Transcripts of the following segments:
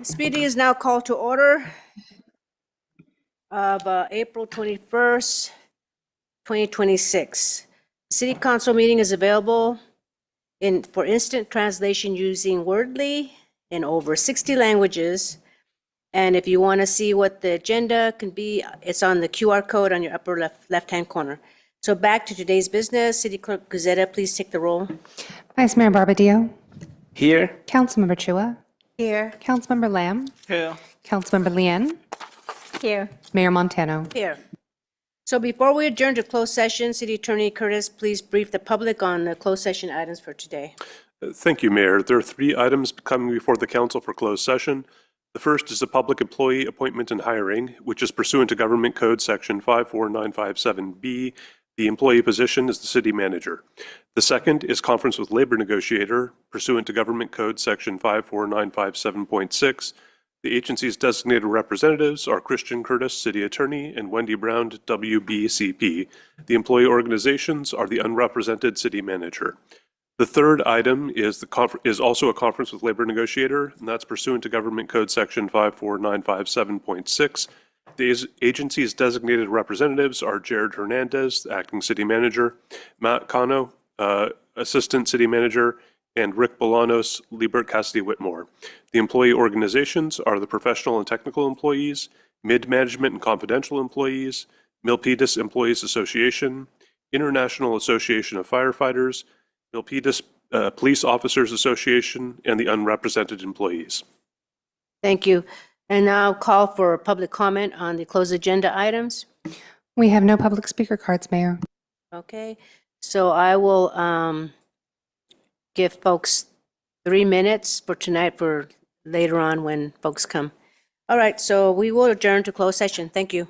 This meeting is now called to order of April 21st, 2026. City Council meeting is available for instant translation using Wordly in over 60 languages. And if you want to see what the agenda can be, it's on the QR code on your upper left-hand corner. So back to today's business. City Clerk Guzetta, please take the roll. Vice Mayor Barbadillo. Here. Councilmember Chua. Here. Councilmember Lamb. Here. Councilmember Lien. Here. Mayor Montano. Here. So before we adjourn to closed session, City Attorney Curtis, please brief the public on the closed session items for today. Thank you, Mayor. There are 3 items coming before the council for closed session. The first is the public employee appointment and hiring, which is pursuant to Government Code Section 54957B. The employee position is the city manager. The second is conference with labor negotiator, pursuant to Government Code Section 54957.6. The agency's designated representatives are Christian Curtis, City Attorney, and Wendy Brown, WBCP. The employee organizations are the unrepresented city manager. The third item is also a conference with labor negotiator, and that's pursuant to Government Code Section 54957.6. The agency's designated representatives are Jared Hernandez, the acting city manager, Matt Cano, assistant city manager, and Rick Bolanos, Liebert Cassidy Whitmore. The employee organizations are the professional and technical employees, mid-management and confidential employees, Milpitas Employees Association, International Association of Firefighters, Milpitas Police Officers Association, and the unrepresented employees. Thank you. And now call for public comment on the closed agenda items. We have no public speaker cards, Mayor. Okay, so I will give folks 3 minutes for tonight for later on when folks come. All right, so we will adjourn to closed session. Thank you.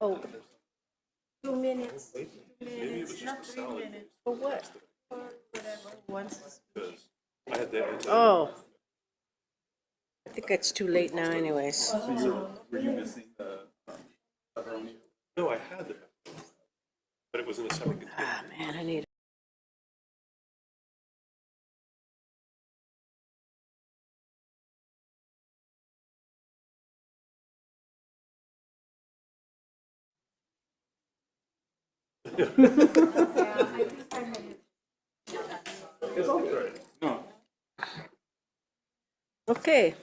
Oh, 2 minutes, 2 minutes, not 3 minutes. For what? For whatever, once. Oh. I think it's too late now anyways. Were you missing the? No, I had the, but it was in a separate container. Ah, man, I need. Okay,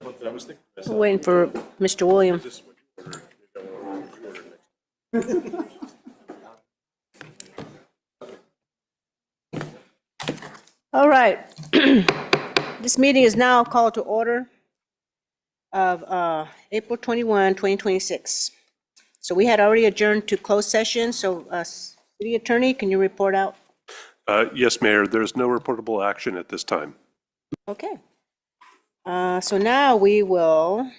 I was thinking to we're waiting for Mr. William. myself, you ordered next. All right. This meeting is now called to order of April 21, 2026. So we had already adjourned to closed session, so City Attorney, can you report out? Yes, Mayor, there's no reportable action at this time. Okay. So now we will,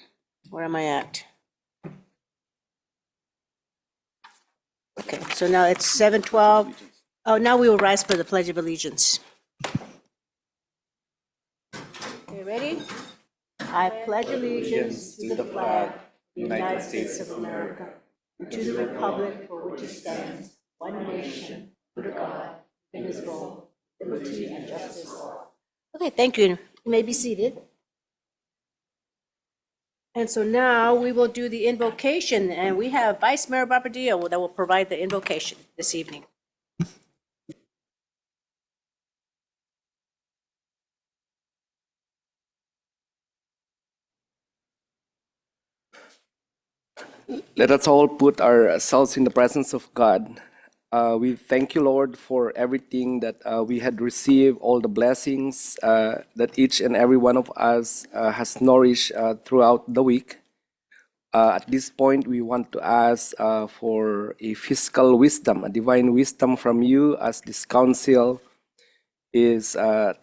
where am I at? Okay, so now it's 7:12. Oh, now we will rise for the Pledge of Allegiance. Okay, ready? I pledge allegiance to the flag of the United States of America, and to the republic for which it stands, one nation, under God, indivisible, liberty and justice for all. Okay, thank you. You may be seated. And so now we will do the invocation, and we have Vice Mayor Barbadillo that will provide the invocation this evening. Let us all put ourselves in the presence of God. We thank you, Lord, for everything that we had received, all the blessings that each and every one of us has nourished throughout the week. At this point, we want to ask for a fiscal wisdom, a divine wisdom from you as this council is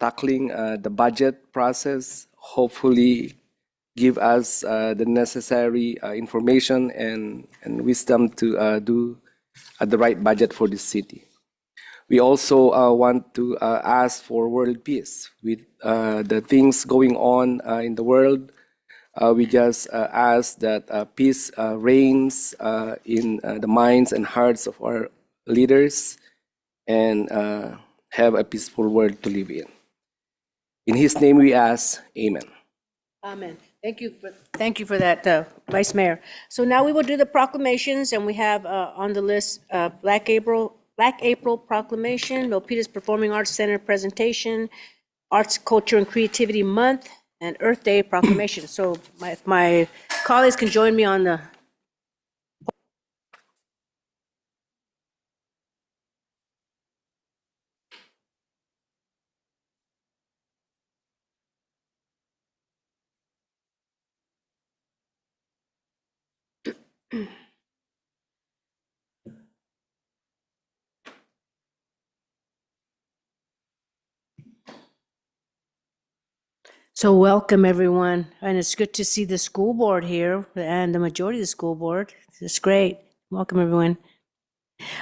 tackling the budget process. Hopefully, give us the necessary information and wisdom to do the right budget for this city. We also want to ask for world peace with the things going on in the world. We just ask that peace reigns in the minds and hearts of our leaders and have a peaceful world to live in. In His name we ask, Amen. Amen. Thank you for that, Vice Mayor. So now we will do the proclamations, and we have on the list Black April Proclamation, Milpitas Performing Arts Center presentation, Arts, Culture, and Creativity Month, and Earth Day Proclamation. So my colleagues can join me on the. So welcome, everyone, and it's good to see the school board here and the majority of the school board. It's great. Welcome, everyone.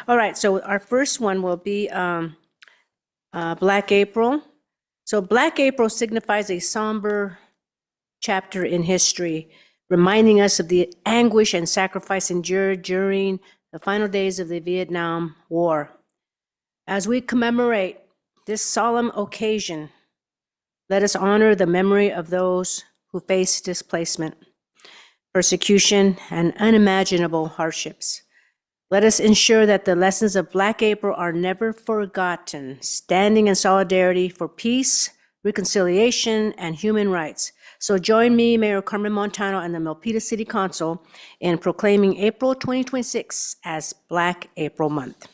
All right, so our first one will be Black April. So Black April signifies a somber chapter in history, reminding us of the anguish and sacrifice endured during the final days of the Vietnam War. As we commemorate this solemn occasion, let us honor the memory of those who faced displacement, persecution, and unimaginable hardships. Let us ensure that the lessons of Black April are never forgotten, standing in solidarity for peace, reconciliation, and human rights. So join me, Mayor Carmen Montano, and the Milpitas City Council in proclaiming April 2026 as Black April Month.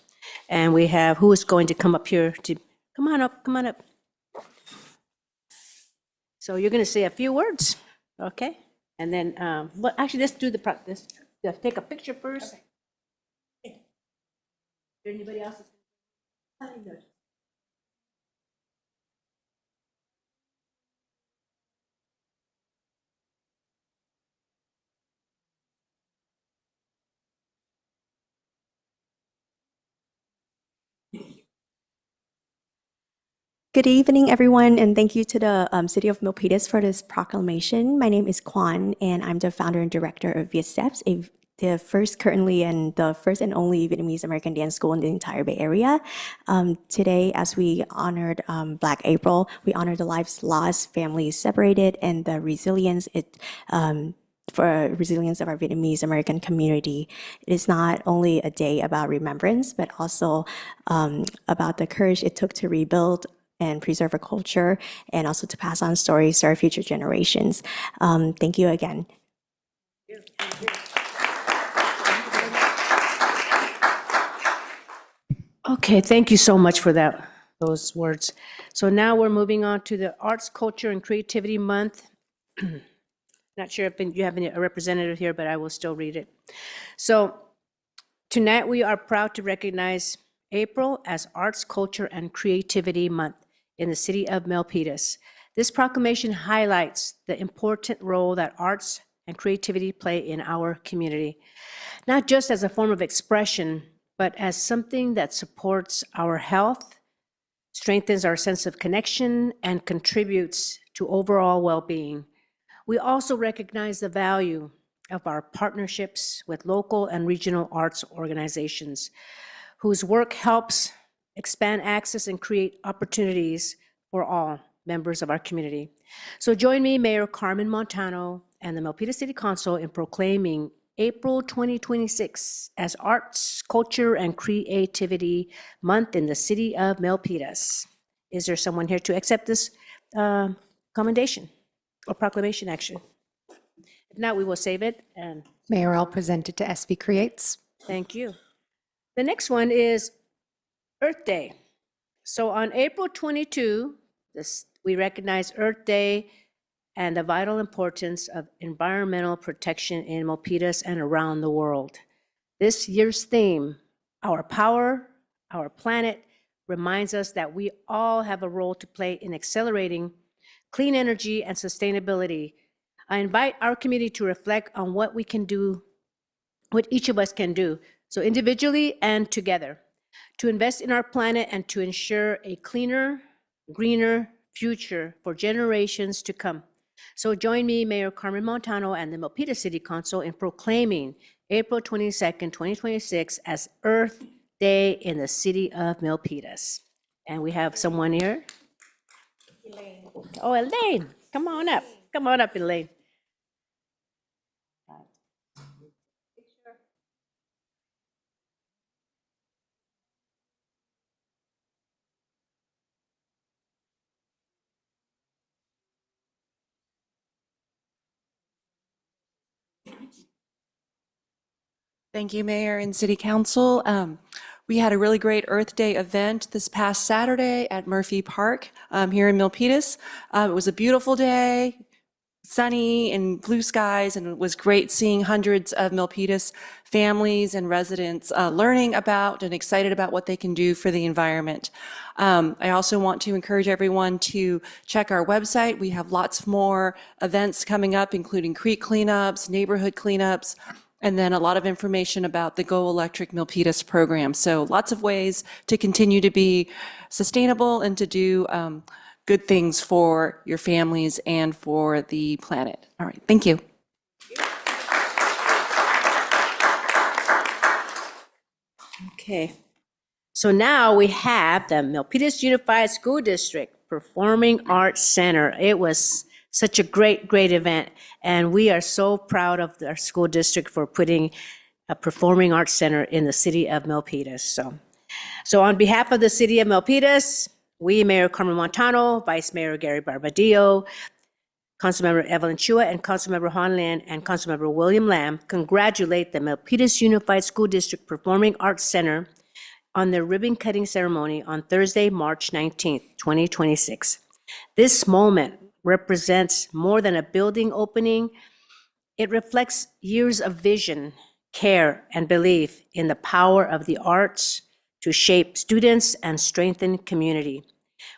And we have, who is going to come up here to, come on up, come on up. So you're going to say a few words, okay? And then, well, actually, let's do let's take a picture first. Okay. Is there anybody else? Good evening, everyone, and thank you to the City of Milpitas for this proclamation. My name is Kwan, and I'm the founder and director of VSTEPS, the first currently and the first and only Vietnamese American dance school in the entire Bay Area. Today, as we honored Black April, we honor the lives lost, families separated, and the resilience for resilience of our Vietnamese American community. It is not only a day about remembrance, but also about the courage it took to rebuild and preserve a culture, and also to pass on stories to our future generations. Thank you again. Okay, thank you so much for those words. So now we're moving on to the Arts, Culture, and Creativity Month. Not sure if you have a representative here, but I will still read it. So tonight we are proud to recognize April as Arts, Culture, and Creativity Month in the city of Milpitas. This proclamation highlights the important role that arts and creativity play in our community, not just as a form of expression, but as something that supports our health, strengthens our sense of connection, and contributes to overall well-being. We also recognize the value of our partnerships with local and regional arts organizations, whose work helps expand access and create opportunities for all members of our community. So join me, Mayor Carmen Montano, and the Milpitas City Council in proclaiming April 2026 as Arts, Culture, and Creativity Month in the city of Milpitas. Is there someone here to accept this commendation or proclamation, actually? If not, we will save it, and Mayor, I'll present it to SV Creates. thank you. The next one is Earth Day. So on April 22, we recognize Earth Day and the vital importance of environmental protection in Milpitas and around the world. This year's theme, Our Power, Our Planet, reminds us that we all have a role to play in accelerating clean energy and sustainability. I invite our community to reflect on what we can do, what each of us can do, so individually and together, to invest in our planet and to ensure a cleaner, greener future for generations to come. So join me, Mayor Carmen Montano, and the Milpitas City Council in proclaiming April 22nd, 2026 as Earth Day in the city of Milpitas. And we have someone here. Elaine. Oh, Elaine, come on up. Come on up, Elaine. Thank you, Mayor and City Council. We had a really great Earth Day event this past Saturday at Murphy Park here in Milpitas. It was a beautiful day, sunny and blue skies, and it was great seeing hundreds of Milpitas families and residents learning about and excited about what they can do for the environment. I also want to encourage everyone to check our website. We have lots more events coming up, including creek cleanups, neighborhood cleanups, and then a lot of information about the Go Electric Milpitas program. So lots of ways to continue to be sustainable and to do good things for your families and for the planet. All right, thank you. Okay. So now we have the Milpitas Unified School District Performing Arts Center. It was such a great event, and we are so proud of our school district for putting a Performing Arts Center in the city of Milpitas. So on behalf of the city of Milpitas, we, Mayor Carmen Montano, Vice Mayor Gary Barbadillo, Councilmember Evelyn Chua, and Councilmember Han Lin, and Councilmember William Lamb congratulate the Milpitas Unified School District Performing Arts Center on their ribbon cutting ceremony on Thursday, March 19th, 2026. This moment represents more than a building opening. It reflects years of vision, care, and belief in the power of the arts to shape students and strengthen community.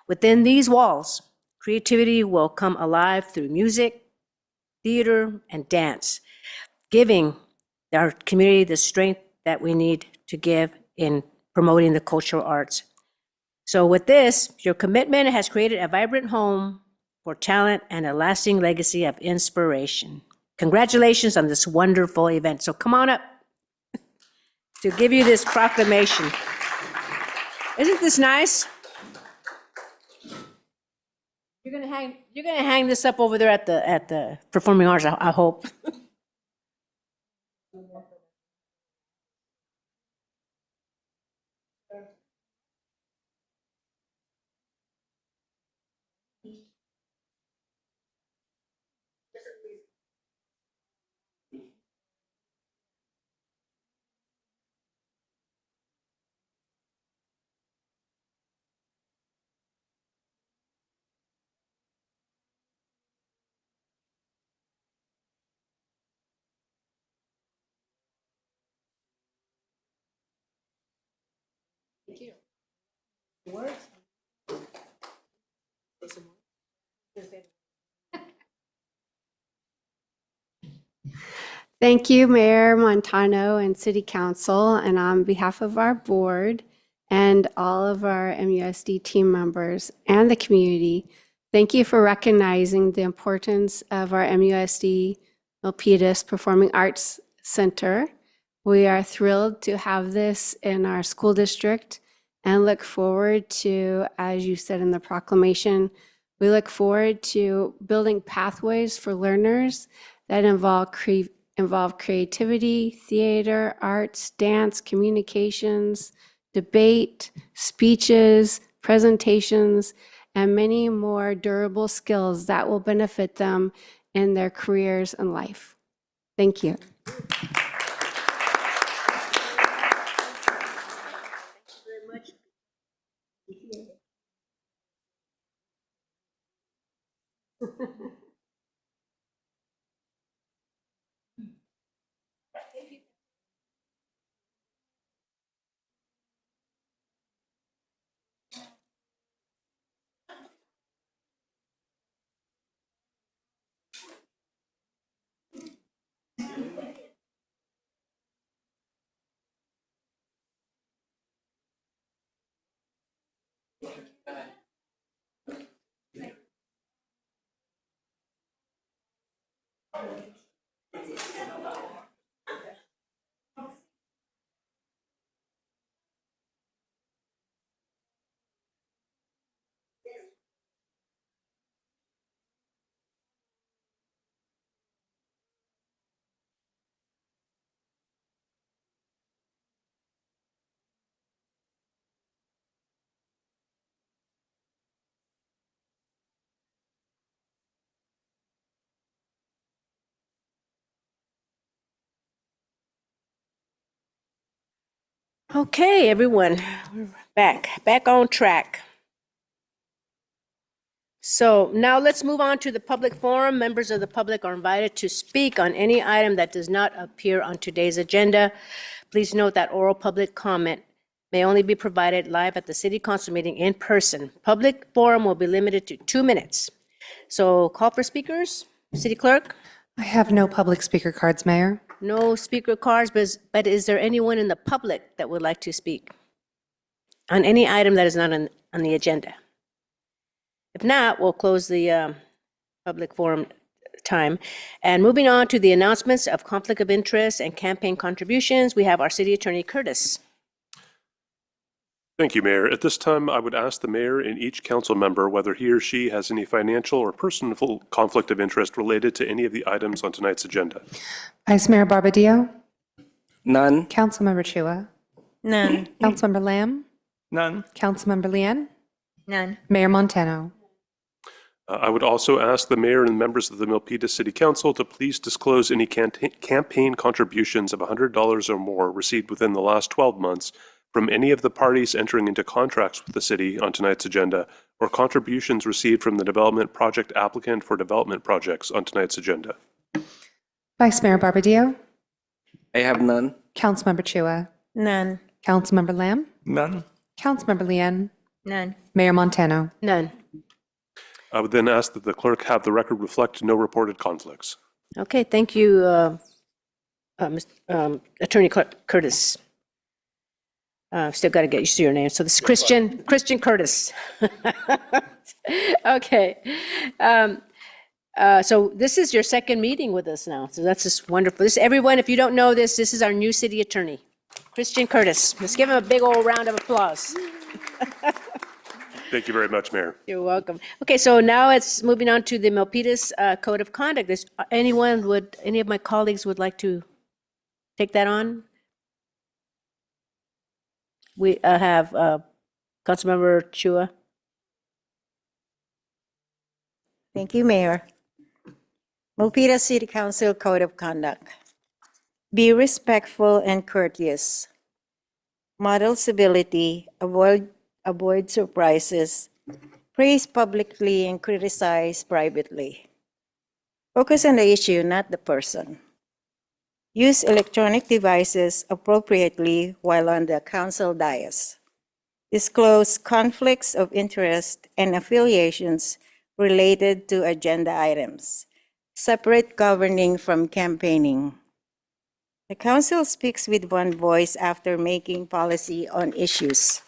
Within these walls, creativity will come alive through music, theater, and dance, giving our community the strength that we need to give in promoting the cultural arts. So with this, your commitment has created a vibrant home for talent and a lasting legacy of inspiration. Congratulations on this wonderful event. So come on up to give you this proclamation. Isn't this nice? You're gonna hang this up over there at the Performing Arts, I hope. Thank you, Mayor Montano and City Council, and on behalf of our board and all of our MUSD team members and the community, thank you for recognizing the importance of our MUSD Milpitas Performing Arts Center. We are thrilled to have this in our school district and look forward to, as you said in the proclamation, we look forward to building pathways for learners that involve creativity, theater, arts, dance, communications, debate, speeches, presentations, and many more durable skills that will benefit them in their careers and life. Thank you. Okay, everyone, we're back on track. So now let's move on to the public forum. Members of the public are invited to speak on any item that does not appear on today's agenda. Please note that oral public comment may only be provided live at the city council meeting in person. Public forum will be limited to 2 minutes. So call for speakers. City clerk? I have no public speaker cards, Mayor. No speaker cards, but is there anyone in the public that would like to speak on any item that is not on the agenda? If not, we'll close the public forum time. And moving on to the announcements of conflict of interest and campaign contributions, we have our City Attorney Curtis. Thank you, Mayor. At this time, I would ask the mayor and each council member whether he or she has any financial or personal conflict of interest related to any of the items on tonight's agenda. Vice Mayor Barbadillo? None. Councilmember Chua? None. Councilmember Lamb? None. Councilmember Lian? None. Mayor Montano? I would also ask the mayor and members of the Milpitas City Council to please disclose any campaign contributions of $100 or more received within the last 12 months from any of the parties entering into contracts with the city on tonight's agenda, or contributions received from the development project applicant for development projects on tonight's agenda. Vice Mayor Barbadillo? I have none. Councilmember Chua? None. Councilmember Lamb? None. Councilmember Lian? None. Mayor Montano? None. I would then ask that the clerk have the record reflect no reported conflicts. Okay, thank you, Attorney Curtis. Still got to get used to your name. So this is Christian Curtis. Okay. So this is your second meeting with us now. So that's just wonderful. This, everyone, if you don't know this, this is our new city attorney, Christian Curtis. Let's give him a big old round of applause. Thank you very much, Mayor. You're welcome. Okay, so now it's moving on to the Milpitas Code of Conduct. Any of my colleagues would like to take that on? We have Councilmember Chua. Thank you, Mayor. Milpitas City Council Code of Conduct. Be respectful and courteous. Model civility, avoid surprises, praise publicly and criticize privately. Focus on the issue, not the person. Use electronic devices appropriately while on the council dais. Disclose conflicts of interest and affiliations related to agenda items. Separate governing from campaigning. The council speaks with one voice after making policy on issues.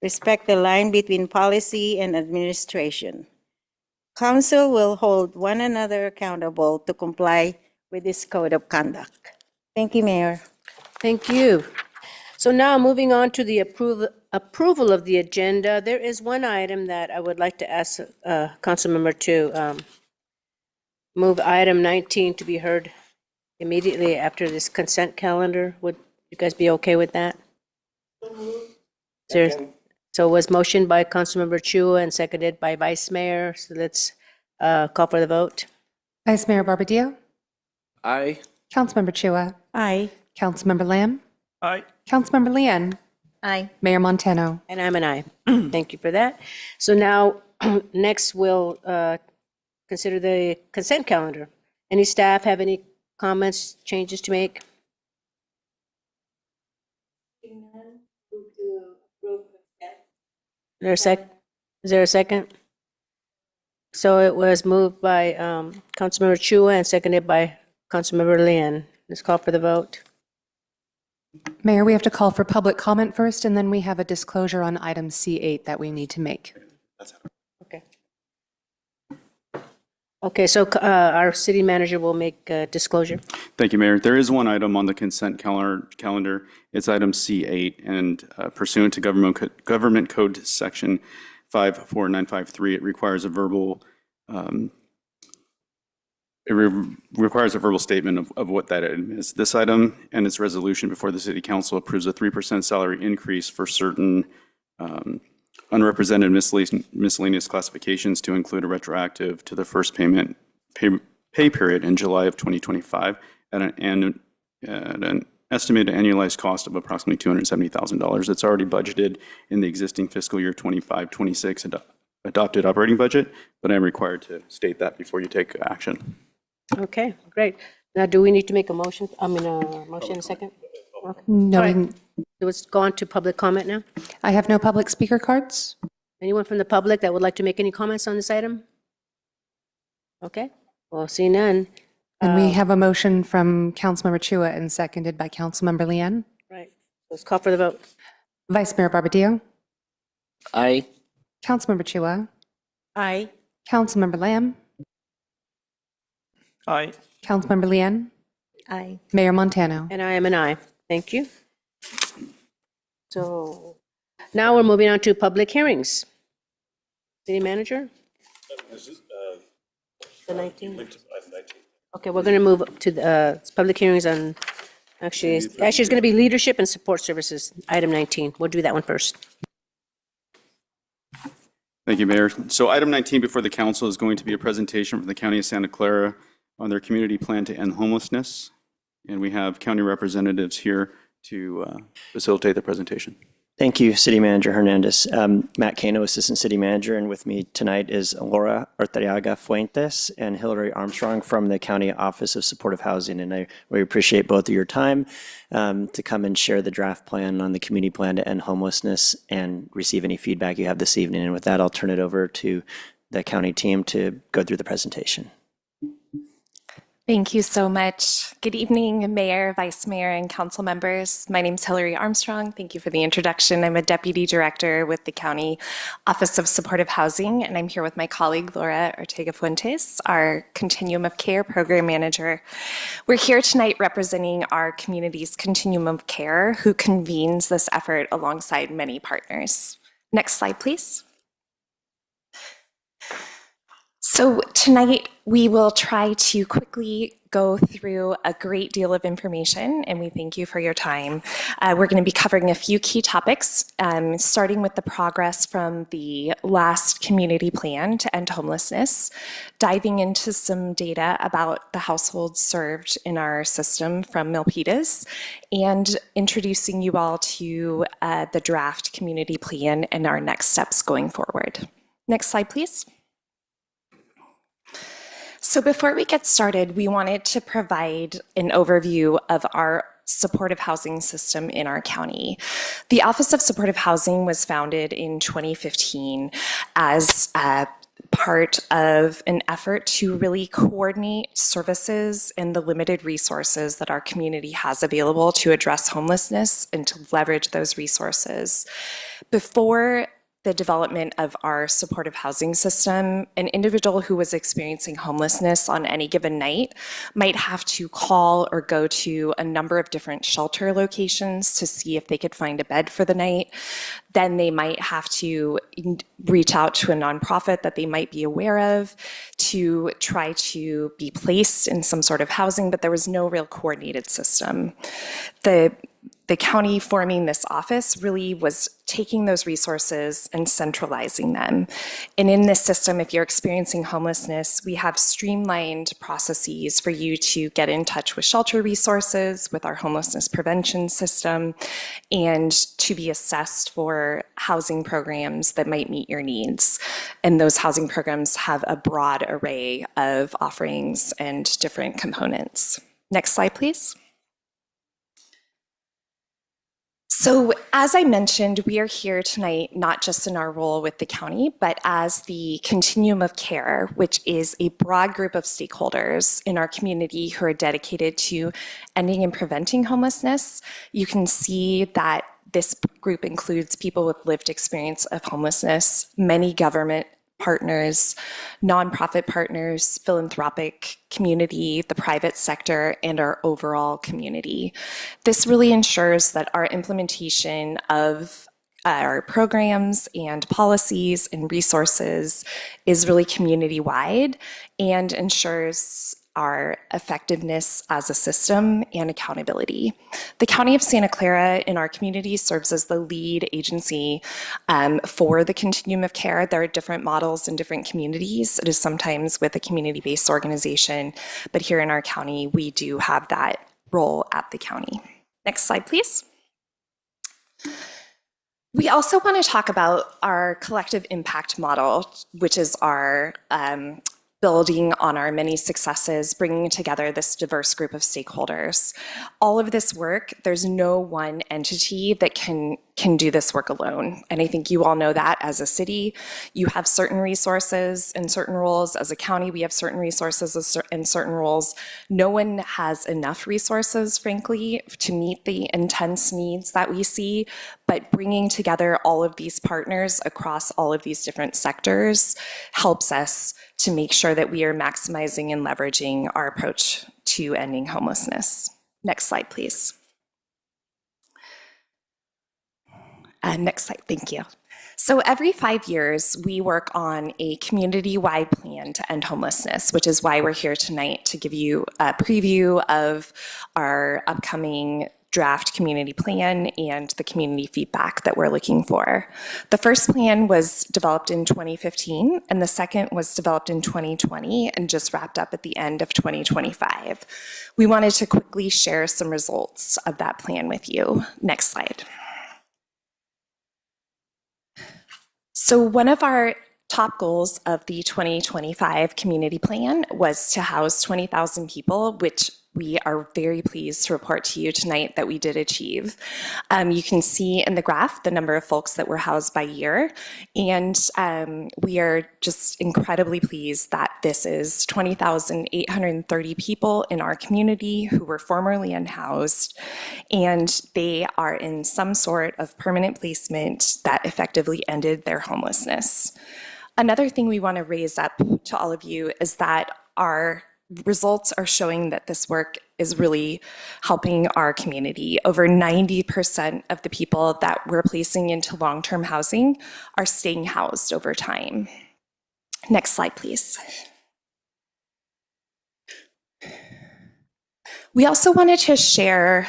Respect the line between policy and administration. Council will hold one another accountable to comply with this code of conduct. Thank you, Mayor. Thank you. So now moving on to the approval of the agenda, there is one item that I would like to ask Councilmember to move item 19 to be heard immediately after this consent calendar. Would you guys be okay with that? So it was motioned by Councilmember Chua and seconded by Vice Mayor. So let's call for the vote. Vice Mayor Barbadillo? Aye. Councilmember Chua? Aye. Councilmember Lamb? Aye. Councilmember Leanne? Aye. Mayor Montano? And I'm an aye. Thank you for that. So now, next we'll consider the consent calendar. Any staff have any comments, changes to make? Is there a second? So it was moved by Councilmember Chua and seconded by Councilmember Leanne. Let's call for the vote. Mayor, we have to call for public comment first, and then we have a disclosure on item C8 that we need to make. Okay. Okay, so our city manager will make a disclosure. Thank you, Mayor. There is one item on the consent calendar. It's item C8, and pursuant to Government Code Section 54953, it requires a verbal statement of what that item is. This item and its resolution before the City Council approves a 3% salary increase for certain unrepresented miscellaneous classifications to include a retroactive to the first pay period in July of 2025 at an estimated annualized cost of approximately $270,000. It's already budgeted in the existing fiscal year 25-26 adopted operating budget, but I'm required to state that before you take action. Okay, great. Now, do we need to make a motion? I mean, a motion in a second? Okay. No, All right. Let's go on to public comment now. I have no public speaker cards. Anyone from the public that would like to make any comments on this item? Okay, well, see none. And we have a motion from Councilmember Chua and seconded by Councilmember Leanne. Right, let's call for the vote. Vice Mayor Barbadillo? Aye. Councilmember Chua? Aye. Councilmember Lamb? Aye. Councilmember Leanne? Aye. Mayor Montano? And I am an aye. Thank you. So now we're moving on to public hearings. City manager? The 19th? Okay, we're going to move to the public hearings on, actually, it's going to be leadership and support services, item 19. We'll do that one first. Thank you, Mayor. So item 19 before the council is going to be a presentation from the County of Santa Clara on their community plan to end homelessness. And we have county representatives here to facilitate the presentation. Thank you, City Manager Hernandez. Matt Cano, Assistant City Manager, and with me tonight is Laura Arteaga Fuentes and Hillary Armstrong from the County Office of Supportive Housing. And I really appreciate both of your time to come and share the draft plan on the community plan to end homelessness and receive any feedback you have this evening. And with that, I'll turn it over to the county team to go through the presentation. Thank you so much. Good evening, Mayor, Vice Mayor, and council members. My name is Hillary Armstrong. Thank you for the introduction. I'm a Deputy Director with the County Office of Supportive Housing, and I'm here with my colleague, Laura Ortega Fuentes, our Continuum of Care Program Manager. We're here tonight representing our community's Continuum of Care, who convenes this effort alongside many partners. Next slide, please. So tonight, we will try to quickly go through a great deal of information, and we thank you for your time. We're going to be covering a few key topics, starting with the progress from the last community plan to end homelessness, diving into some data about the households served in our system from Milpitas, and introducing you all to the draft community plan and our next steps going forward. Next slide, please. So before we get started, we wanted to provide an overview of our supportive housing system in our county. The Office of Supportive Housing was founded in 2015 as part of an effort to really coordinate services and the limited resources that our community has available to address homelessness and to leverage those resources. Before the development of our supportive housing system, an individual who was experiencing homelessness on any given night might have to call or go to a number of different shelter locations to see if they could find a bed for the night. Then they might have to reach out to a nonprofit that they might be aware of to try to be placed in some sort of housing, but there was no real coordinated system. The county forming this office really was taking those resources and centralizing them. And in this system, if you're experiencing homelessness, we have streamlined processes for you to get in touch with shelter resources, with our homelessness prevention system, and to be assessed for housing programs that might meet your needs. And those housing programs have a broad array of offerings and different components. Next slide, please. So as I mentioned, we are here tonight not just in our role with the county, but as the Continuum of Care, which is a broad group of stakeholders in our community who are dedicated to ending and preventing homelessness. You can see that this group includes people with lived experience of homelessness, many government partners, nonprofit partners, philanthropic community, the private sector, and our overall community. This really ensures that our implementation of our programs and policies and resources is really community-wide and ensures our effectiveness as a system and accountability. The County of Santa Clara in our community serves as the lead agency for the Continuum of Care. There are different models in different communities. It is sometimes with a community-based organization, but here in our county, we do have that role at the county. Next slide, please. We also want to talk about our collective impact model, which is our building on our many successes, bringing together this diverse group of stakeholders. All of this work, there's no one entity that can do this work alone. And I think you all know that as a city, you have certain resources and certain roles. As a county, we have certain resources and certain roles. No one has enough resources, frankly, to meet the intense needs that we see, but bringing together all of these partners across all of these different sectors helps us to make sure that we are maximizing and leveraging our approach to ending homelessness. Next slide, please. Next slide, thank you. So every 5 years, we work on a community-wide plan to end homelessness, which is why we're here tonight to give you a preview of our upcoming draft community plan and the community feedback that we're looking for. The first plan was developed in 2015, and the second was developed in 2020 and just wrapped up at the end of 2025. We wanted to quickly share some results of that plan with you. Next slide. So one of our top goals of the 2025 community plan was to house 20,000 people, which we are very pleased to report to you tonight that we did achieve. You can see in the graph the number of folks that were housed by year, and we are just incredibly pleased that this is 20,830 people in our community who were formerly unhoused, and they are in some sort of permanent placement that effectively ended their homelessness. Another thing we want to raise up to all of you is that our results are showing that this work is really helping our community. Over 90% of the people that we're placing into long-term housing are staying housed over time. Next slide, please. We also wanted to share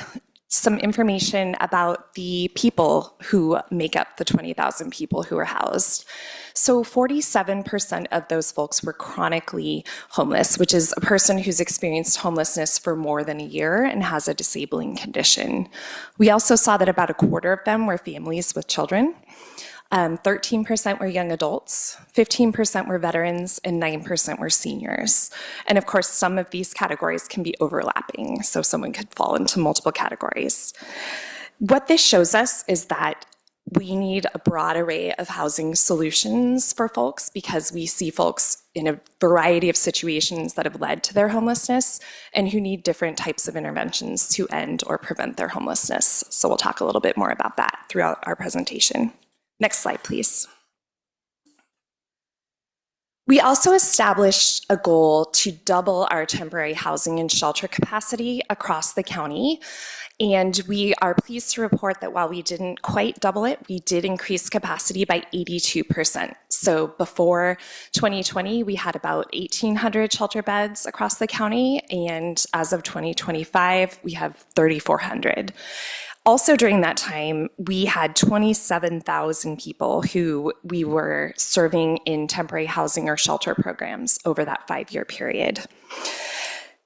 some information about the people who make up the 20,000 people who are housed. So 47% of those folks were chronically homeless, which is a person who's experienced homelessness for more than a year and has a disabling condition. We also saw that about a quarter of them were families with children. 13% were young adults, 15% were veterans, and 9% were seniors. And of course, some of these categories can be overlapping, so someone could fall into multiple categories. What this shows us is that we need a broad array of housing solutions for folks because we see folks in a variety of situations that have led to their homelessness and who need different types of interventions to end or prevent their homelessness. So we'll talk a little bit more about that throughout our presentation. Next slide, please. We also established a goal to double our temporary housing and shelter capacity across the county. And we are pleased to report that while we didn't quite double it, we did increase capacity by 82%. So before 2020, we had about 1,800 shelter beds across the county. And as of 2025, we have 3,400. Also during that time, we had 27,000 people who we were serving in temporary housing or shelter programs over that 5-year period.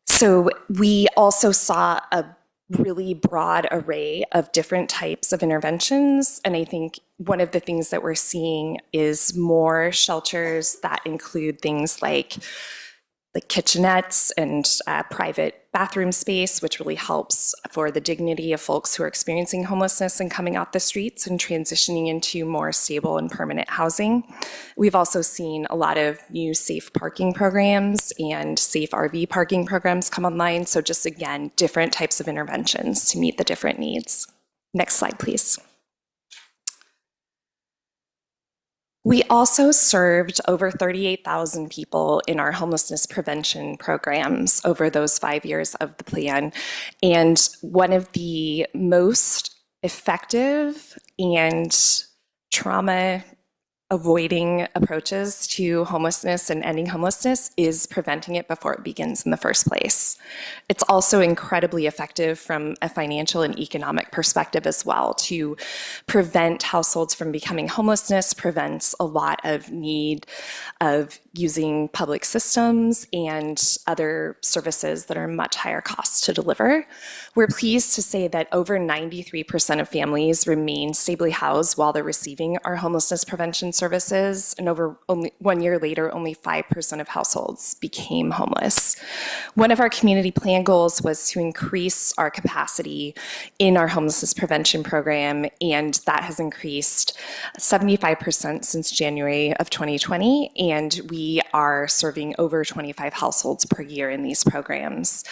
So we also saw a really broad array of different types of interventions. And I think one of the things that we're seeing is more shelters that include things like kitchenettes and private bathroom space, which really helps for the dignity of folks who are experiencing homelessness and coming off the streets and transitioning into more stable and permanent housing. We've also seen a lot of new safe parking programs and safe RV parking programs come online. So just again, different types of interventions to meet the different needs. Next slide, please. We also served over 38,000 people in our homelessness prevention programs over those 5 years of the plan. And one of the most effective and trauma avoiding approaches to homelessness and ending homelessness is preventing it before it begins in the first place. It's also incredibly effective from a financial and economic perspective as well. To prevent households from becoming homelessness prevents a lot of need of using public systems and other services that are much higher cost to deliver. We're pleased to say that over 93% of families remain stably housed while they're receiving our homelessness prevention services, and over only 1 year later, only 5% of households became homeless. One of our community plan goals was to increase our capacity in our homelessness prevention program, and that has increased 75% since January of 2020, and we are serving over 25 households per year in these programs.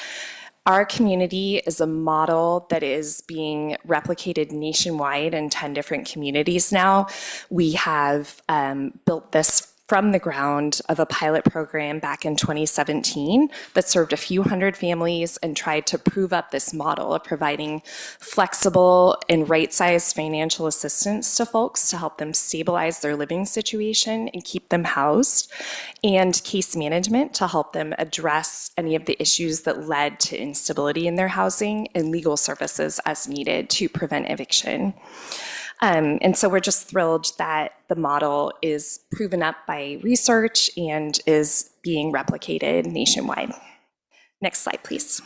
Our community is a model that is being replicated nationwide in 10 different communities now. We have built this from the ground of a pilot program back in 2017 that served a few hundred families and tried to prove up this model of providing flexible and right-sized financial assistance to folks to help them stabilize their living situation and keep them housed, and case management to help them address any of the issues that led to instability in their housing, and legal services as needed to prevent eviction. And so we're just thrilled that the model is proven up by research and is being replicated nationwide. Next slide, please.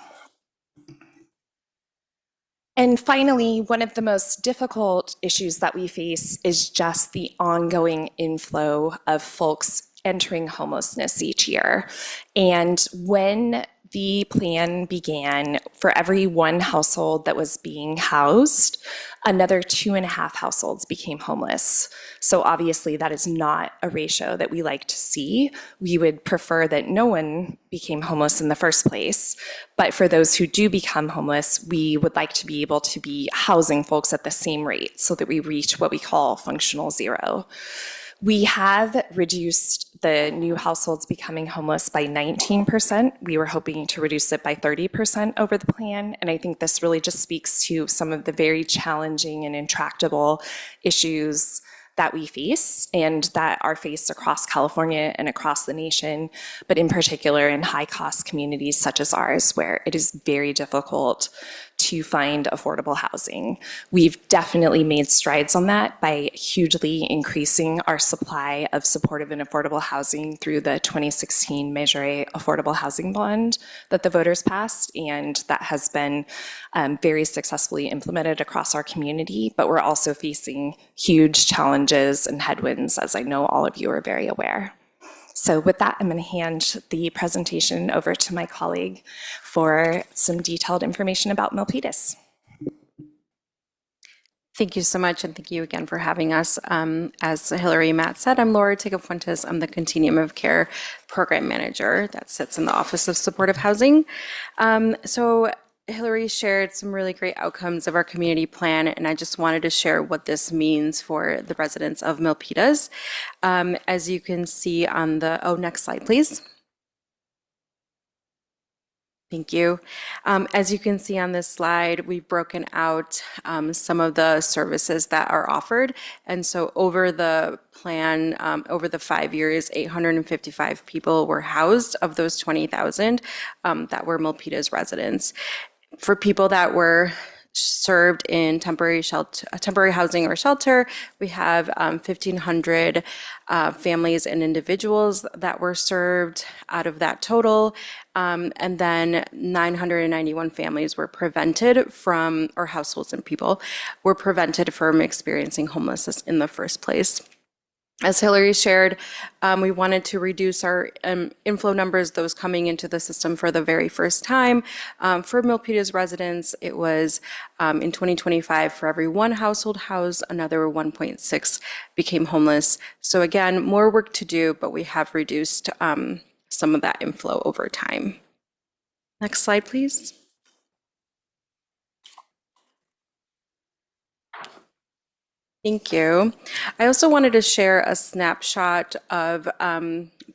And finally, one of the most difficult issues that we face is just the ongoing inflow of folks entering homelessness each year. And when the plan began, for every one household that was being housed, another 2.5 households became homeless. So obviously that is not a ratio that we like to see. We would prefer that no one became homeless in the first place. But for those who do become homeless, we would like to be able to be housing folks at the same rate so that we reach what we call functional zero. We have reduced the new households becoming homeless by 19%. We were hoping to reduce it by 30% over the plan. And I think this really just speaks to some of the very challenging and intractable issues that we face and that are faced across California and across the nation, but in particular in high-cost communities such as ours, where it is very difficult to find affordable housing. We've definitely made strides on that by hugely increasing our supply of supportive and affordable housing through the 2016 Measure A Affordable Housing Bond that the voters passed, and that has been very successfully implemented across our community, but we're also facing huge challenges and headwinds, as I know all of you are very aware. So with that, I'm going to hand the presentation over to my colleague for some detailed information about Milpitas. Thank you so much, and thank you again for having us. As Hillary and Matt said, I'm Laura Tegafuentes. I'm the Continuum of Care Program Manager that sits in the Office of Supportive Housing. So Hillary shared some really great outcomes of our community plan, and I just wanted to share what this means for the residents of Milpitas. As you can see on the, next slide, please. Thank you. As you can see on this slide, we've broken out some of the services that are offered. And so over the plan, over the 5 years, 855 people were housed of those 20,000 that were Milpitas residents. For people that were served in temporary housing or shelter, we have 1,500 families and individuals that were served out of that total. And then 991 families were prevented from, or households and people were prevented from experiencing homelessness in the first place. As Hillary shared, we wanted to reduce our inflow numbers, those coming into the system for the very first time. For Milpitas residents, it was in 2025, for every one household housed, another 1.6 became homeless. So again, more work to do, but we have reduced some of that inflow over time. Next slide, please. Thank you. I also wanted to share a snapshot of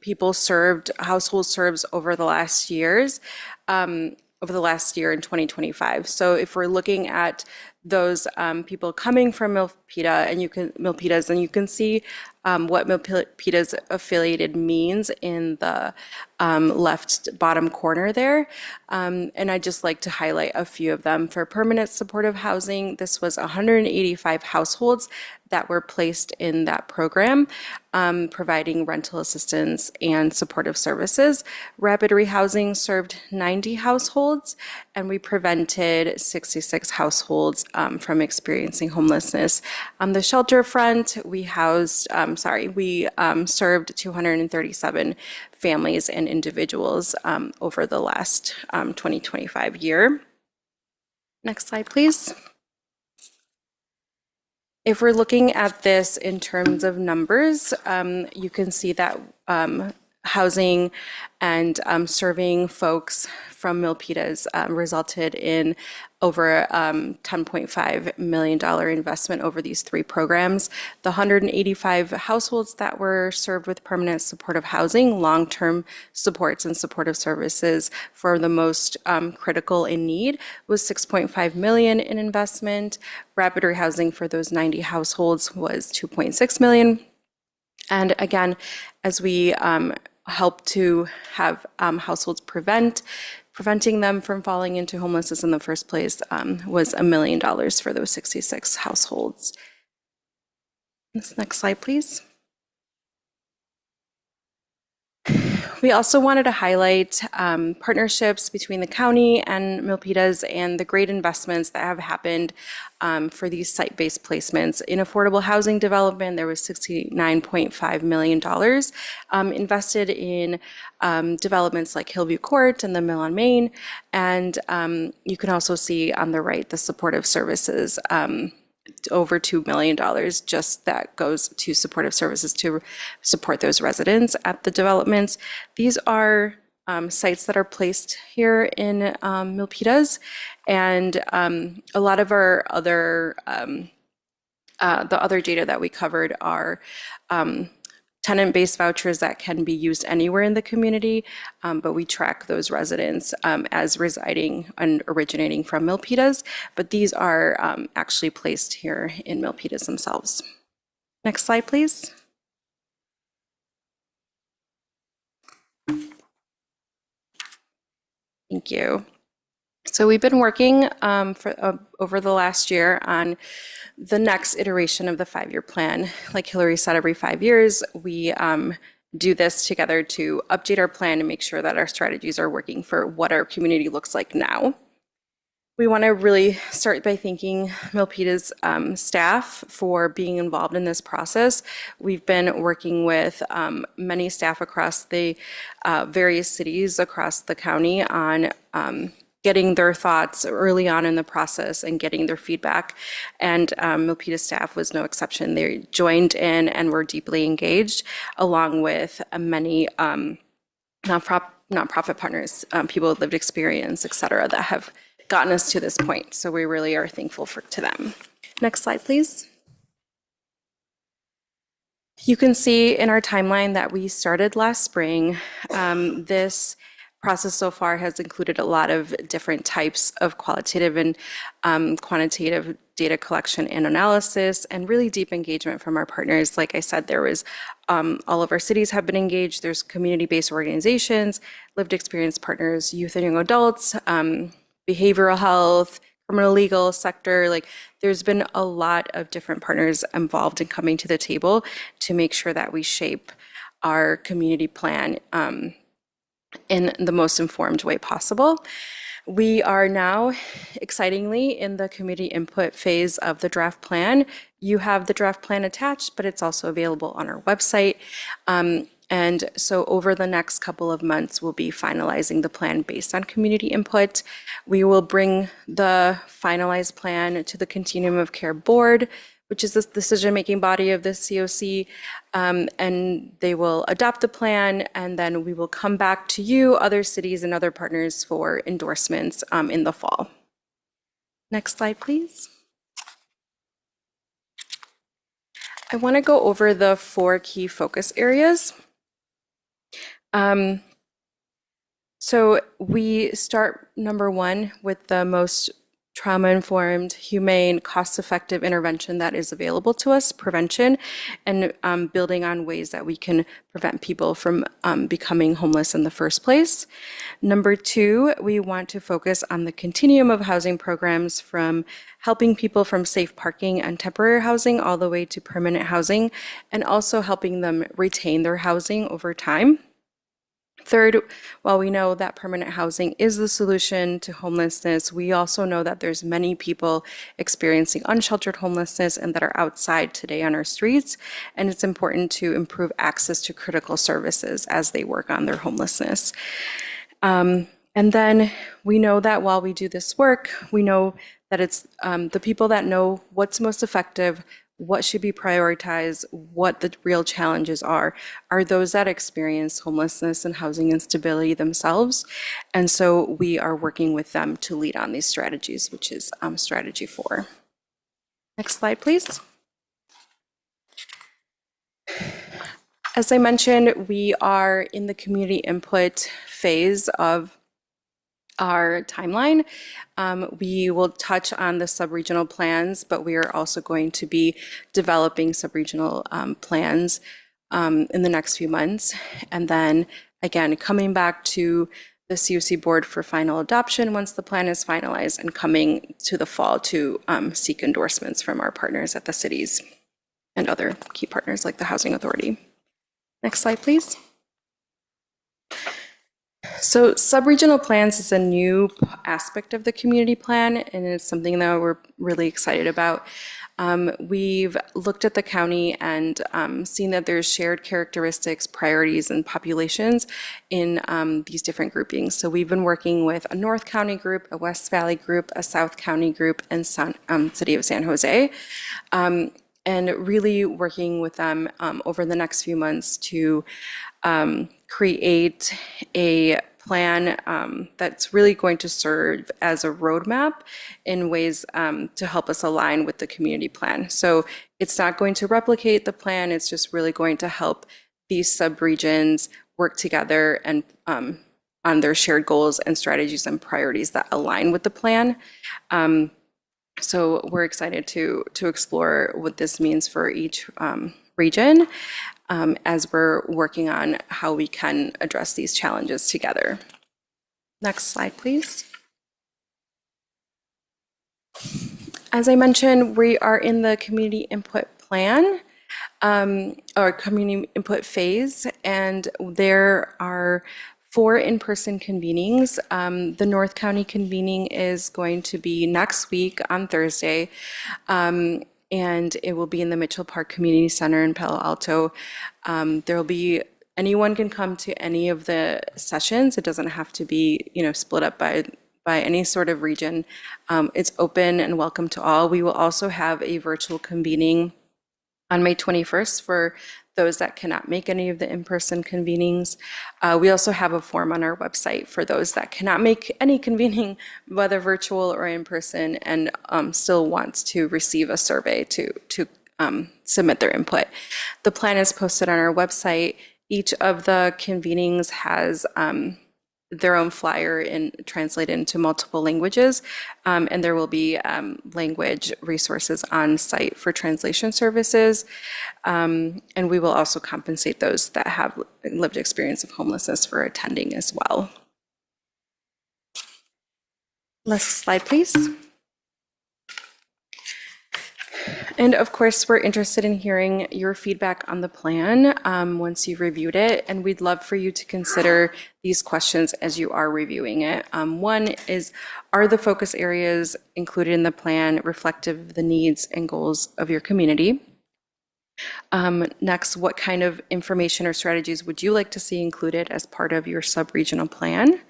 people served, households served over the last years, over the last year in 2025. So if we're looking at those people coming from Milpitas, and you can see what Milpitas affiliated means in the left bottom corner there. And I'd just like to highlight a few of them. For permanent supportive housing, this was 185 households that were placed in that program, providing rental assistance and supportive services. Rapid rehousing served 90 households, and we prevented 66 households from experiencing homelessness. On the shelter front, we served 237 families and individuals over the last 2025 year. Next slide, please. If we're looking at this in terms of numbers, you can see that housing and serving folks from Milpitas resulted in over $10.5 million investment over these three programs. The 185 households that were served with permanent supportive housing, long-term supports and supportive services for the most critical in need was $6.5 million in investment. Rapid rehousing for those 90 households was $2.6 million. And again, as we help to have households preventing them from falling into homelessness in the first place was $1 million for those 66 households. This next slide, please. We also wanted to highlight partnerships between the county and Milpitas and the great investments that have happened for these site-based placements. In affordable housing development, there was $69.5 million invested in developments like Hillview Court and the Mill on Main. And you can also see on the right the supportive services, over $2 million just that goes to supportive services to support those residents at the developments. These are sites that are placed here in Milpitas, and a lot of our other the other data that we covered are tenant-based vouchers that can be used anywhere in the community, but we track those residents as residing and originating from Milpitas, but these are actually placed here in Milpitas themselves. Next slide, please. Thank you. So we've been working over the last year on the next iteration of the 5-year plan. Like Hillary said, every 5 years, we do this together to update our plan and make sure that our strategies are working for what our community looks like now. We want to really start by thanking Milpitas staff for being involved in this process. We've been working with many staff across the various cities across the county on getting their thoughts early on in the process and getting their feedback. And Milpitas staff was no exception. They joined in and were deeply engaged, along with many nonprofit partners, people with lived experience, et cetera, that have gotten us to this point. So we really are thankful to them. Next slide, please. You can see in our timeline that we started last spring. This process so far has included a lot of different types of qualitative and quantitative data collection and analysis, and really deep engagement from our partners. Like I said, there was all of our cities have been engaged. There's community-based organizations, lived experience partners, youth and young adults, behavioral health, criminal legal sector. Like, there's been a lot of different partners involved in coming to the table to make sure that we shape our community plan in the most informed way possible. We are now, excitingly, in the community input phase of the draft plan. You have the draft plan attached, but it's also available on our website. And so over the next couple of months, we'll be finalizing the plan based on community input. We will bring the finalized plan to the Continuum of Care Board, which is the decision-making body of the COC, and they will adopt the plan, and then we will come back to you, other cities and other partners, for endorsements in the fall. Next slide, please. I want to go over the 4 key focus areas. So we start, number 1, with the most trauma-informed, humane, cost-effective intervention that is available to us, prevention, and building on ways that we can prevent people from becoming homeless in the first place. Number 2, we want to focus on the continuum of housing programs, from helping people from safe parking and temporary housing all the way to permanent housing, and also helping them retain their housing over time. Third, while we know that permanent housing is the solution to homelessness, we also know that there's many people experiencing unsheltered homelessness and that are outside today on our streets, and it's important to improve access to critical services as they work on their homelessness. And then we know that while we do this work, we know that it's the people that know what's most effective, what should be prioritized, what the real challenges are those that experience homelessness and housing instability themselves. And so we are working with them to lead on these strategies, which is strategy 4. Next slide, please. As I mentioned, we are in the community input phase of our timeline. We will touch on the sub-regional plans, but we are also going to be developing sub-regional plans in the next few months. And then again, coming back to the COC board for final adoption once the plan is finalized, and coming to the fall to seek endorsements from our partners at the cities and other key partners like the Housing Authority. Next slide, please. So sub-regional plans is a new aspect of the community plan, and it's something that we're really excited about. We've looked at the county and seen that there's shared characteristics, priorities, and populations in these different groupings. So we've been working with a North County group, a West Valley group, a South County group, and City of San Jose. And really working with them over the next few months to create a plan that's really going to serve as a roadmap in ways to help us align with the community plan. So it's not going to replicate the plan, it's just really going to help these subregions work together and on their shared goals and strategies and priorities that align with the plan. So we're excited to explore what this means for each region as we're working on how we can address these challenges together. Next slide, please. As I mentioned, we are in the community input plan or community input phase, and there are 4 in-person convenings. The North County convening is going to be next week on Thursday, and it will be in the Mitchell Park Community Center in Palo Alto. There will be, anyone can come to any of the sessions. It doesn't have to be, split up by any sort of region. It's open and welcome to all. We will also have a virtual convening on May 21st for those that cannot make any of the in-person convenings. We also have a form on our website for those that cannot make any convening, whether virtual or in person, and still wants to receive a survey to submit their input. The plan is posted on our website. Each of the convenings has their own flyer and translated into multiple languages, and there will be language resources on site for translation services, and we will also compensate those that have lived experience of homelessness for attending as well. Next slide, please. And of course, we're interested in hearing your feedback on the plan once you've reviewed it, and we'd love for you to consider these questions as you are reviewing it. One is, are the focus areas included in the plan reflective of the needs and goals of your community? Next, what kind of information or strategies would you like to see included as part of your sub-regional plan?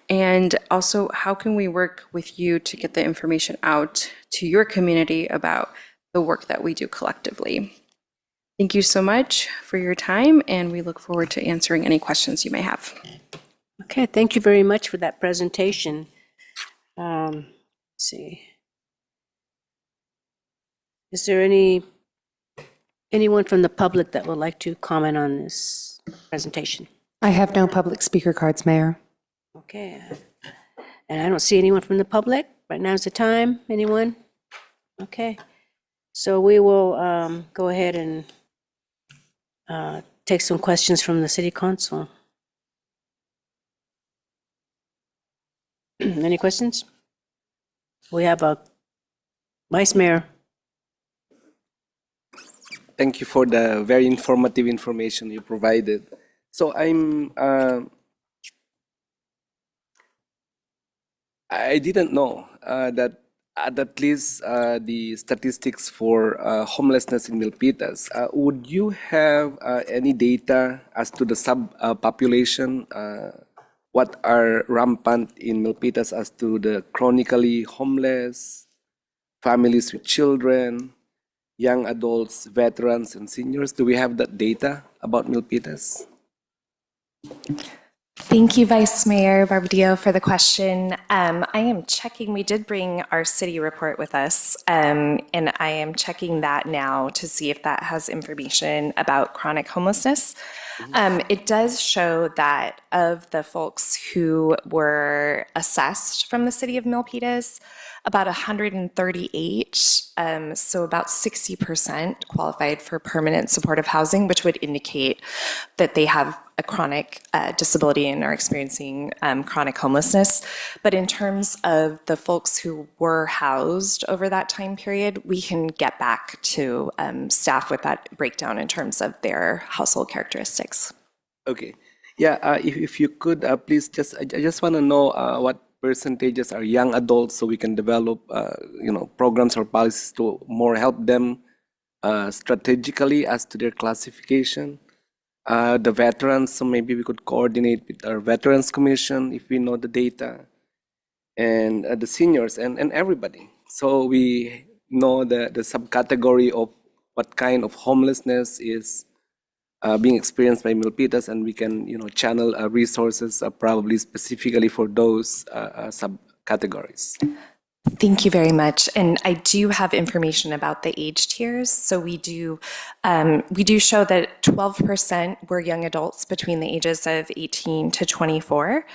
And also, how can we work with you to get the information out to your community about the work that we do collectively? Thank you so much for your time, and we look forward to answering any questions you may have. Okay, thank you very much for that presentation. Let's see. Is there anyone from the public that would like to comment on this presentation? I have no public speaker cards, Mayor. Okay. And I don't see anyone from the public. Right now's the time. Anyone? Okay. So we will go ahead and take some questions from the City Council. Any questions? We have a Vice Mayor. Thank you for the very informative information you provided. So I didn't know that at least the statistics for homelessness in Milpitas. Would you have any data as to the population? What are rampant in Milpitas as to the chronically homeless, families with children, young adults, veterans, and seniors? Do we have that data about Milpitas? Thank you, Vice Mayor Barbadillo, for the question. I am checking, we did bring our city report with us, and I am checking that now to see if that has information about chronic homelessness. It does show that of the folks who were assessed from the city of Milpitas, about 138, so about 60% qualified for permanent supportive housing, which would indicate that they have a chronic disability and are experiencing chronic homelessness. But in terms of the folks who were housed over that time period, we can get back to staff with that breakdown in terms of their household characteristics. Okay. Yeah, if you could please I just want to know what percentages are young adults so we can develop programs or policies to more help them strategically as to their classification. The veterans, so maybe we could coordinate with our Veterans Commission if we know the data, and the seniors and everybody. So we know the subcategory of what kind of homelessness is being experienced by Milpitas, and we can channel resources probably specifically for those subcategories. Thank you very much. And I do have information about the age tiers. So we do show that 12% were young adults between the ages of 18 to 24,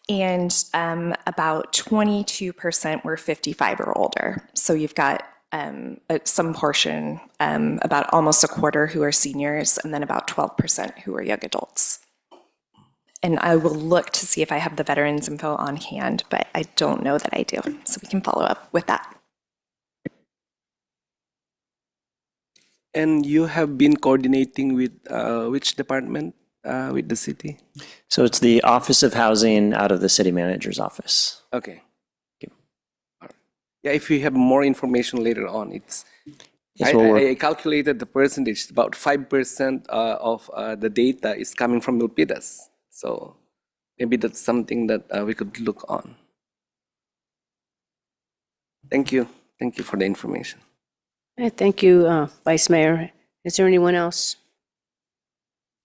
and about 22% were 55 or older. So you've got some portion, about almost a quarter who are seniors, and then about 12% who are young adults. And I will look to see if I have the veterans info on hand, but I don't know that I do. So we can follow up with that. And you have been coordinating with which department with the city? So it's the Office of Housing out of the City Manager's office. Okay. All right. Yeah, if you have more information later on, it's. Yes, well, I calculated the percentage. About 5% of the data is coming from Milpitas. So maybe that's something that we could look on. Thank you. Thank you for the information. Thank you, Vice Mayor. Is there anyone else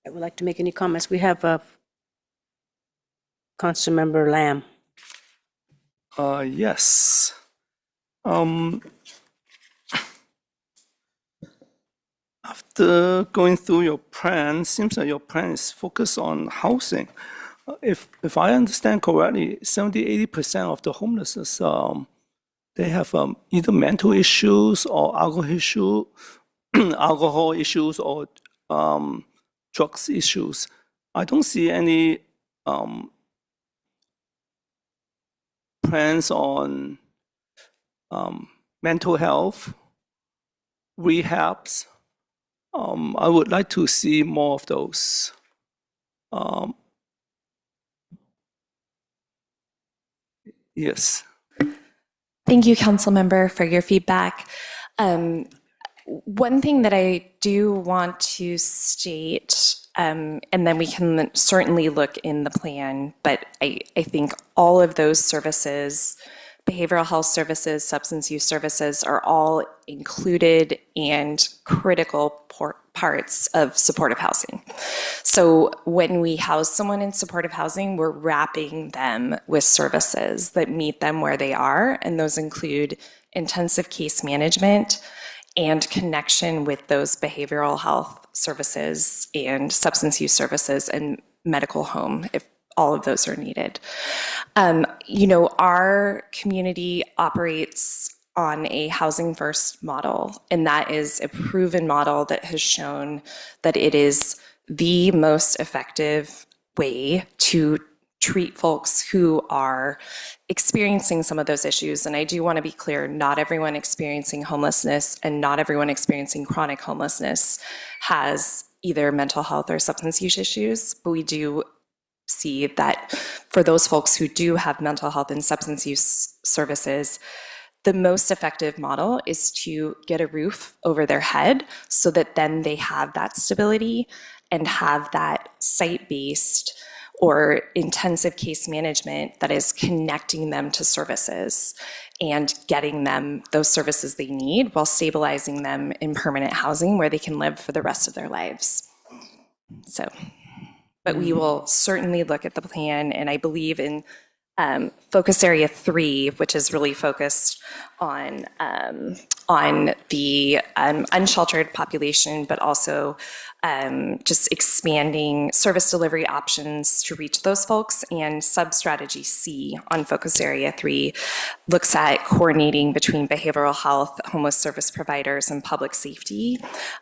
that would like to make any comments? We have Councilmember Lamb. Yes. After going through your plan, seems like your plan is focused on housing. If I understand correctly, 70-80% of the homelessness, they have either mental issues or alcohol issues or drugs issues. I don't see any plans on mental health, rehabs. I would like to see more of those. Yes. Thank you, Council Member, for your feedback. One thing that I do want to state, and then we can certainly look in the plan, but I think all of those services, behavioral health services, substance use services, are all included and critical parts of supportive housing. So when we house someone in supportive housing, we're wrapping them with services that meet them where they are, and those include intensive case management and connection with those behavioral health services and substance use services and medical home, if all of those are needed. Our community operates on a housing first model, and that is a proven model that has shown that it is the most effective way to treat folks who are experiencing some of those issues. And I do want to be clear, not everyone experiencing homelessness and not everyone experiencing chronic homelessness has either mental health or substance use issues, but we do see that for those folks who do have mental health and substance use services, the most effective model is to get a roof over their head so that then they have that stability and have that site-based or intensive case management that is connecting them to services and getting them those services they need while stabilizing them in permanent housing where they can live for the rest of their lives. So, but we will certainly look at the plan, and I believe in Focus Area 3, which is really focused on the unsheltered population, but also just expanding service delivery options to reach those folks. And sub-strategy C on Focus Area 3 looks at coordinating between behavioral health, homeless service providers, and public safety,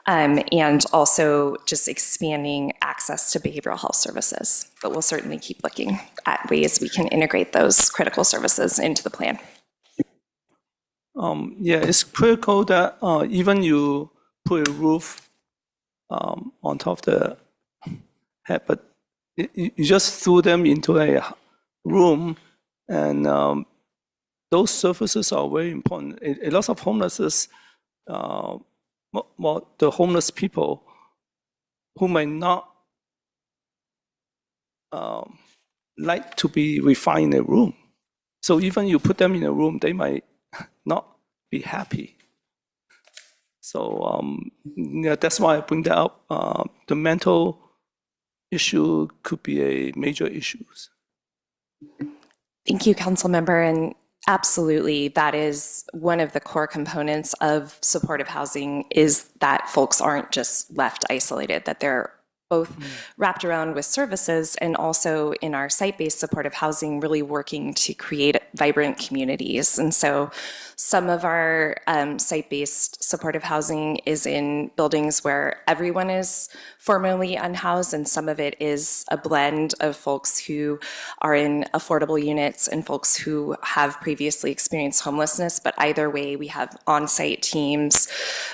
and also just expanding access to behavioral health services. But we'll certainly keep looking at ways we can integrate those critical services into the plan. Yeah, it's critical that even you put a roof on top of the head, but you just threw them into a room, and those services are very important. A lot of homelessness, the homeless people who may not like to be refined in a room. So even you put them in a room, they might not be happy. So yeah, that's why I bring that up. The mental issue could be a major issue. Thank you, Council Member. And absolutely, that is one of the core components of supportive housing, is that folks aren't just left isolated, that they're both wrapped around with services and also in our site-based supportive housing, really working to create vibrant communities. And so some of our site-based supportive housing is in buildings where everyone is formerly unhoused, and some of it is a blend of folks who are in affordable units and folks who have previously experienced homelessness. But either way, we have on-site teams,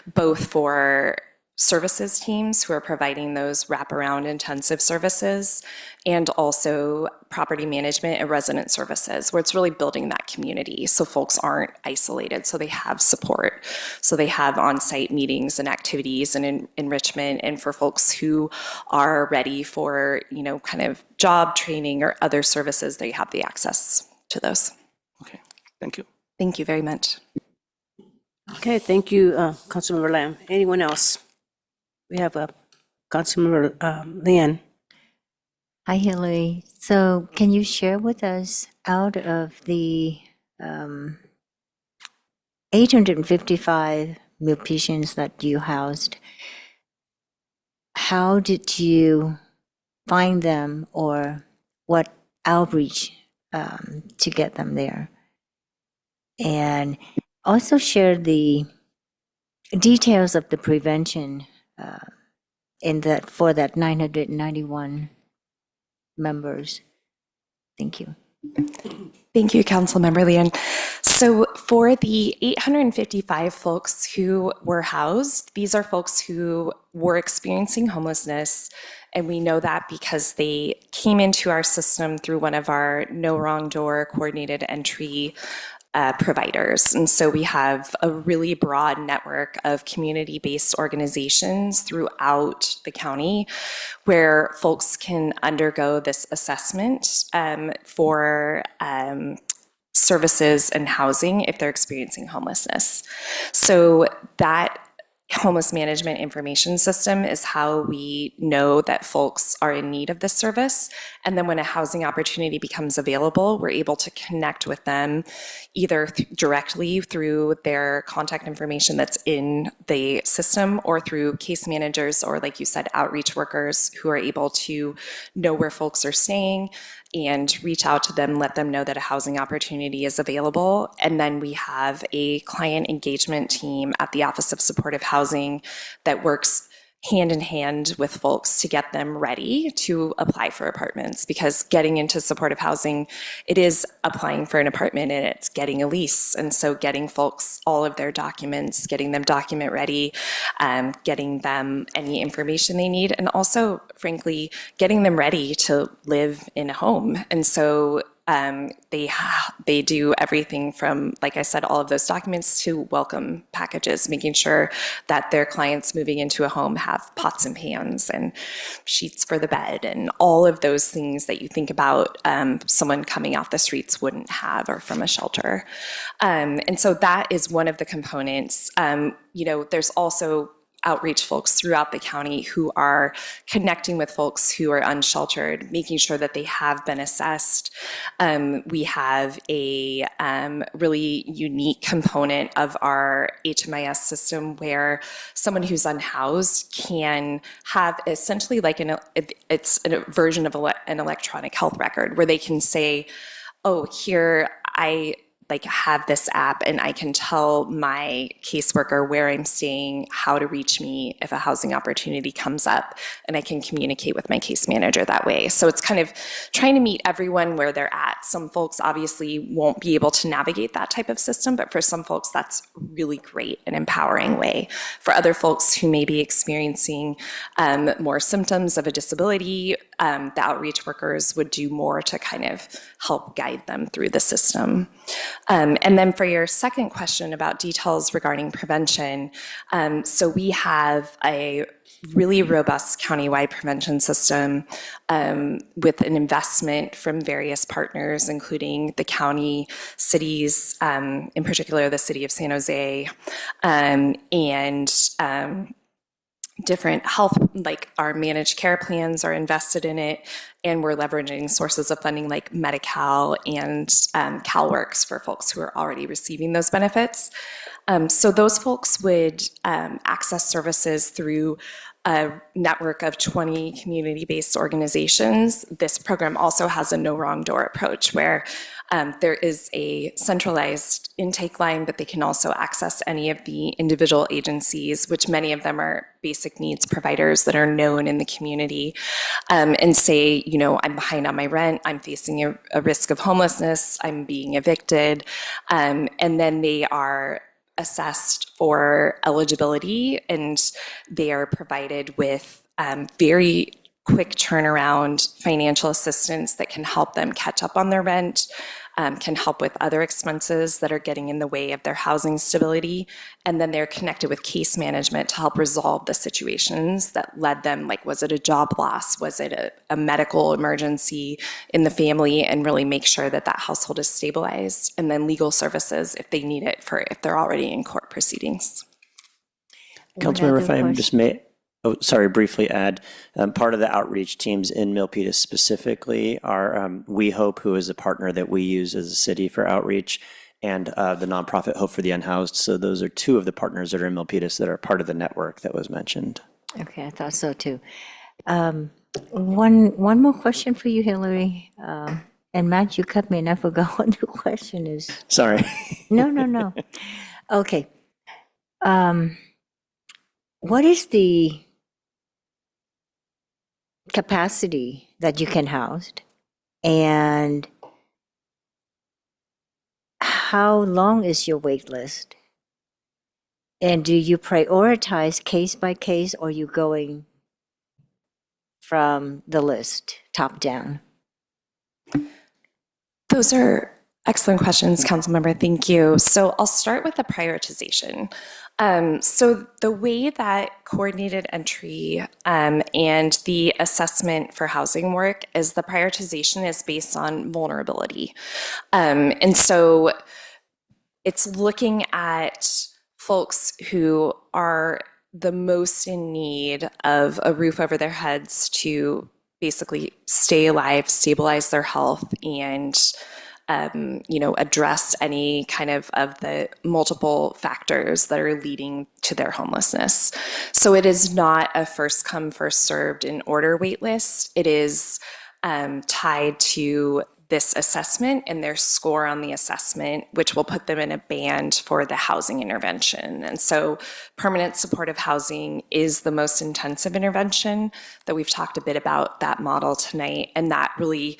both for services teams who are providing those wraparound intensive services, and also property management and resident services, where it's really building that community so folks aren't isolated, so they have support, so they have on-site meetings and activities and enrichment. And for folks who are ready for, kind of job training or other services, they have the access to those. Okay, thank you. Thank you very much. Okay, thank you, Councilmember Lam. Anyone else? We have a Councilmember Leanne. Hi, Hillary. So can you share with us, out of the 855 Milpitians that you housed, how did you find them, or what outreach to get them there? And also share the details of the prevention for that 991 members. Thank you. Thank you, Councilmember Leanne. So for the 855 folks who were housed, these are folks who were experiencing homelessness, and we know that because they came into our system through one of our No Wrong Door coordinated entry providers. And so we have a really broad network of community-based organizations throughout the county where folks can undergo this assessment for services and housing if they're experiencing homelessness. So that homeless management information system is how we know that folks are in need of this service. And then when a housing opportunity becomes available, we're able to connect with them either directly through their contact information that's in the system, or through case managers, or like you said, outreach workers who are able to know where folks are staying and reach out to them, let them know that a housing opportunity is available. And then we have a client engagement team at the Office of Supportive Housing that works hand in hand with folks to get them ready to apply for apartments, because getting into supportive housing, it is applying for an apartment and it's getting a lease. And so getting folks all of their documents, getting them document ready, getting them any information they need, and also, frankly, getting them ready to live in a home. And so they do everything from, like I said, all of those documents to welcome packages, making sure that their clients moving into a home have pots and pans and sheets for the bed and all of those things that you think about someone coming off the streets wouldn't have, or from a shelter. And so that is one of the components. There's also outreach folks throughout the county who are connecting with folks who are unsheltered, making sure that they have been assessed. We have a really unique component of our HMIS system where someone who's unhoused can have essentially like it's a version of an electronic health record where they can say, oh, here, like have this app and I can tell my caseworker where I'm staying, how to reach me if a housing opportunity comes up, and I can communicate with my case manager that way. So it's kind of trying to meet everyone where they're at. Some folks obviously won't be able to navigate that type of system, but for some folks that's really great and empowering way. For other folks who may be experiencing more symptoms of a disability, the outreach workers would do more to kind of help guide them through the system. And then for your second question about details regarding prevention, so we have a really robust countywide prevention system with an investment from various partners, including the county, cities, in particular the city of San Jose, and different health, like our managed care plans are invested in it, and we're leveraging sources of funding like Medi-Cal and CalWorks for folks who are already receiving those benefits. So those folks would access services through a network of 20 community-based organizations. This program also has a no wrong door approach where there is a centralized intake line, but they can also access any of the individual agencies, which many of them are basic needs providers that are known in the community, and say, you know, I'm behind on my rent, I'm facing a risk of homelessness, I'm being evicted, and then they are assessed for eligibility, and they are provided with very quick turnaround financial assistance that can help them catch up on their rent, can help with other expenses that are getting in the way of their housing stability, and then they're connected with case management to help resolve the situations that led them, like was it a job loss, was it a medical emergency in the family, and really make sure that that household is stabilized, and then legal services if they need it for if they're already in court proceedings. Councilmember, if I just may, briefly add, part of the outreach teams in Milpitas specifically are We Hope, who is a partner that we use as a city for outreach, and the nonprofit Hope for the Unhoused. So those are two of the partners that are in Milpitas that are part of the network that was mentioned. Okay, I thought so too. One more question for you, Hillary. And Matt, you cut me and I forgot what the question is. Sorry. No. Okay. What is the capacity that you can house, and how long is your wait list? And do you prioritize case by case, or are you going from the list, top down? Those are excellent questions, Councilmember. Thank you. So I'll start with the prioritization. So the way that coordinated entry and the assessment for housing work is the prioritization is based on vulnerability. And so it's looking at folks who are the most in need of a roof over their heads to basically stay alive, stabilize their health, and address any kind of the multiple factors that are leading to their homelessness. So it is not a first come, first served in order wait list. It is tied to this assessment and their score on the assessment, which will put them in a band for the housing intervention. And so permanent supportive housing is the most intensive intervention that we've talked a bit about that model tonight. And that really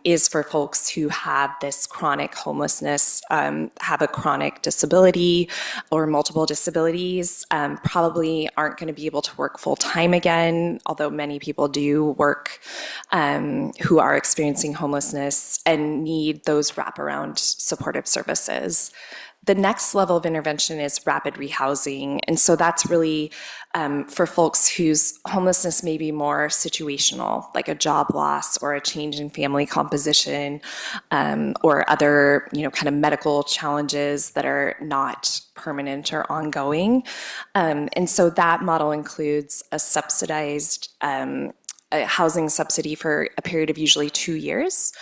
is for folks who have this chronic homelessness, have a chronic disability or multiple disabilities, probably aren't going to be able to work full time again, although many people do work who are experiencing homelessness and need those wraparound supportive services. The next level of intervention is rapid rehousing. And so that's really for folks whose homelessness may be more situational, like a job loss or a change in family composition, or other, kind of medical challenges that are not permanent or ongoing. And so that model includes a subsidized a housing subsidy for a period of usually 2 years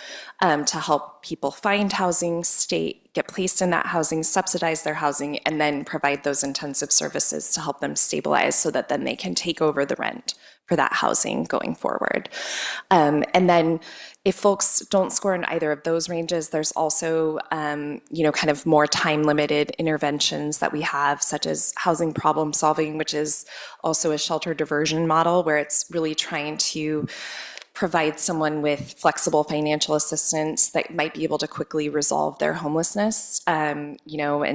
to help people find housing, get placed in that housing, subsidize their housing, and then provide those intensive services to help them stabilize so that then they can take over the rent that housing going forward. And then if folks don't score in either of those ranges, there's also, kind of more time-limited interventions that we have, such as housing problem solving, which is also a shelter diversion model where it's really trying to provide someone with flexible financial assistance that might be able to quickly resolve their homelessness. And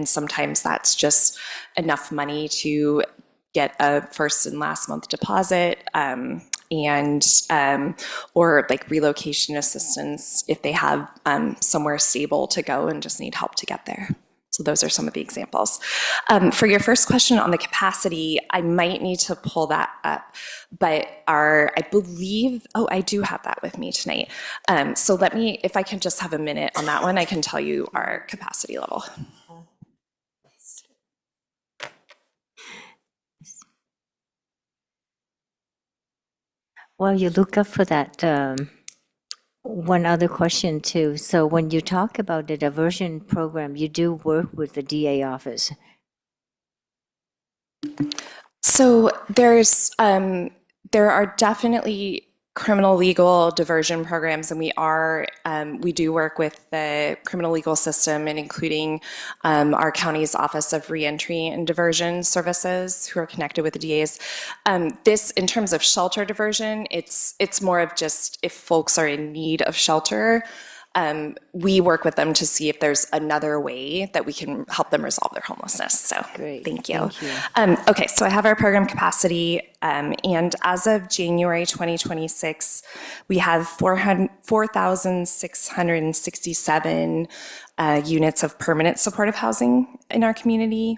sometimes that's just enough money to get a first and last month deposit, or like relocation assistance if they have somewhere stable to go and just need help to get there. So those are some of the examples. For your first question on the capacity, I might need to pull that up, but I believe, I do have that with me tonight. So let me, if I can just have a minute on that one, I can tell you our capacity level. Well, you look up for that. One other question too. So when you talk about the diversion program, you do work with the DA office. So there are definitely criminal legal diversion programs, and we do work with the criminal legal system, and including our county's Office of Reentry and Diversion Services, who are connected with the DAs. This, in terms of shelter diversion, it's more of just if folks are in need of shelter, we work with them to see if there's another way that we can help them resolve their homelessness. So Great. thank you. Thank you. Okay, so I have our program capacity, and as of January 2026, we have 4,667 units of permanent supportive housing in our community,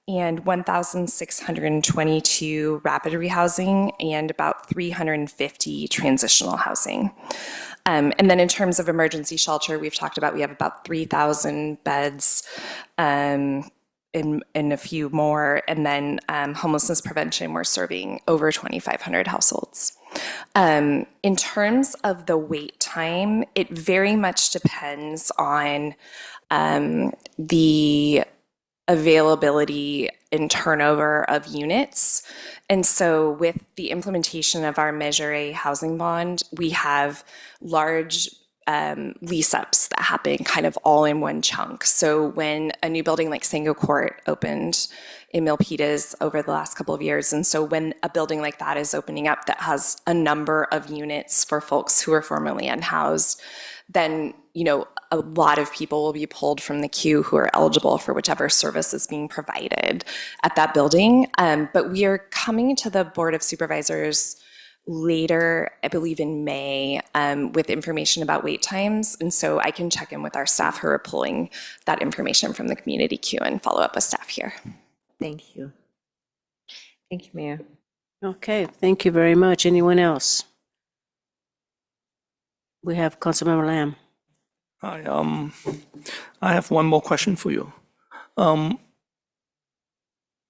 and 1,622 rapid rehousing, and about 350 transitional housing. And then in terms of emergency shelter, we've talked about, we have about 3,000 beds, and a few more. And then homelessness prevention, we're serving over 2,500 households. In terms of the wait time, it very much depends on the availability and turnover of units. And so with the implementation of our Measure A housing bond, we have large lease-ups that happen kind of all in one chunk. So when a new building like Sango Court opened in Milpitas over the last couple of years, and so when a building like that is opening up that has a number of units for folks who are formerly unhoused, then a lot of people will be pulled from the queue who are eligible for whichever service is being provided at that building. But we are coming to the Board of Supervisors later, I believe in May, with information about wait times. And so I can check in with our staff who are pulling that information from the community queue and follow up with staff here. Thank you. Thank you, Mayor. Okay, thank you very much. Anyone else? We have Councilmember Lamb. Hi, I have one more question for you. The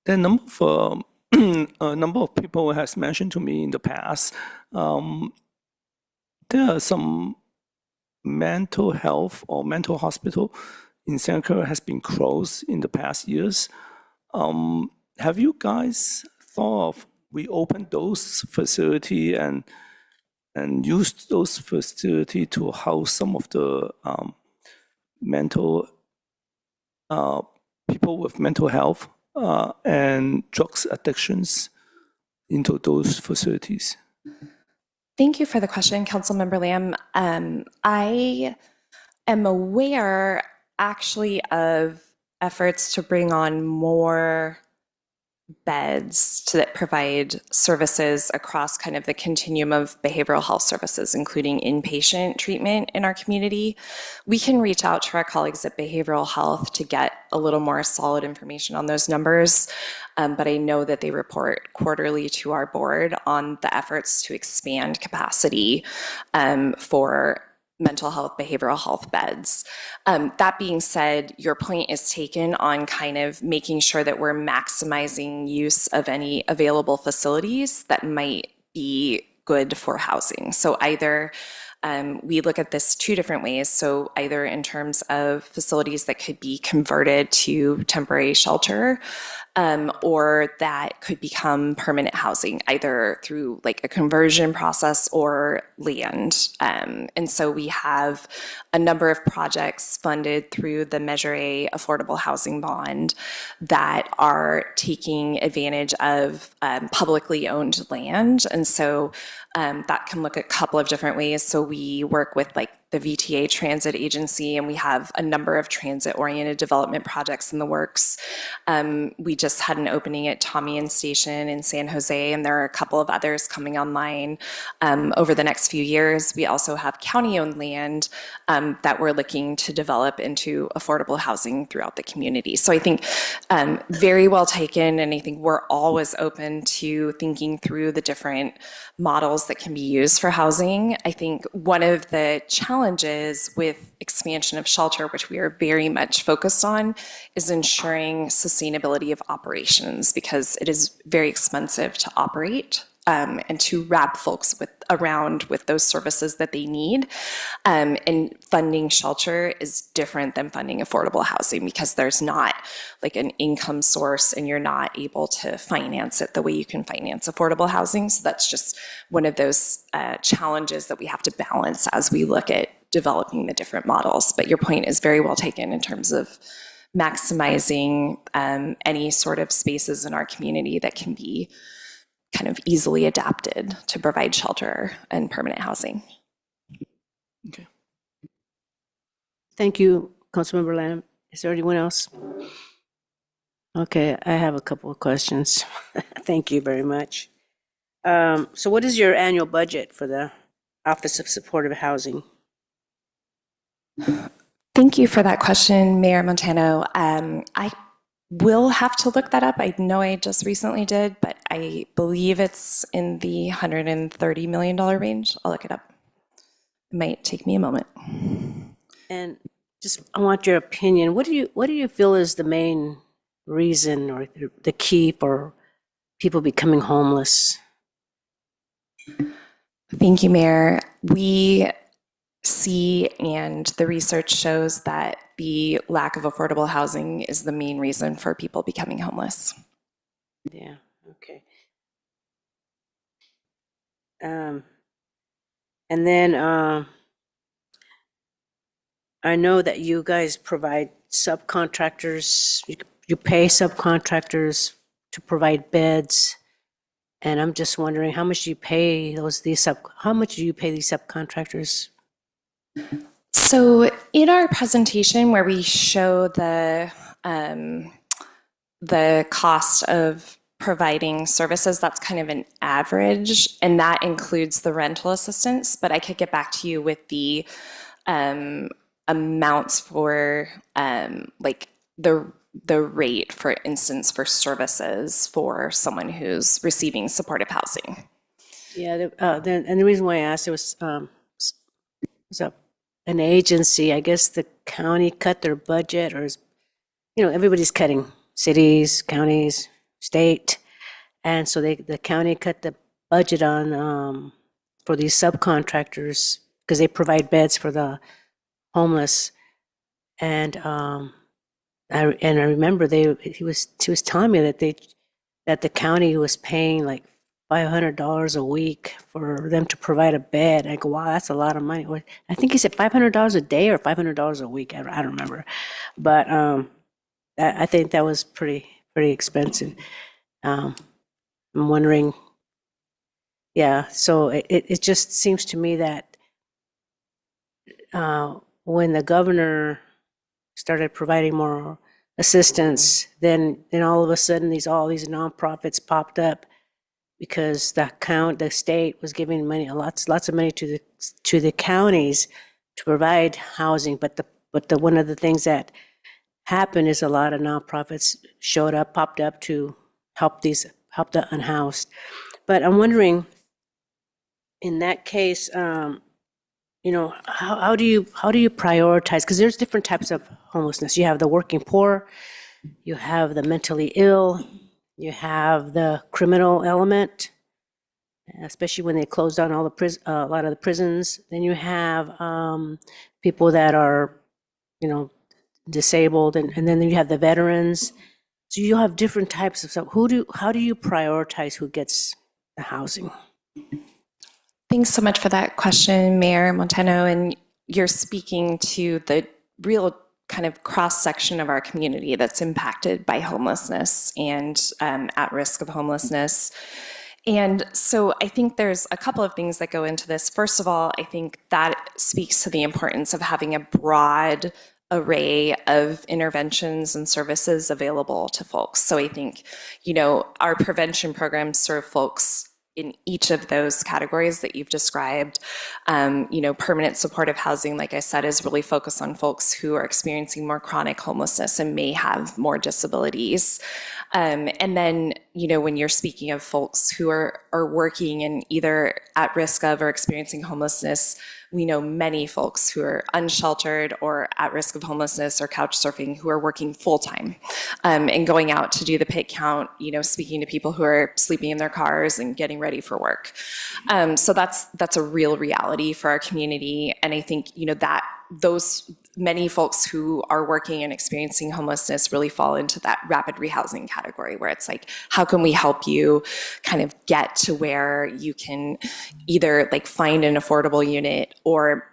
number of a number of people has mentioned to me in the past, there are some mental health or mental hospital in Santa Clara has been closed in the past years. Have you guys thought of reopen those facility and use those facility to house some of the mental people with mental health and drugs addictions into those facilities? Thank you for the question, Councilmember Lamb. I am aware actually of efforts to bring on more beds that provide services across kind of the continuum of behavioral health services, including inpatient treatment in our community. We can reach out to our colleagues at Behavioral Health to get a little more solid information on those numbers, but I know that they report quarterly to our board on the efforts to expand capacity for mental health, behavioral health beds. That being said, your point is taken on kind of making sure that we're maximizing use of any available facilities that might be good for housing. So either we look at this two different ways. So either in terms of facilities that could be converted to temporary shelter, or that could become permanent housing, either through like a conversion process or land. And so we have a number of projects funded through the Measure A Affordable Housing Bond that are taking advantage of publicly owned land. And so that can look a couple of different ways. So we work with like the VTA Transit Agency, and we have a number of transit-oriented development projects in the works. We just had an opening at Tommy Station in San Jose, and there are a couple of others coming online over the next few years. We also have county-owned land that we're looking to develop into affordable housing throughout the community. So I think very well taken, and I think we're always open to thinking through the different models that can be used for housing. I think one of the challenges with expansion of shelter, which we are very much focused on, is ensuring sustainability of operations, because it is very expensive to operate and to wrap folks around with those services that they need. And funding shelter is different than funding affordable housing, because there's not like an income source and you're not able to finance it the way you can finance affordable housing. So that's just one of those challenges that we have to balance as we look at developing the different models. But your point is very well taken in terms of maximizing any sort of spaces in our community that can be kind of easily adapted to provide shelter and permanent housing. Okay. Thank you, Councilmember Lamb. Is there anyone else? Okay, I have a couple of questions. Thank you very much. So what is your annual budget for the Office of Supportive Housing? Thank you for that question, Mayor Montano. I will have to look that up. I know I just recently did, but I believe it's in the $130 million range. I'll look it up. It might take me a moment. And just, I want your opinion. What do you feel is the main reason or the key for people becoming homeless? Thank you, Mayor. We see, and the research shows, that the lack of affordable housing is the main reason for people becoming homeless. Yeah, okay. And then I know that you guys provide subcontractors, you pay subcontractors to provide beds. And I'm just wondering, how much do you pay how much do you pay these subcontractors? So in our presentation where we show the cost of providing services, that's kind of an average, and that includes the rental assistance, but I could get back to you with the amounts for like the rate, for instance, for services for someone who's receiving supportive housing. Yeah, and the reason why I asked, it was an agency, I guess the county cut their budget, or everybody's cutting, cities, counties, state, and so the county cut the budget on for these subcontractors because they provide beds for the homeless, and I remember he was telling me that the county was paying like $500 a week for them to provide a bed. I go, wow, that's a lot of money. I think he said $500 a day or $500 a week. I don't remember, but I think that was pretty expensive. I'm wondering, yeah. So it just seems to me that when the governor started providing more assistance, then all of a sudden all these nonprofits popped up, because the state was giving money, lots of money to the counties to provide housing. But one of the things that happened is a lot of nonprofits popped up to help the unhoused. But I'm wondering, in that case, how do you prioritize? Because there's different types of homelessness. You have the working poor, you have the mentally ill, you have the criminal element, especially when they closed down a lot of the prisons. Then you have people that are, disabled, and then you have the veterans. So you have different types of stuff. How do you prioritize who gets the housing? Thanks so much for that question, Mayor Montano. And you're speaking to the real kind of cross-section of our community that's impacted by homelessness and at risk of homelessness. And so I think there's a couple of things that go into this. First of all, I think that speaks to the importance of having a broad array of interventions and services available to folks. So I think, our prevention programs serve folks in each of those categories that you've described. Permanent supportive housing, like I said, is really focused on folks who are experiencing more chronic homelessness and may have more disabilities. And then, when you're speaking of folks who are working and either at risk of or experiencing homelessness, we know many folks who are unsheltered or at risk of homelessness or couch surfing who are working full time and going out to do the pit count, speaking to people who are sleeping in their cars and getting ready for work. So that's a real reality for our community. And I think, that those many folks who are working and experiencing homelessness really fall into that rapid rehousing category, where it's like, how can we help you kind of get to where you can either like find an affordable unit or,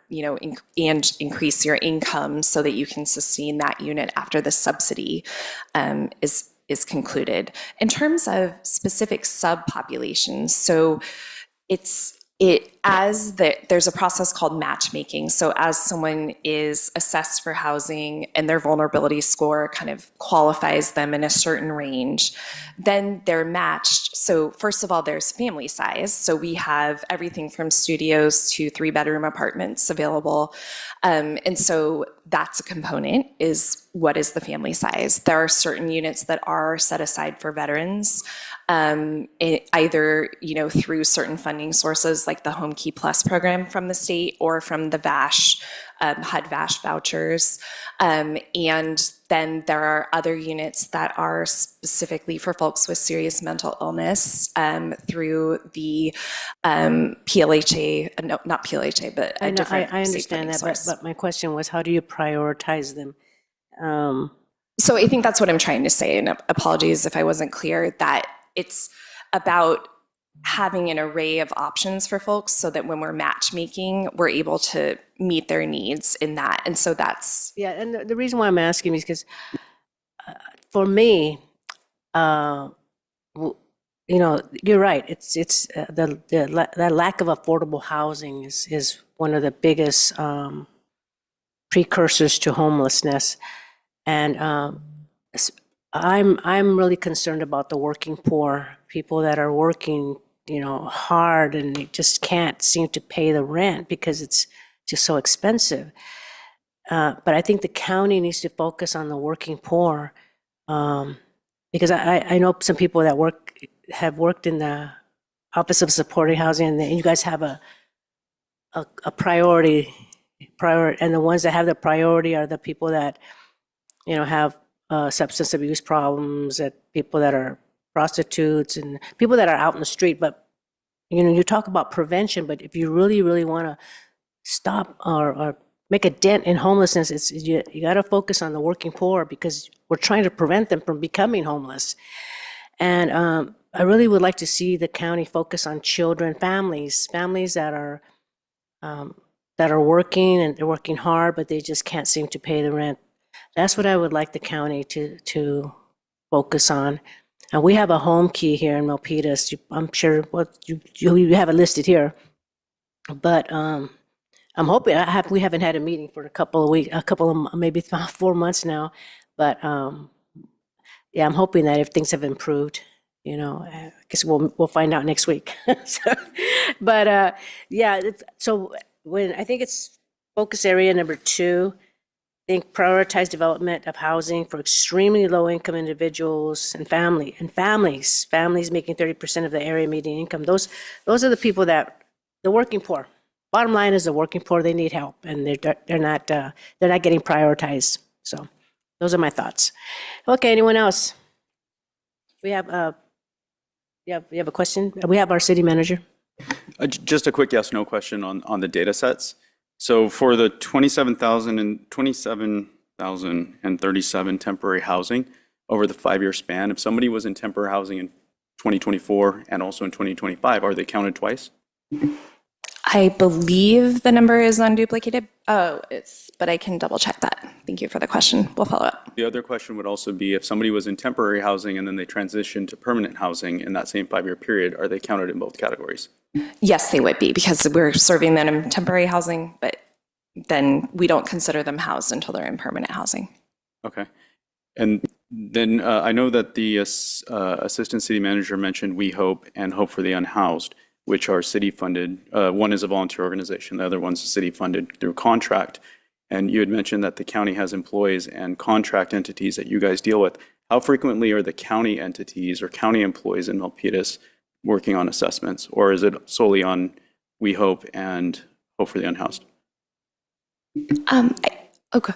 and increase your income so that you can sustain that unit after the subsidy is concluded. In terms of specific subpopulations, so there's a process called matchmaking. So as someone is assessed for housing and their vulnerability score kind of qualifies them in a certain range, then they're matched. So first of all, there's family size. So we have everything from studios to 3-bedroom apartments available. And so that's a component, is what is the family size? There are certain units that are set aside for veterans, either through certain funding sources like the Home Key Plus program from the state or from the VASH, HUD VASH vouchers. And then there are other units that are specifically for folks with serious mental illness through the PLHA, no, not PLHA, but a different I state understand funding that, source. but my question was, how do you prioritize them? So I think that's what I'm trying to say, and apologies if I wasn't clear, that it's about having an array of options for folks so that when we're matchmaking, we're able to meet their needs in that. And so that's... Yeah, and the reason why I'm asking is because for me, you're right. It's that lack of affordable housing is one of the biggest precursors to homelessness. And I'm really concerned about the working poor, people that are working, hard and they just can't seem to pay the rent because it's just so expensive. But I think the county needs to focus on the working poor, because I know some people that have worked in the Office of Supporting Housing, and you guys have a priority, and the ones that have the priority are the people that have substance abuse problems, that people that are prostitutes and people that are out in the street. But you talk about prevention, but if you really, really want to stop or make a dent in homelessness, you got to focus on the working poor, because we're trying to prevent them from becoming homeless. And I really would like to see the county focus on children, families that are working, and they're working hard, but they just can't seem to pay the rent. That's what I would like the county to focus on. And we have a home key here in Milpitas. I'm sure you have it listed here, but I'm hoping. We haven't had a meeting for a couple of weeks, maybe 4 months now. But yeah, I'm hoping that if things have improved, I guess we'll find out next week. But yeah, so when I think it's focus area number 2. Think prioritize development of housing for extremely low-income individuals and families making 30% of the area median income. Those are the people that the working poor. Bottom line is the working poor, they need help, and they're not getting prioritized. So those are my thoughts. Okay, anyone else? We have we have a question. We have our city manager. Just a quick yes/no question on the data sets. So for the 27,037 temporary housing, over the 5-year span? If somebody was in temporary housing in 2024 and also in 2025, are they counted twice? I believe the number is unduplicated. Oh, but I can double check that. Thank you for the question. We'll follow up. The other question would also be if somebody was in temporary housing and then they transitioned to permanent housing in that same 5-year period, are they counted in both categories? Yes, they would be because we're serving them in temporary housing, but then we don't consider them housed until they're in permanent housing. Okay. And then I know that the assistant city manager mentioned We Hope and Hope for the Unhoused, which are city-funded. One is a volunteer organization, the other one's city-funded through contract. And you had mentioned that the county has employees and contract entities that you guys deal with. How frequently are the county entities or county employees in Milpitas working on assessments? Or is it solely on We Hope and Hope for the Unhoused? Okay.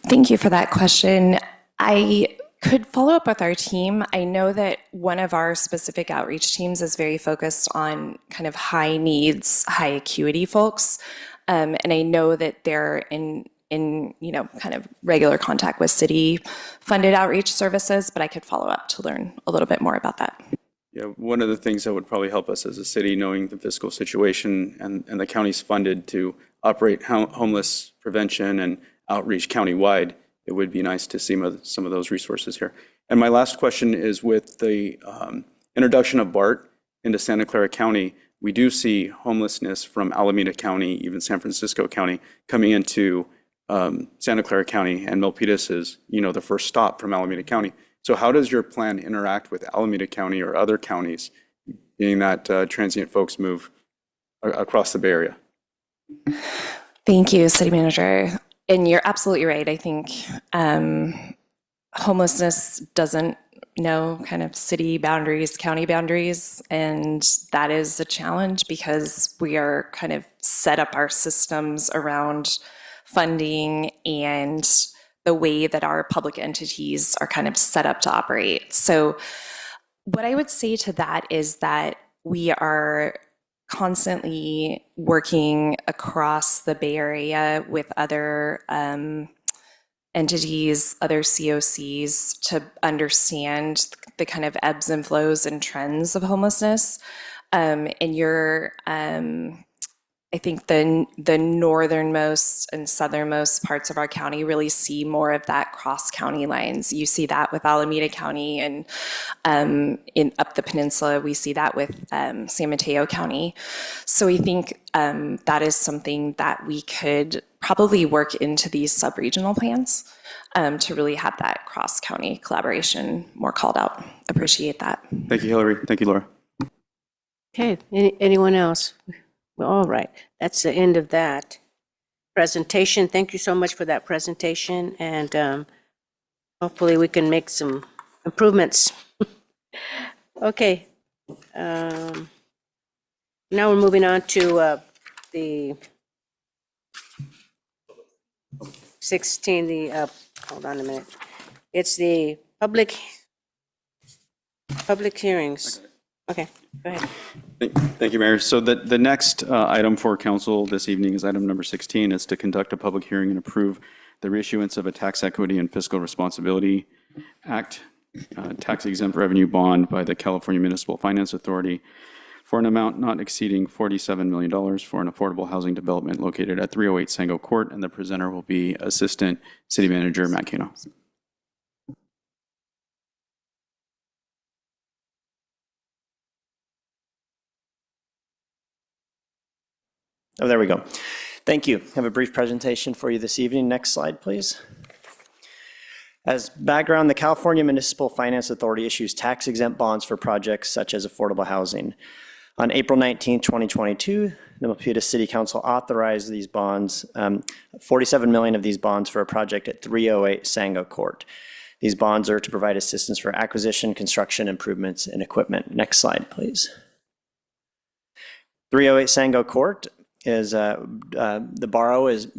Thank you for that question. I could follow up with our team. I know that one of our specific outreach teams is very focused on kind of high needs, high acuity folks. And I know that they're in kind of regular contact with city funded outreach services, but I could follow up to learn a little bit more about that. Yeah, one of the things that would probably help us as a city, knowing the fiscal situation and the county's funded to operate homeless prevention and outreach countywide, it would be nice to see some of those resources here. And my last question is with the introduction of BART into Santa Clara County, we do see homelessness from Alameda County, even San Francisco County, coming into Santa Clara County, and Milpitas is, the first stop from Alameda County. So how does your plan interact with Alameda County or other counties, being that transient folks move across the Bay Area? Thank you, City Manager. And you're absolutely right. I think homelessness doesn't know kind of city boundaries, county boundaries, and that is a challenge because we are kind of set up our systems around funding and the way that our public entities are kind of set up to operate. So what I would say to that is that we are constantly working across the Bay Area with other entities, other COCs to understand the kind of ebbs and flows and trends of homelessness. And I think the northernmost and southernmost parts of our county really see more of that cross-county lines. You see that with Alameda County, and up the peninsula, we see that with San Mateo County. So we think that is something that we could probably work into these sub-regional plans to really have that cross-county collaboration more called out. Appreciate that. Thank you, Hillary. Thank you, Laura. Okay, anyone else? Well, all right, that's the end of that presentation. Thank you so much for that presentation, and hopefully we can make some improvements. Okay, now we're moving on to the 16, hold on a minute. It's the public hearings. Okay, go ahead. Thank you, Mayor. So the next item for council this evening is item number 16. It's to conduct a public hearing and approve the reissuance of a tax equity and fiscal responsibility act, tax exempt revenue bond by the California Municipal Finance Authority for an amount not exceeding $47 million for an affordable housing development located at 308 Sango Court. And the presenter will be Assistant City Manager Matt Cano. Oh, there we go. Thank you. I have a brief presentation for you this evening. Next slide, please. As background, the California Municipal Finance Authority issues tax-exempt bonds for projects such as affordable housing. On April 19, 2022, the Milpitas City Council authorized these bonds, 47 million of these bonds for a project at 308 Sango Court. These bonds are to provide assistance for acquisition, construction, improvements, and equipment. Next slide, please. 308 Sango Court is the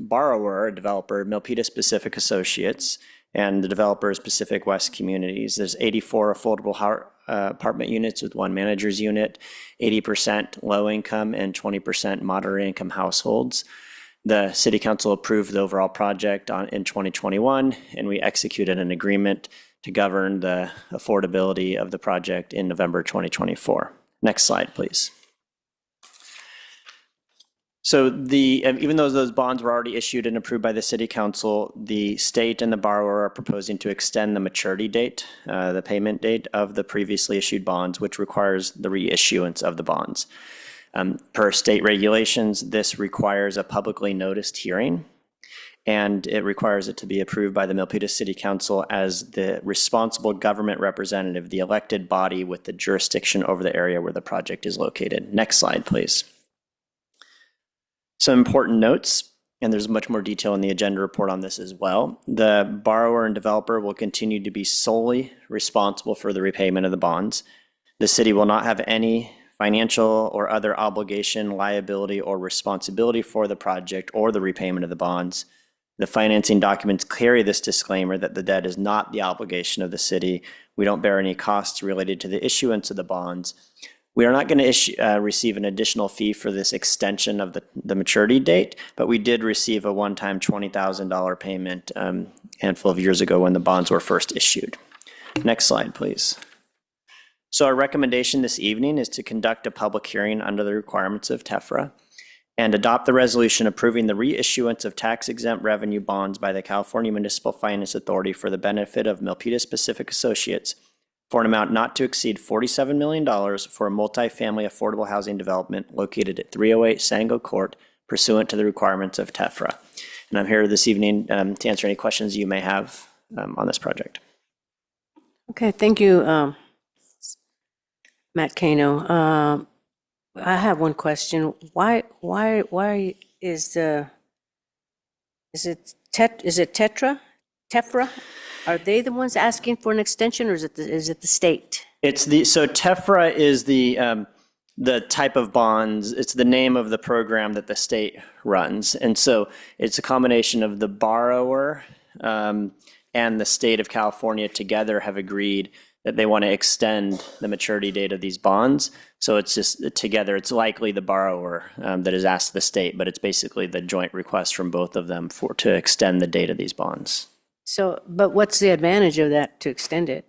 borrower, a developer, Milpitas Pacific Associates, and the developer is Pacific West Communities. There's 84 affordable apartment units with one manager's unit, 80% low income and 20% moderate income households. The City Council approved the overall project in 2021, and we executed an agreement to govern the affordability of the project in November 2024. Next slide, please. So even though those bonds were already issued and approved by the City Council, the state and the borrower are proposing to extend the maturity date, the payment date of the previously issued bonds, which requires the reissuance of the bonds. Per state regulations, this requires a publicly noticed hearing, and it requires it to be approved by the Milpitas City Council as the responsible government representative, the elected body with the jurisdiction over the area where the project is located. Next slide, please. Some important notes, and there's much more detail in the agenda report on this as well. The borrower and developer will continue to be solely responsible for the repayment of the bonds. The city will not have any financial or other obligation, liability, or responsibility for the project or the repayment of the bonds. The financing documents carry this disclaimer that the debt is not the obligation of the city. We don't bear any costs related to the issuance of the bonds. We are not going to receive an additional fee for this extension of the maturity date, but we did receive a one-time $20,000 payment a handful of years ago when the bonds were first issued. Next slide, please. So our recommendation this evening is to conduct a public hearing under the requirements of TEFRA and adopt the resolution approving the reissuance of tax-exempt revenue bonds by the California Municipal Finance Authority for the benefit of Milpitas Pacific Associates for an amount not to exceed $47 million for a multifamily affordable housing development located at 308 Sango Court pursuant to the requirements of TEFRA. And I'm here this evening to answer any questions you may have on this project. Okay, thank you, Matt Kano. I have one question. Why is it Tetra? Tefra? Are they the ones asking for an extension, or is it the state? So TEFRA is the type of bonds. It's the name of the program that the state runs, and so it's a combination of the borrower and the state of California together have agreed that they want to extend the maturity date of these bonds. So it's just together, it's likely the borrower that has asked the state, but it's basically the joint request from both of them to extend the date of these bonds. So, but what's the advantage of that to extend it?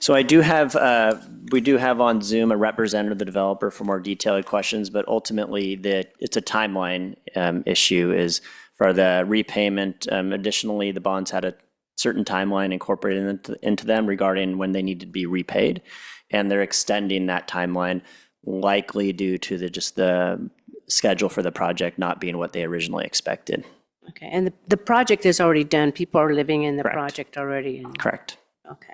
So we do have on Zoom a representative of the developer for more detailed questions, but ultimately it's a timeline issue is for the repayment. Additionally, the bonds had a certain timeline incorporated into them regarding when they need to be repaid, and they're extending that timeline likely due to the schedule for the project not being what they originally expected. Okay, and the project is already done. People are living in the Correct. project already. Correct. Okay.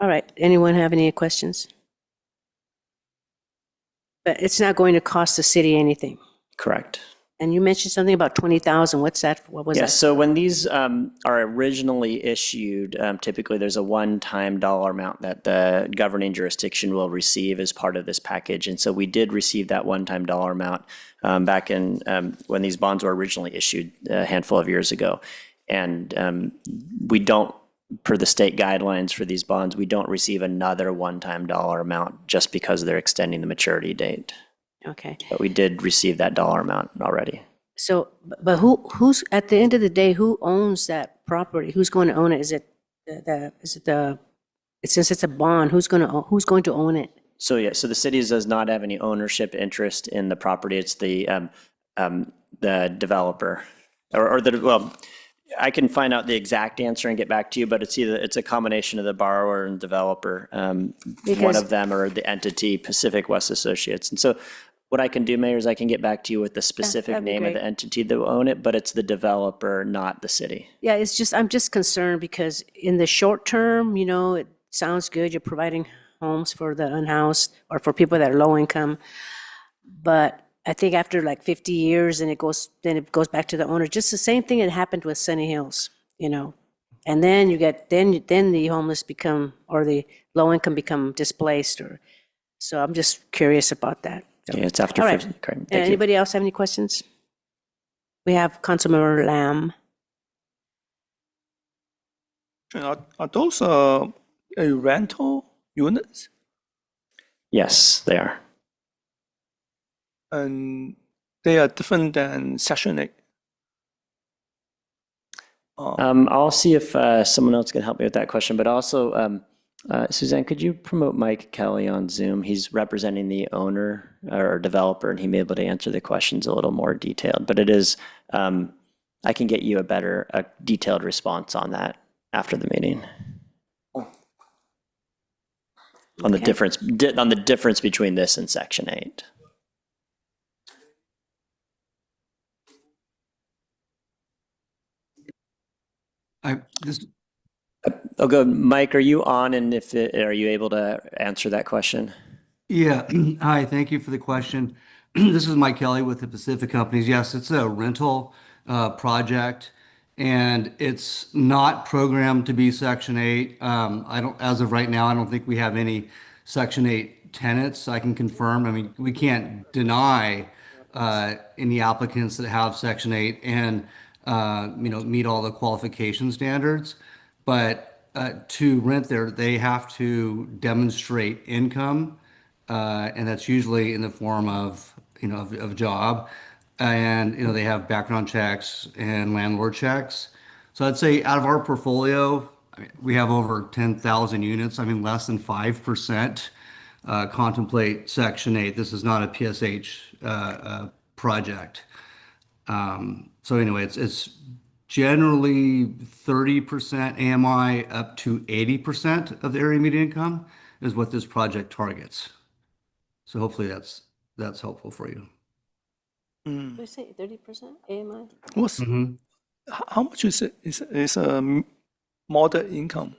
All right. Anyone have any questions? But it's not going to cost the city anything. Correct. And you mentioned something about 20,000. What's that? What was that? So when these are originally issued, typically there's a one-time dollar amount that the governing jurisdiction will receive as part of this package. And so we did receive that one-time dollar amount back in when these bonds were originally issued a handful of years ago. And we don't, per the state guidelines for these bonds, we don't receive another one-time dollar amount just because they're extending the maturity date. Okay. But we did receive that dollar amount already. So, but who's at the end of the day, who owns that property? Who's going to own it? Since it's a bond, who's going to own it? So so the city does not have any ownership interest in the property. It's the developer, I can find out the exact answer and get back to you, but it's a combination of the borrower and developer. One of them or the entity, Pacific West Associates. And so what I can do, Mayor, is I can get back to you with the specific that'd be name of great. the entity that will own it, but it's the developer, not the city. Yeah, I'm just concerned because in the short term, it sounds good. You're providing homes for the unhoused or for people that are low income. But I think after like 50 years and it goes back to the owner, just the same thing that happened with Sunny Hills, and then you get, then the homeless become, or the low income become displaced so I'm just curious about that. So, Yeah, it's after all right. 50. Great. Thank you. Anybody else have any questions? We have Councilmember Lamb. Are those rental units? Yes, they are. And they are different than Section 8. I'll see if someone else can help me with that question, but also, Suzanne, could you promote Mike Kelly on Zoom? He's representing the owner or developer, and he may be able to answer the questions a little more detailed. But it is, I can get you a detailed response on that after the meeting. On the difference between this and Section 8. Oh, go, Mike. Are you on? And are you able to answer that question? Yeah. Hi. Thank you for the question. This is Mike Kelly with the Pacific Companies. Yes, it's a rental project, and it's not programmed to be Section 8. As of right now, I don't think we have any Section 8 tenants. I can confirm. I mean, we can't deny any applicants that have Section 8 and meet all the qualification standards. But to rent there, they have to demonstrate income, and that's usually in the form of of job, and they have background checks and landlord checks. So I'd say out of our portfolio, I mean, we have over 10,000 units. I mean, less than 5% contemplate Section 8. This is not a PSH project. So anyway, it's generally 30% AMI up to 80% of the area median income is what this project targets. So hopefully that's helpful for you. Did we say 30% AMI? What's how much is it? Is moderate income?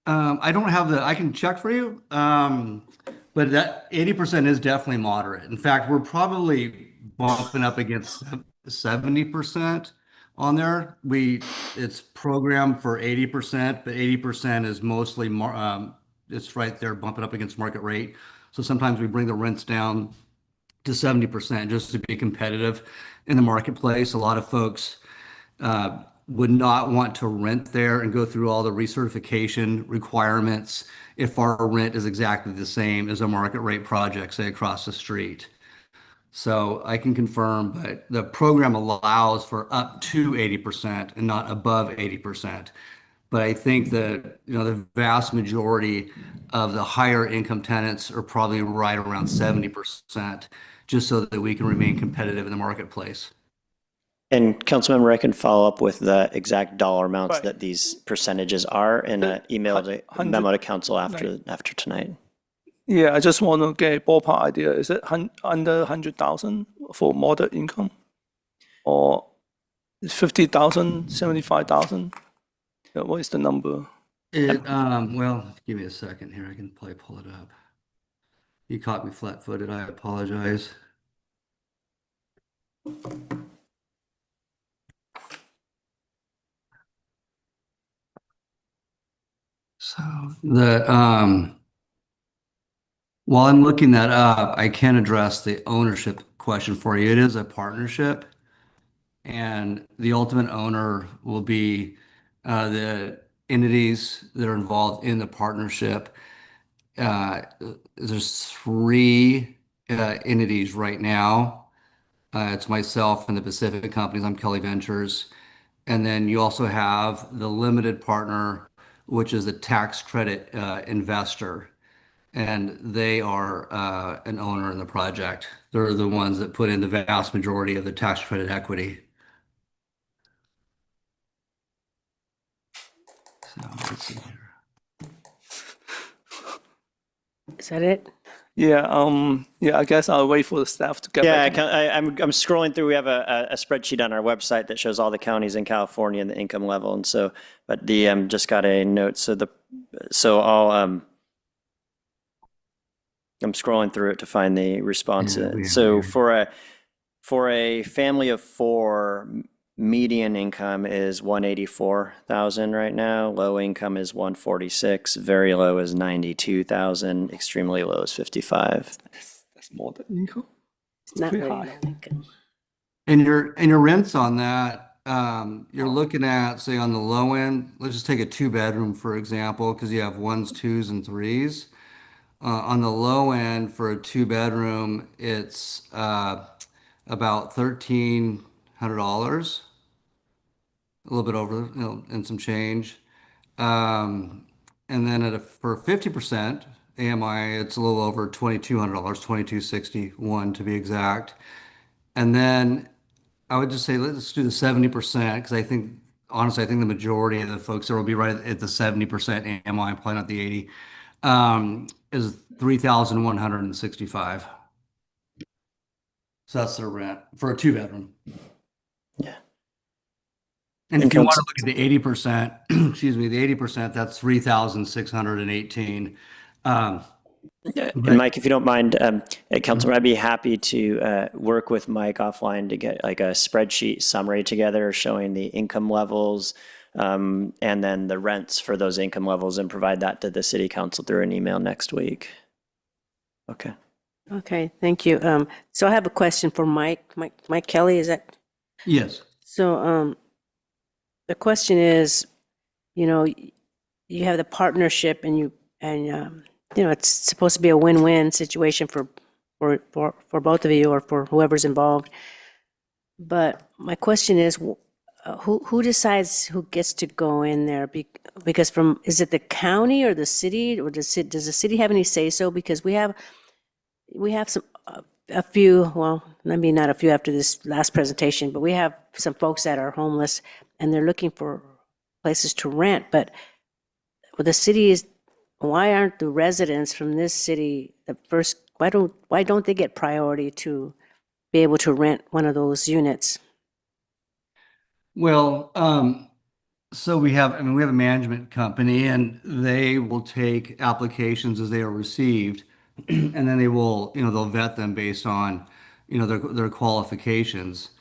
I don't have I can check for you, but that 80% is definitely moderate. In fact, we're probably bumping up against 70% on there. It's programmed for 80%, but 80% is mostly it's right there bumping up against market rate. So sometimes we bring the rents down to 70% just to be competitive in the marketplace. A lot of folks would not want to rent there and go through all the recertification requirements if our rent is exactly the same as a market rate project, say across the street. So I can confirm, but the program allows for up to 80% and not above 80%. But I think that the vast majority of the higher income tenants are probably right around 70%, just so that we can remain competitive in the marketplace. And Councilmember, I can follow up with the exact dollar amounts that these percentages are in an email memo to council after tonight. Yeah, I just want to get a ballpark idea. Is it under 100,000 for moderate income, or 50,000, 75,000? What is the number? Well, give me a second here. I can probably pull it up. You caught me flat-footed. I apologize. So while I'm looking that up, I can address the ownership question for you. It is a partnership, and the ultimate owner will be the entities that are involved in the partnership. There's three entities right now. It's myself and the Pacific Companies. I'm Kelly Ventures. And then you also have the limited partner, which is a tax credit investor. And they are an owner in the project. They're the ones that put in the vast majority of the tax credit equity. So let's see here. Is that it? Yeah, yeah. I guess I'll wait for the staff to get back. Yeah, I'm scrolling through. We have a spreadsheet on our website that shows all the counties in California and the income level, and so. But the just got a note. I'm scrolling through it to find the response. So for a family of four, median income is 184,000 right now. Low income is 146. Very low is 92,000. Extremely low is 55. That's more than income. It's not pretty very high. low. And your rents on that, you're looking at, say, on the low end, let's just take a 2-bedroom, for example, because you have 1s, 2s, and 3s. On the low end for a 2-bedroom, it's about $1,300. a little bit over, and some change. And then for 50% AMI, it's a little over $2,200, $2,261 to be exact. And then I would just say, let's do the 70%, because honestly, I think the majority of the folks that will be right at the 70% AMI, probably not the 80, is 3,165. So that's their rent for a 2-bedroom. Yeah. And if you want to look at the 80%, excuse me, the 80%, that's 3,618. And Mike, if you don't mind, Councilman, I'd be happy to work with Mike offline to get like a spreadsheet summary together showing the income levels and then the rents for those income levels and provide that to the city council through an email next week. Okay. Okay, thank you. So I have a question for Mike Kelly, is that? Yes. So the question is, you have the partnership and it's supposed to be a win-win situation for both of you or for whoever's involved. But my question is, who decides who gets to go in there? Because is it the county or the city, or does the city have any say so? Because we have a few, well, maybe not a few after this last presentation, but we have some folks that are homeless and they're looking for places to rent. But the city is, why aren't the residents from this city the first? Why don't they get priority to be able to rent one of those units? Well, so we have a management company, and they will take applications as they are received, and then they'll vet them based on, their qualifications.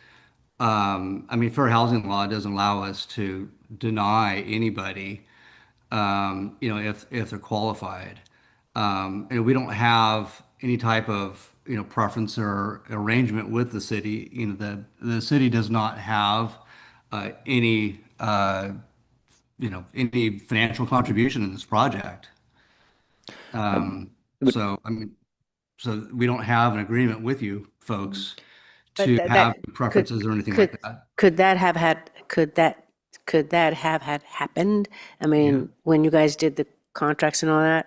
Fair housing law doesn't allow us to deny anybody, if they're qualified. And we don't have any type of, preference or arrangement with the city. The city does not have any financial contribution in this project. So we don't have an agreement with you folks to have preferences or anything like that. Could that have had happened? When you guys did the contracts and all that?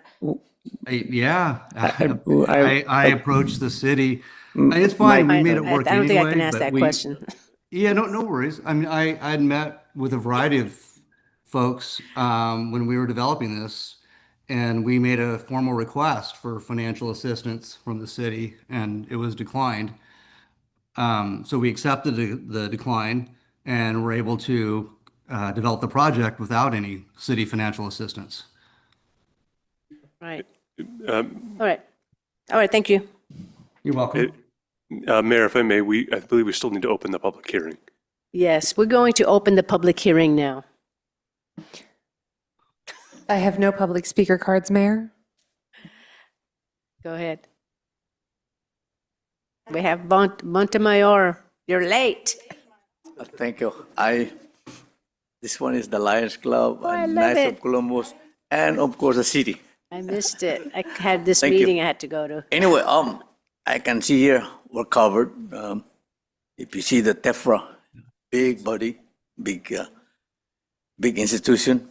Yeah, I approached the city. It's fine. We made it work anyway. I don't think I can ask that question. Yeah, no worries. I'd met with a variety of folks when we were developing this, and we made a formal request for financial assistance from the city, and it was declined. So we accepted the decline and were able to develop the project without any city financial assistance. Right. All right, thank you. You're welcome. Mayor, if I may, I believe we still need to open the public hearing. Yes, we're going to open the public hearing now. I have no public speaker cards, Mayor. Go ahead. We have Montemayor. You're late. Thank you. This one is the Lions Club, I and love Knights it. of Columbus, and of course the city. I missed it. I had this Thank you. meeting I had to go to. Anyway, I can see here we're covered. If you see the TEFRA, big body, big institution,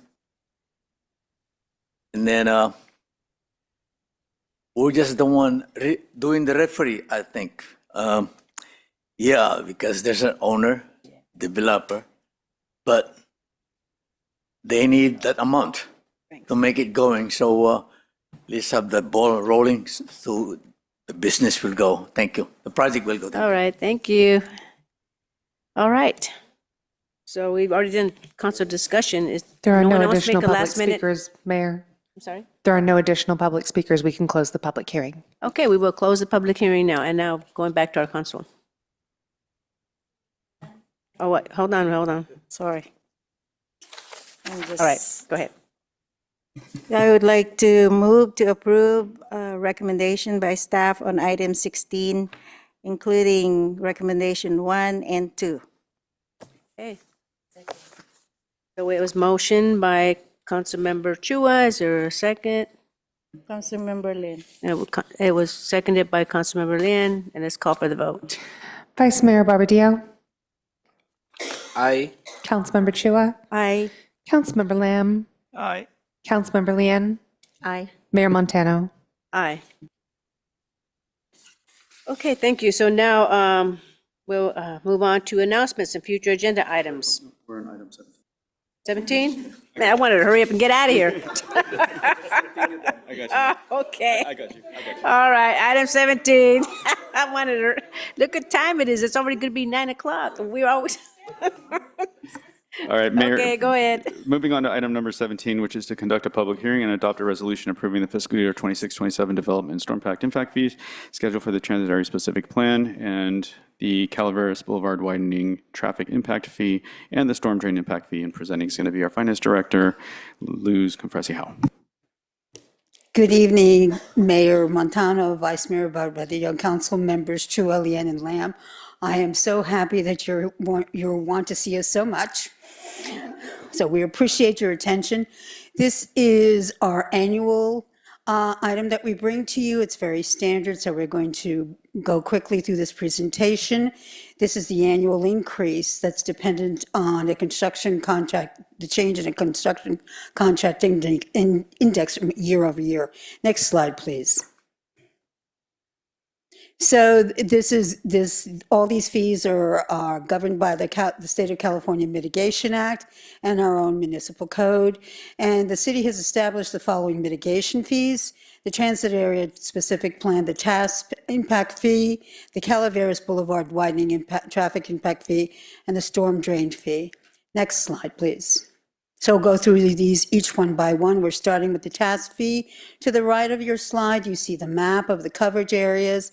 and then we're just the one doing the referee, I think. Yeah, because there's an owner, developer, but they need that amount to make it going. So let's have the ball rolling so the business will go. Thank you. The project will go. All right, thank you. All right. So we've already done council discussion. There are no one no else make additional a public last minute? speakers, Mayor. I'm sorry? There are no additional public speakers. We can close the public hearing. Okay, we will close the public hearing now. And now going back to our council. Oh, what? Hold on. Sorry. All right, go ahead. I would like to move to approve a recommendation by staff on item 16, including recommendation 1 and 2. Okay. So it was motion by Councilmember Chua. Is there a second? Councilmember Lin. It was seconded by Councilmember Lin, and let's call for the vote. Vice Mayor Barbadillo, Aye. Councilmember Chua, Aye. Councilmember Lamb, Aye. Councilmember Lian, Aye. Mayor Montano. Aye. Okay, thank you. So now we'll move on to announcements and future agenda items. We're in item 17? Man, I wanted to hurry up and get out of here. I got you. Okay. I got you. All right, item 17. I wanted to, look what time it is. It's already going to be 9 o'clock. And we're always, All right, Mayor. okay, go ahead. Moving on to item number 17, which is to conduct a public hearing and adopt a resolution approving the fiscal year 26-27 development and storm impact fees scheduled for the transit area specific plan and the Calaveras Boulevard widening traffic impact fee and the storm drain impact fee. And presenting is going to be our finance director, Luz Confresi-Howe. Good evening, Mayor Montano, Vice Mayor Barbadillo, council members Chua, Lian, and Lamb. I am so happy that you want to see us so much. So we appreciate your attention. This is our annual item that we bring to you. It's very standard, so we're going to go quickly through this presentation. This is the annual increase that's dependent on a construction contract, the change in a construction contract index year over year. Next slide, please. So all these fees are governed by the State of California Mitigation Act and our own municipal code. And the city has established the following mitigation fees: the transit area specific plan, the TASP impact fee, the Calaveras Boulevard widening traffic impact fee, and the storm drain fee. Next slide, please. So we'll go through these each one by one. We're starting with the TASP fee. To the right of your slide, you see the map of the coverage areas.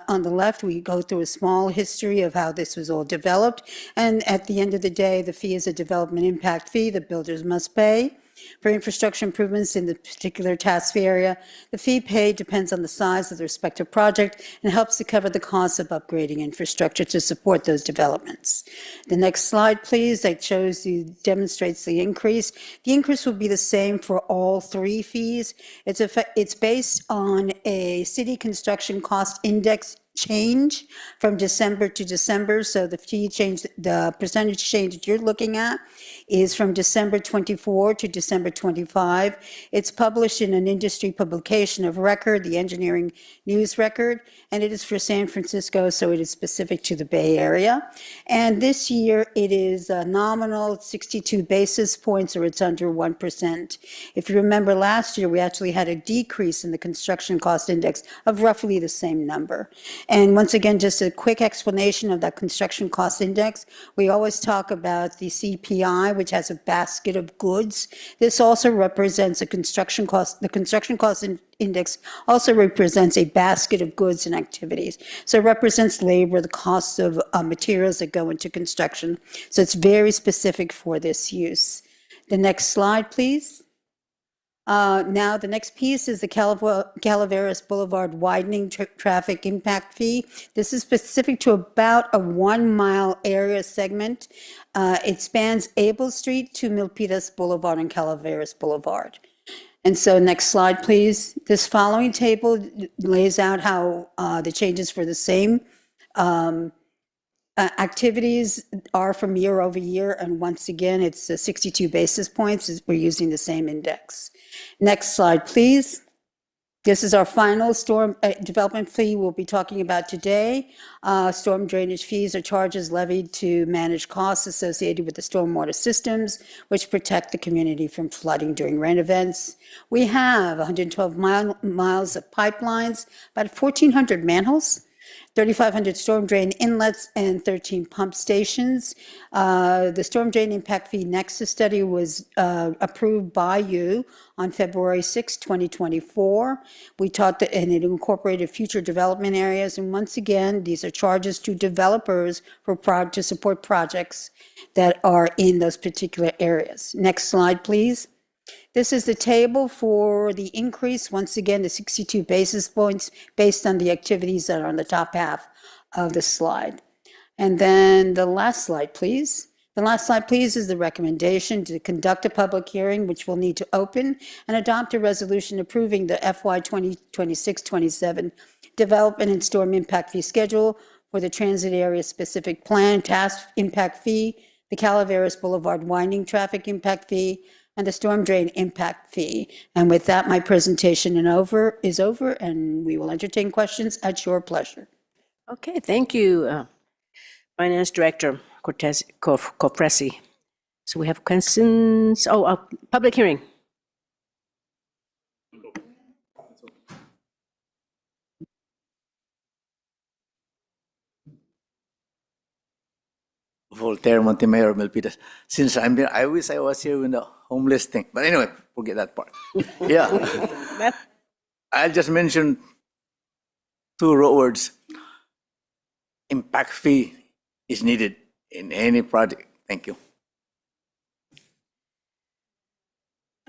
On the left, we go through a small history of how this was all developed. And at the end of the day, the fee is a development impact fee that builders must pay. For infrastructure improvements in the particular TASP area, the fee paid depends on the size of the respective project and helps to cover the cost of upgrading infrastructure to support those developments. The next slide, please, that demonstrates the increase. The increase will be the same for all three fees. It's based on a city construction cost index change from December to December. So the fee change, the percentage change that you're looking at is from December 24 to December 25. It's published in an industry publication of record, the Engineering News Record, and it is for San Francisco, so it is specific to the Bay Area. And this year it is nominal 62 basis points, or it's under 1%. If you remember last year, we actually had a decrease in the construction cost index of roughly the same number. And once again, just a quick explanation of that construction cost index. We always talk about the CPI, which has a basket of goods. This also represents a construction cost. The construction cost index also represents a basket of goods and activities. So it represents labor, the cost of materials that go into construction. So it's very specific for this use. The next slide, please. Now, the next piece is the Calaveras Boulevard widening traffic impact fee. This is specific to about a 1 mile area segment. It spans Able Street to Milpitas Boulevard and Calaveras Boulevard. And so next slide, please. This following table lays out how the changes for the same activities are from year over year. And once again, it's 62 basis points. We're using the same index. Next slide, please. This is our final storm development fee we'll be talking about today. Storm drainage fees are charges levied to manage costs associated with the stormwater systems, which protect the community from flooding during rain events. We have 112 miles of pipelines, about 1,400 manholes, 3,500 storm drain inlets, and 13 pump stations. The storm drain impact fee nexus study was approved by you on February 6, 2024. We taught that, and it incorporated future development areas. And once again, these are charges to developers to support projects that are in those particular areas. Next slide, please. This is the table for the increase, once again, the 62 basis points based on the activities that are on the top half of the slide. And then the last slide, please. The last slide, please, is the recommendation to conduct a public hearing, which we'll need to open, and adopt a resolution approving the FY 2026-27 development and storm impact fee schedule for the transit area specific plan, TASP impact fee, the Calaveras Boulevard winding traffic impact fee, and the storm drain impact fee. And with that, my presentation is over, and we will entertain questions at your pleasure. Okay, thank you, Finance Director Corpresi. So we have questions. Public hearing. Voltaire Montemayor Milpitas. Since I'm there, I wish I was here when the homeless thing. But anyway, forget that part. Yeah. I'll just mention two words. Impact fee is needed in any project. Thank you.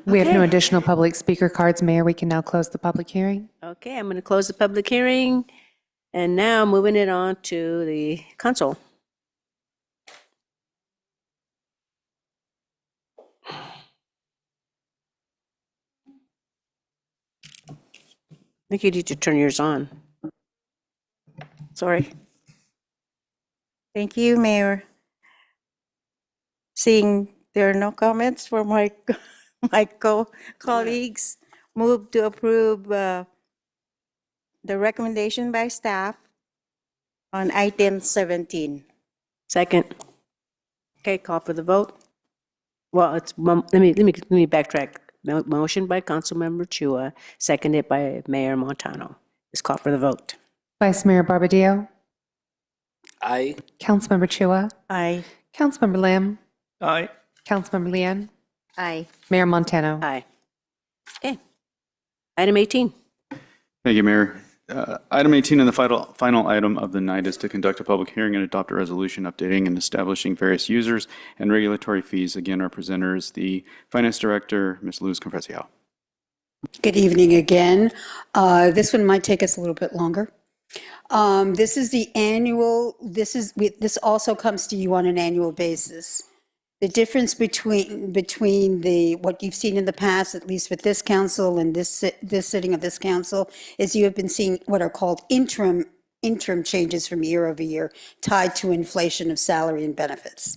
We have no Okay. additional public speaker cards, Mayor. We can now close the public hearing. Okay, I'm going to close the public hearing. And now moving it on to the council. I think you need to turn yours on. Sorry. Thank you, Mayor. Seeing there are no comments from my, my colleagues, move to approve the recommendation by staff on item 17. Second. Okay, call for the vote. Well, let me backtrack. Motion by Councilmember Chua, seconded by Mayor Montano. Let's call for the vote. Vice Mayor Barbadillo, Aye. Councilmember Chua, Aye. Councilmember Lim, Aye. Councilmember Lian, Aye. Mayor Montano. Aye. Okay. Item 18. Thank you, Mayor. Item 18 and the final item of the night is to conduct a public hearing and adopt a resolution updating and establishing various users and regulatory fees. Again, our presenter is the Finance Director, Ms. Luz Confresio. Good evening again. This one might take us a little bit longer. This is the annual, this also comes to you on an annual basis. The difference between what you've seen in the past, at least with this council and this sitting of this council, is you have been seeing what are called interim changes from year over year tied to inflation of salary and benefits.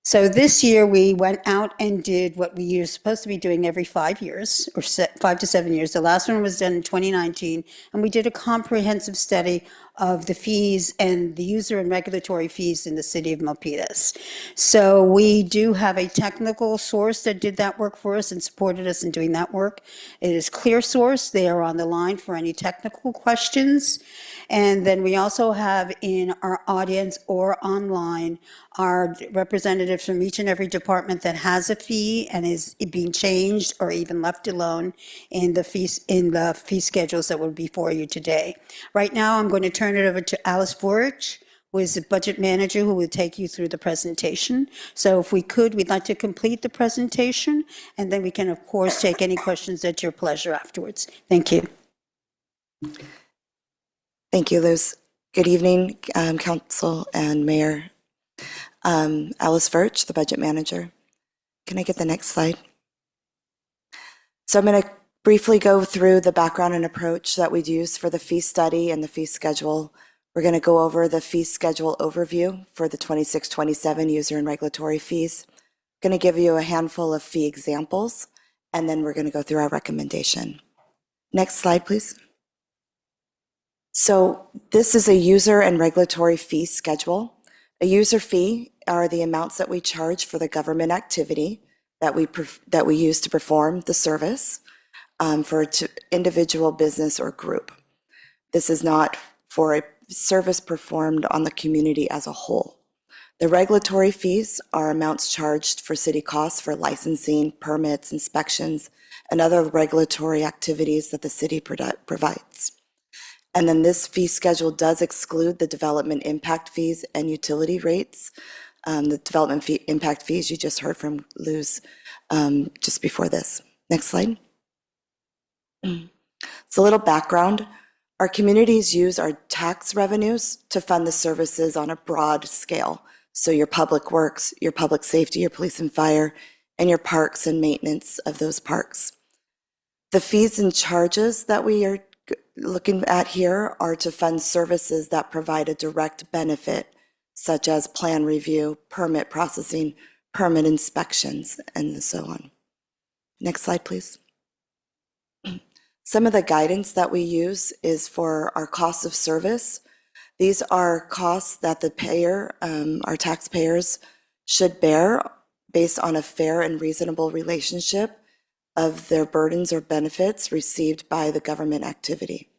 So this year we went out and did what we are supposed to be doing every 5 years, or 5 to 7 years. The last one was done in 2019, and we did a comprehensive study of the fees and the user and regulatory fees in the city of Milpitas. So we do have a technical source that did that work for us and supported us in doing that work. It is ClearSource. They are on the line for any technical questions. And then we also have in our audience or online our representatives from each and every department that has a fee and is being changed or even left alone in the fee schedules that will be before you today. Right now, I'm going to turn it over to Alice Vorich, who is the budget manager, who will take you through the presentation. So if we could, we'd like to complete the presentation, and then we can, of course, take any questions at your pleasure afterwards. Thank you. Thank you, Luz. Good evening, Council and Mayor. Alice Virch, the budget manager. Can I get the next slide? So I'm going to briefly go through the background and approach that we'd use for the fee study and the fee schedule. We're going to go over the fee schedule overview for the 26-27 user and regulatory fees. I'm going to give you a handful of fee examples, and then we're going to go through our recommendation. Next slide, please. So this is a user and regulatory fee schedule. A user fee are the amounts that we charge for the government activity that we use to perform the service for individual, business, or group. This is not for a service performed on the community as a whole. The regulatory fees are amounts charged for city costs for licensing, permits, inspections, and other regulatory activities that the city provides. And then this fee schedule does exclude the development impact fees and utility rates. The development impact fees you just heard from Luz just before this. Next slide. So a little background. Our communities use our tax revenues to fund the services on a broad scale. So your public works, your public safety, your police and fire, and your parks and maintenance of those parks. The fees and charges that we are looking at here are to fund services that provide a direct benefit such as plan review, permit processing, permit inspections, and so on. Next slide, please. Some of the guidance that we use is for our costs of service. These are costs that the payer, our taxpayers, should bear based on a fair and reasonable relationship of their burdens or benefits received by the government activity.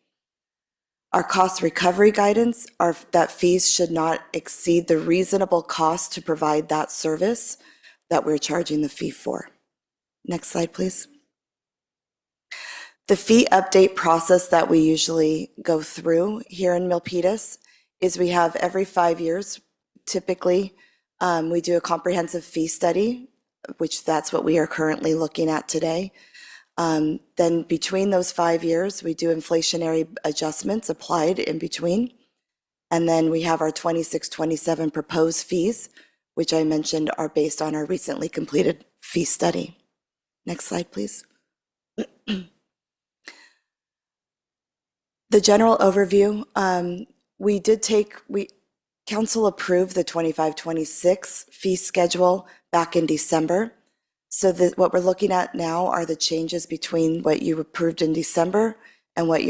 Our cost recovery guidance are that fees should not exceed the reasonable cost to provide that service that we're charging the fee for. Next slide, please. The fee update process that we usually go through here in Milpitas is we have every 5 years, typically, we do a comprehensive fee study, which that's what we are currently looking at today. Then between those 5 years, we do inflationary adjustments applied in between. And then we have our 26-27 proposed fees, which I mentioned are based on our recently completed fee study. Next slide, please. The general overview, council approved the 25-26 fee schedule back in December. So what we're looking at now are the changes between what you approved in December and what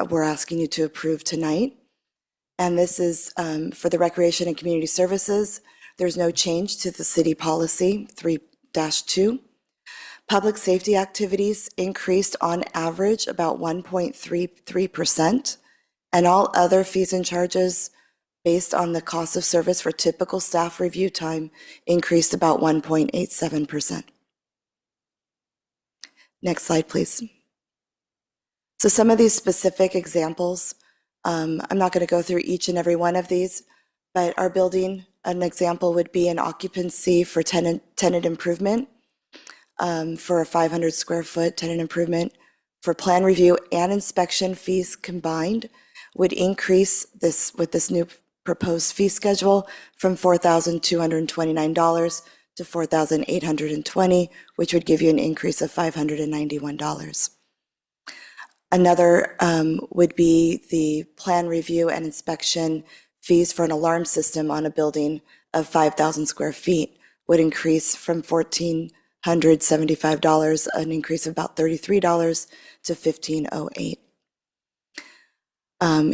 we're asking you to approve tonight. And this is for the Recreation and Community Services. There's no change to the city policy 3-2. Public safety activities increased on average about 1.33%, and all other fees and charges based on the cost of service for typical staff review time increased about 1.87%. Next slide, please. So some of these specific examples, I'm not going to go through each and every one of these, but our building, an example would be an occupancy for tenant improvement. For a 500 square foot tenant improvement, for plan review and inspection fees combined would increase this with this new proposed fee schedule from $4,229 to $4,820, which would give you an increase of $591. Another would be the plan review and inspection fees for an alarm system on a building of 5,000 square feet would increase from $1,475, an increase of about $33 to $1,508.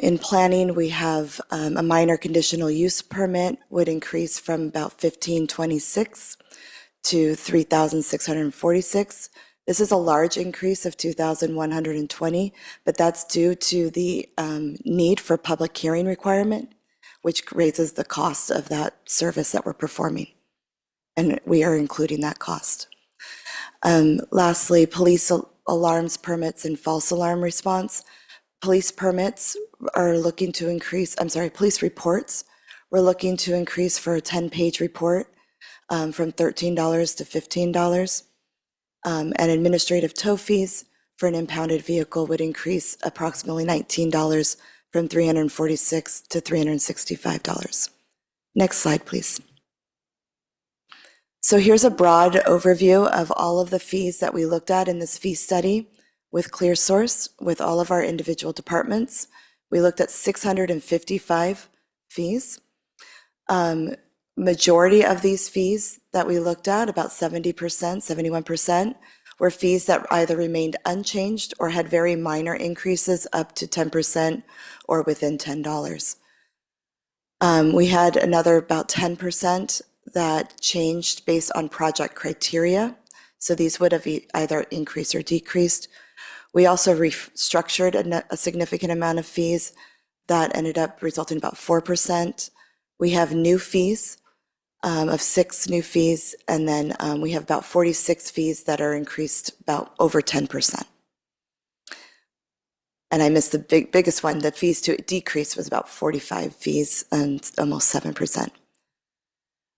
In planning, we have a minor conditional use permit would increase from about $1,526 to $3,646. This is a large increase of $2,120, but that's due to the need for public hearing requirement, which raises the cost of that service that we're performing. And we are including that cost. Lastly, police alarms, permits, and false alarm response. Police permits are looking to increase, police reports. We're looking to increase for a 10-page report from $13 to $15. And administrative tow fees for an impounded vehicle would increase approximately $19 from $346 to $365. Next slide, please. So here's a broad overview of all of the fees that we looked at in this fee study with ClearSource, with all of our individual departments. We looked at 655 fees. Majority of these fees that we looked at, about 70%, 71%, were fees that either remained unchanged or had very minor increases up to 10% or within $10. We had another about 10% that changed based on project criteria. So these would have either increased or decreased. We also restructured a significant amount of fees that ended up resulting in about 4%. We have new fees of 6 new fees, and then we have about 46 fees that are increased about over 10%. And I missed the biggest one. The fees to decrease was about 45 fees and almost 7%.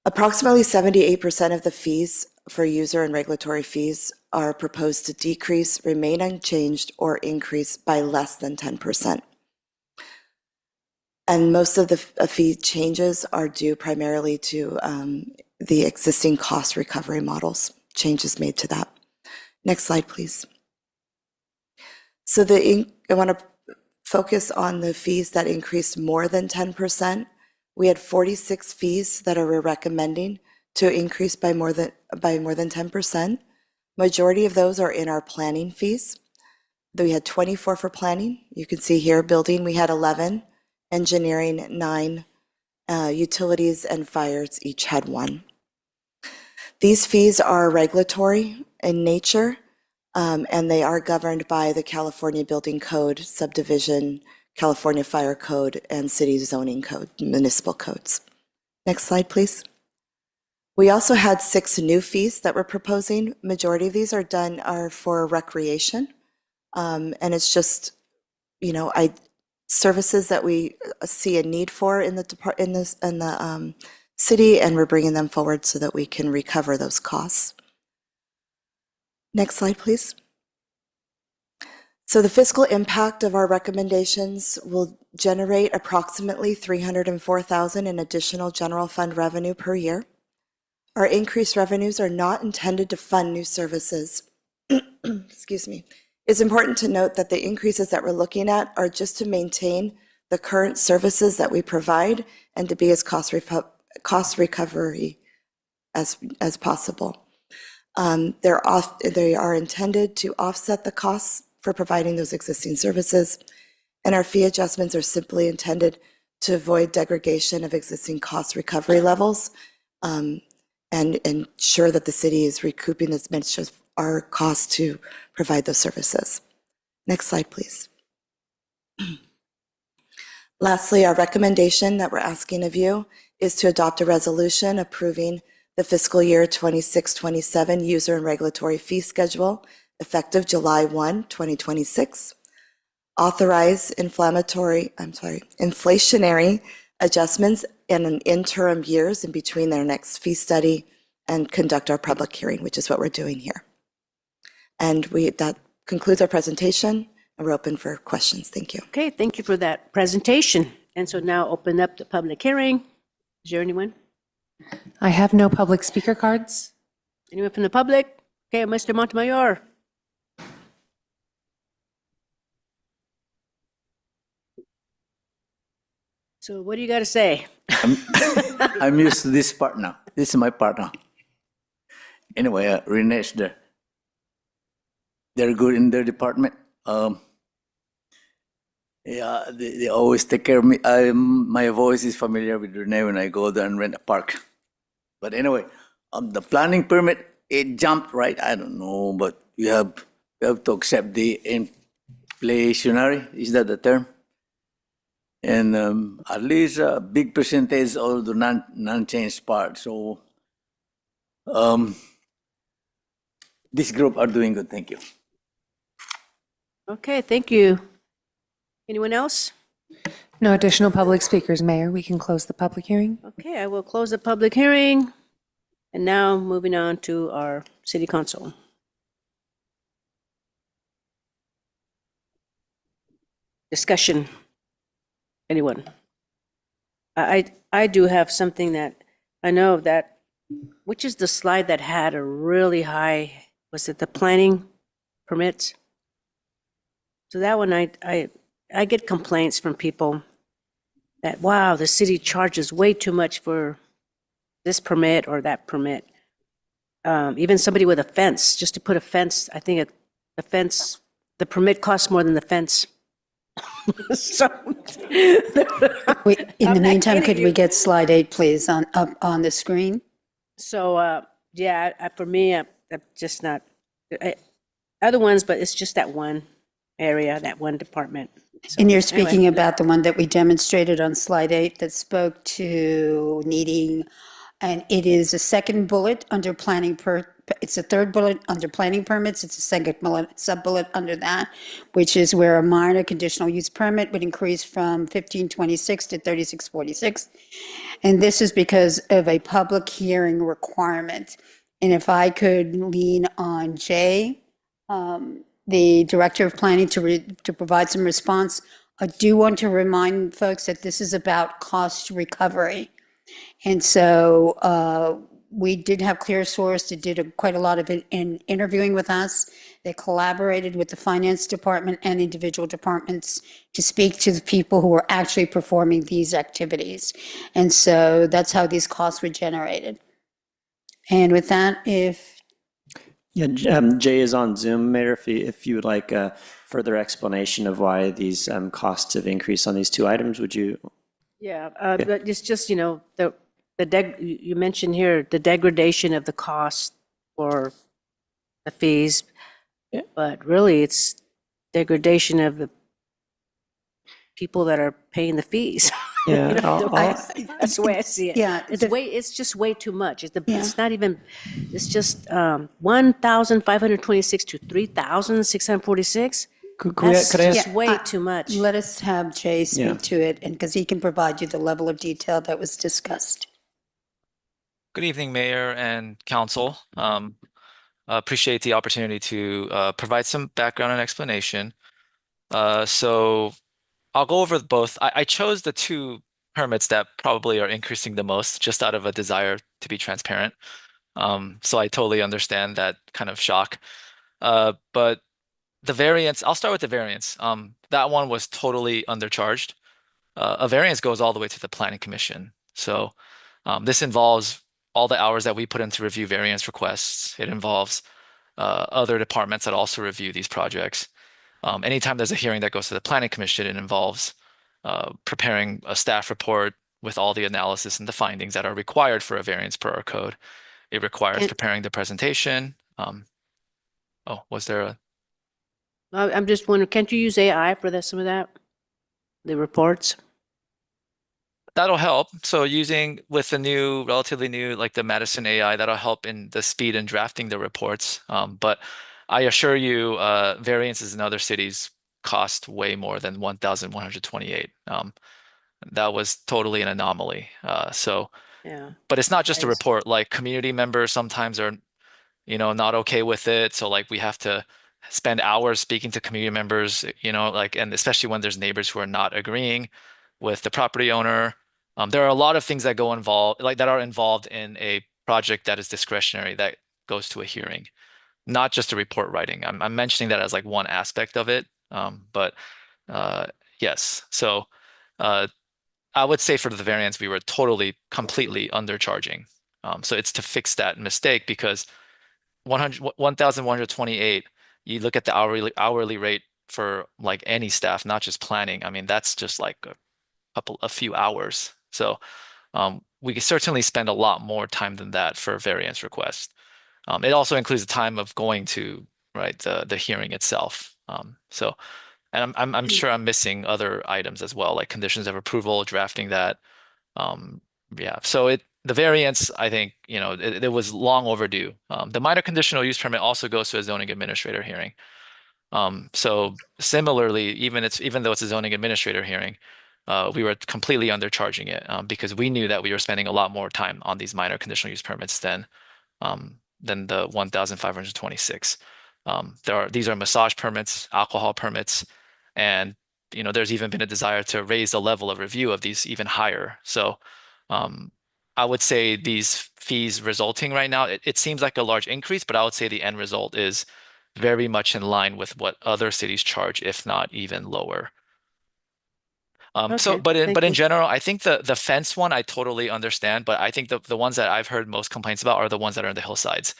Approximately 78% of the fees for user and regulatory fees are proposed to decrease, remain unchanged, or increase by less than 10%. And most of the fee changes are due primarily to the existing cost recovery models, changes made to that. Next slide, please. So I want to focus on the fees that increased more than 10%. We had 46 fees that we're recommending to increase by more than 10%. Majority of those are in our planning fees. We had 24 for planning. You can see here, building, we had 11, engineering, 9, utilities and fires each had 1. These fees are regulatory in nature, and they are governed by the California Building Code, Subdivision, California Fire Code, and City Zoning Code, municipal codes. Next slide, please. We also had 6 new fees that we're proposing. Majority of these are for recreation, and it's just, services that we see a need for in the city, and we're bringing them forward so that we can recover those costs. Next slide, please. So the fiscal impact of our recommendations will generate approximately $304,000 in additional general fund revenue per year. Our increased revenues are not intended to fund new services. Excuse me. It's important to note that the increases that we're looking at are just to maintain the current services that we provide and to be as cost recovery as possible. They are intended to offset the costs for providing those existing services, and our fee adjustments are simply intended to avoid degradation of existing cost recovery levels, and ensure that the city is recouping as much of our costs to provide those services. Next slide, please. Lastly, our recommendation that we're asking of you is to adopt a resolution approving the fiscal year 26-27 user and regulatory fee schedule effective July 1, 2026. Authorize inflationary adjustments in an interim years in between their next fee study, and conduct our public hearing, which is what we're doing here. And that concludes our presentation, and we're open for questions. Thank you. Okay, thank you for that presentation. And so now open up the public hearing. Is there anyone? I have no public speaker cards. Anyone from the public? Okay, Mr. Montemayor. So what do you got to say? I'm used to this part now. This is my part now. Anyway, Renee's there. They're good in their department. Yeah, they always take care of me. My voice is familiar with Renee when I go there and rent a park. But anyway, the planning permit, it jumped, right? I don't know, but we have to accept the inflationary, is that the term? And at least a big percentage of the non-changed part. So this group are doing good. Thank you. Okay, thank you. Anyone else? No additional public speakers, Mayor. We can close the public hearing. Okay, I will close the public hearing. And now moving on to our city council. Discussion. Anyone? I do have something that I know that, which is the slide that had a really high, was it the planning permits? So that one, I get complaints from people that, wow, the city charges way too much for this permit or that permit. Even somebody with a fence, just to put a fence, I think a fence, the permit costs more than the fence. So, In the meantime, could we get slide 8, please, up on the screen? So, yeah, for me, I'm just not, other ones, but it's just that one area, that one department. So, And you're speaking anyway. about the one that we demonstrated on slide 8 that spoke to needing, and it is a second bullet under planning it's a third bullet under planning permits. It's a second sub-bullet under that, which is where a minor conditional use permit would increase from 1526 to 3646. And this is because of a public hearing requirement. And if I could lean on Jay, the Director of Planning, to provide some response, I do want to remind folks that this is about cost recovery. And so We did have ClearSource that did quite a lot of it in interviewing with us. They collaborated with the finance department and individual departments to speak to the people who were actually performing these activities. And so that's how these costs were generated. And with that, if Yeah, Jay is on Zoom, Mayor, if you would like a further explanation of why these costs have increased on these two items, would you? Yeah, but it's just, you know, you mentioned here the degradation of the cost for the fees, but really it's degradation of the people that are paying the fees. Yeah, You know, that's the way I see it. Yeah, It's just way too much. It's not even, it's just 1,526 to 3,646. That's just way too much. let us have Jay speak Yeah. to it, and because he can provide you the level of detail that was discussed. Good evening, Mayor and Council. Appreciate the opportunity to provide some background and explanation. So I'll go over both. I chose the two permits that probably are increasing the most just out of a desire to be transparent. So I totally understand that kind of shock. But the variance, I'll start with the variance. That one was totally undercharged. A variance goes all the way to the Planning Commission. So this involves all the hours that we put in to review variance requests. It involves other departments that also review these projects. Anytime there's a hearing that goes to the Planning Commission, it involves preparing a staff report with all the analysis and the findings that are required for a variance per our code. It requires preparing the presentation. Was there a? I'm just wondering, can't you use AI for some of that? The reports? That'll help. So using with the new, relatively new, like the Madison AI, that'll help in the speed in drafting the reports. But I assure you, variances in other cities cost way more than 1,128. That was totally an anomaly. Yeah. But it's not just a report. Like community members sometimes are, not okay with it. So like we have to spend hours speaking to community members, and especially when there's neighbors who are not agreeing with the property owner. There are a lot of things that that are involved in a project that is discretionary that goes to a hearing, not just a report writing. I'm mentioning that as like one aspect of it. But yes, so I would say for the variance, we were completely undercharging. So it's to fix that mistake because 1,128, you look at the hourly rate for like any staff, not just planning. I mean, that's just like a few hours. So we can certainly spend a lot more time than that for a variance request. It also includes the time of going to the hearing itself. And I'm sure I'm missing other items as well, like conditions of approval, drafting that. So the variance, I think, it was long overdue. The minor conditional use permit also goes to a zoning administrator hearing. So similarly, even though it's a zoning administrator hearing, we were completely undercharging it because we knew that we were spending a lot more time on these minor conditional use permits than the 1,526. These are massage permits, alcohol permits, and there's even been a desire to raise the level of review of these even higher. So I would say these fees resulting right now, it seems like a large increase, but I would say the end result is very much in line with what other cities charge, if not even lower. But in general, I think the fence one, I totally understand, but I think the ones that I've heard most complaints about are the ones that are in the hillsides.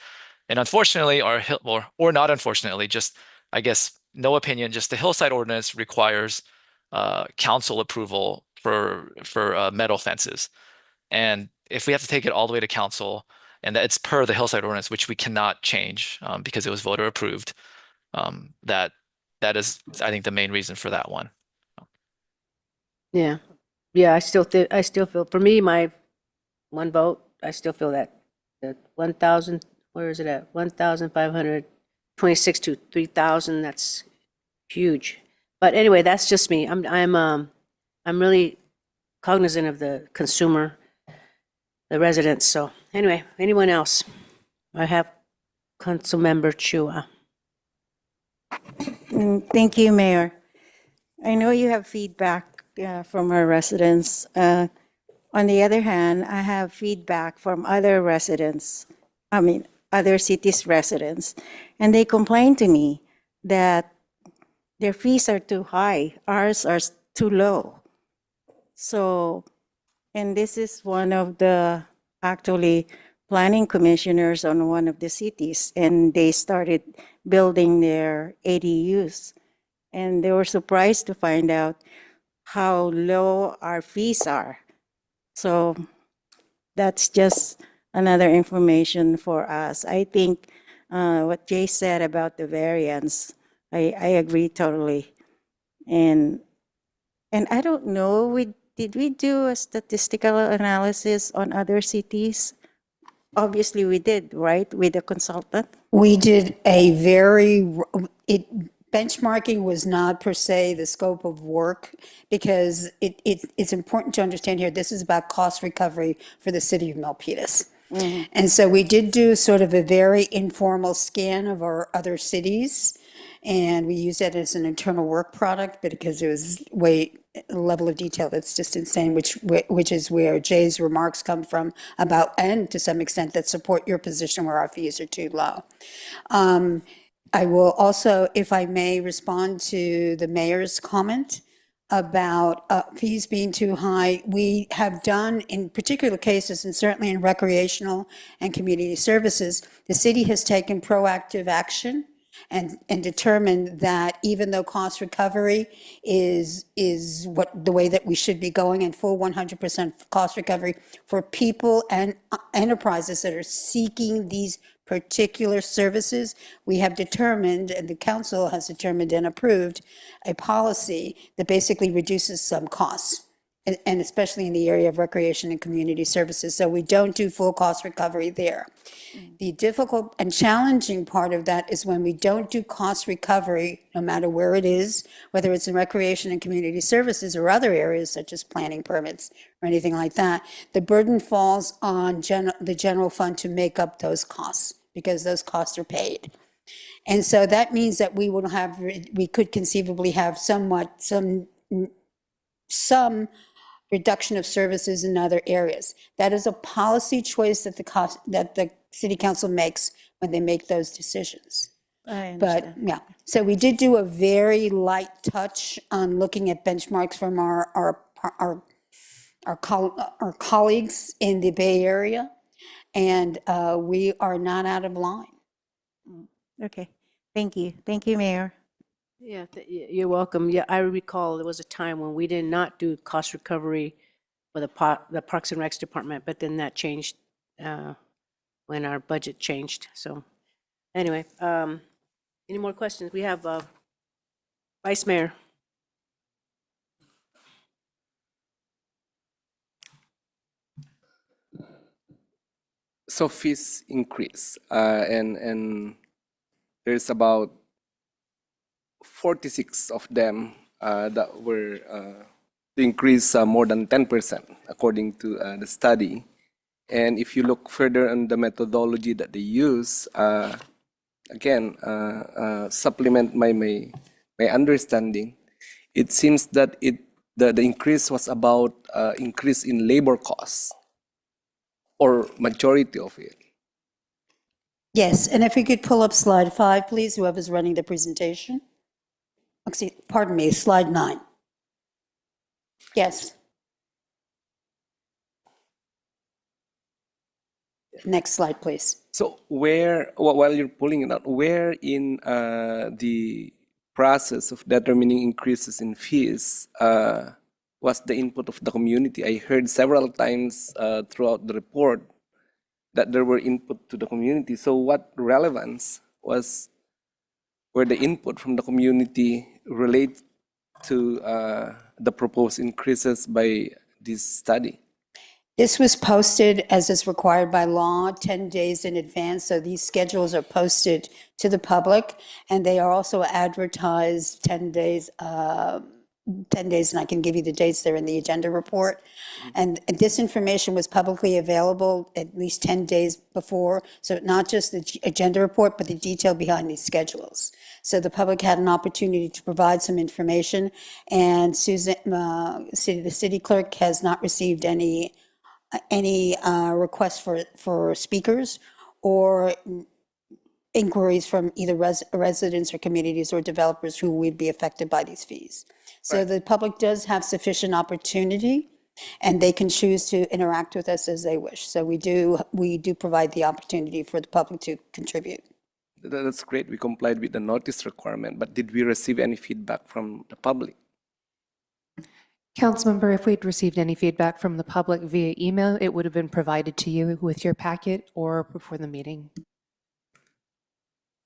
And unfortunately, or not unfortunately, just I guess no opinion, just the hillside ordinance requires council approval for metal fences. And if we have to take it all the way to council, and that it's per the hillside ordinance, which we cannot change because it was voter approved, that is, I think, the main reason for that one. Yeah. I still feel, for me, my one vote, I still feel that 1,000, where is it at? 1,526 to 3,000, that's huge. But anyway, that's just me. I'm really cognizant of the consumer, the residents. So anyway, anyone else? I have Councilmember Chua. Thank you, Mayor. I know you have feedback from our residents. On the other hand, I have feedback from other residents, other cities' residents, and they complain to me that their fees are too high, ours are too low. So, and this is one of the actually planning commissioners on one of the cities, and they started building their ADUs. And they were surprised to find out how low our fees are. So that's just another information for us. I think what Jay said about the variance, I agree totally. And I don't know, did we do a statistical analysis on other cities? Obviously we did, right, with a consultant? We did benchmarking was not per se the scope of work because it's important to understand here, this is about cost recovery for the city of Milpitas. And so we did do sort of a very informal scan of our other cities, and we used that as an internal work product, but because it was a level of detail that's just insane, which is where Jay's remarks come from about, and to some extent that support your position where our fees are too low. I will also, if I may, respond to the mayor's comment about fees being too high. We have done in particular cases, and certainly in recreational and community services, the city has taken proactive action and determined that even though cost recovery is the way that we should be going, and full 100% cost recovery for people and enterprises that are seeking these particular services, we have determined, and the council has determined and approved, a policy that basically reduces some costs, and especially in the area of recreation and community services. So we don't do full cost recovery there. The difficult and challenging part of that is when we don't do cost recovery, no matter where it is, whether it's in recreation and community services or other areas such as planning permits or anything like that, the burden falls on the general fund to make up those costs because those costs are paid. And so that means that we could conceivably have some reduction of services in other areas. That is a policy choice that the city council makes when they make those decisions. I But understand. yeah, so we did do a very light touch on looking at benchmarks from our colleagues in the Bay Area, and we are not out of line. Okay, thank you. Thank you, Mayor. Yeah, you're welcome. Yeah, I recall there was a time when we did not do cost recovery for the Parks and Recs department, but then that changed when our budget changed. So anyway, any more questions? We have Vice Mayor. So fees increase, and there's about 46 of them that were to increase more than 10% according to the study. And if you look further on the methodology that they use, again, supplement my understanding, it seems that the increase was about increase in labor costs, or majority of it. Yes, and if we could pull up slide 5, please, whoever's running the presentation. Pardon me, slide 9. Yes. Next slide, please. So while you're pulling it out, where in the process of determining increases in fees was the input of the community? I heard several times throughout the report that there were input to the community. So what relevance were the input from the community relate to the proposed increases by this study? This was posted as is required by law 10 days in advance. So these schedules are posted to the public, and they are also advertised 10 days, and I can give you the dates. They're in the agenda report. And this information was publicly available at least 10 days before. So not just the agenda report, but the detail behind these schedules. So the public had an opportunity to provide some information, and Susan, the city clerk has not received any any requests for speakers or inquiries from either residents or communities or developers who would be affected by these fees. So the public does have sufficient opportunity, and they can choose to interact with us as they wish. So we do provide the opportunity for the public to contribute. That's great. We complied with the notice requirement, but did we receive any feedback from the public? Councilmember, if we'd received any feedback from the public via email, it would have been provided to you with your packet or before the meeting.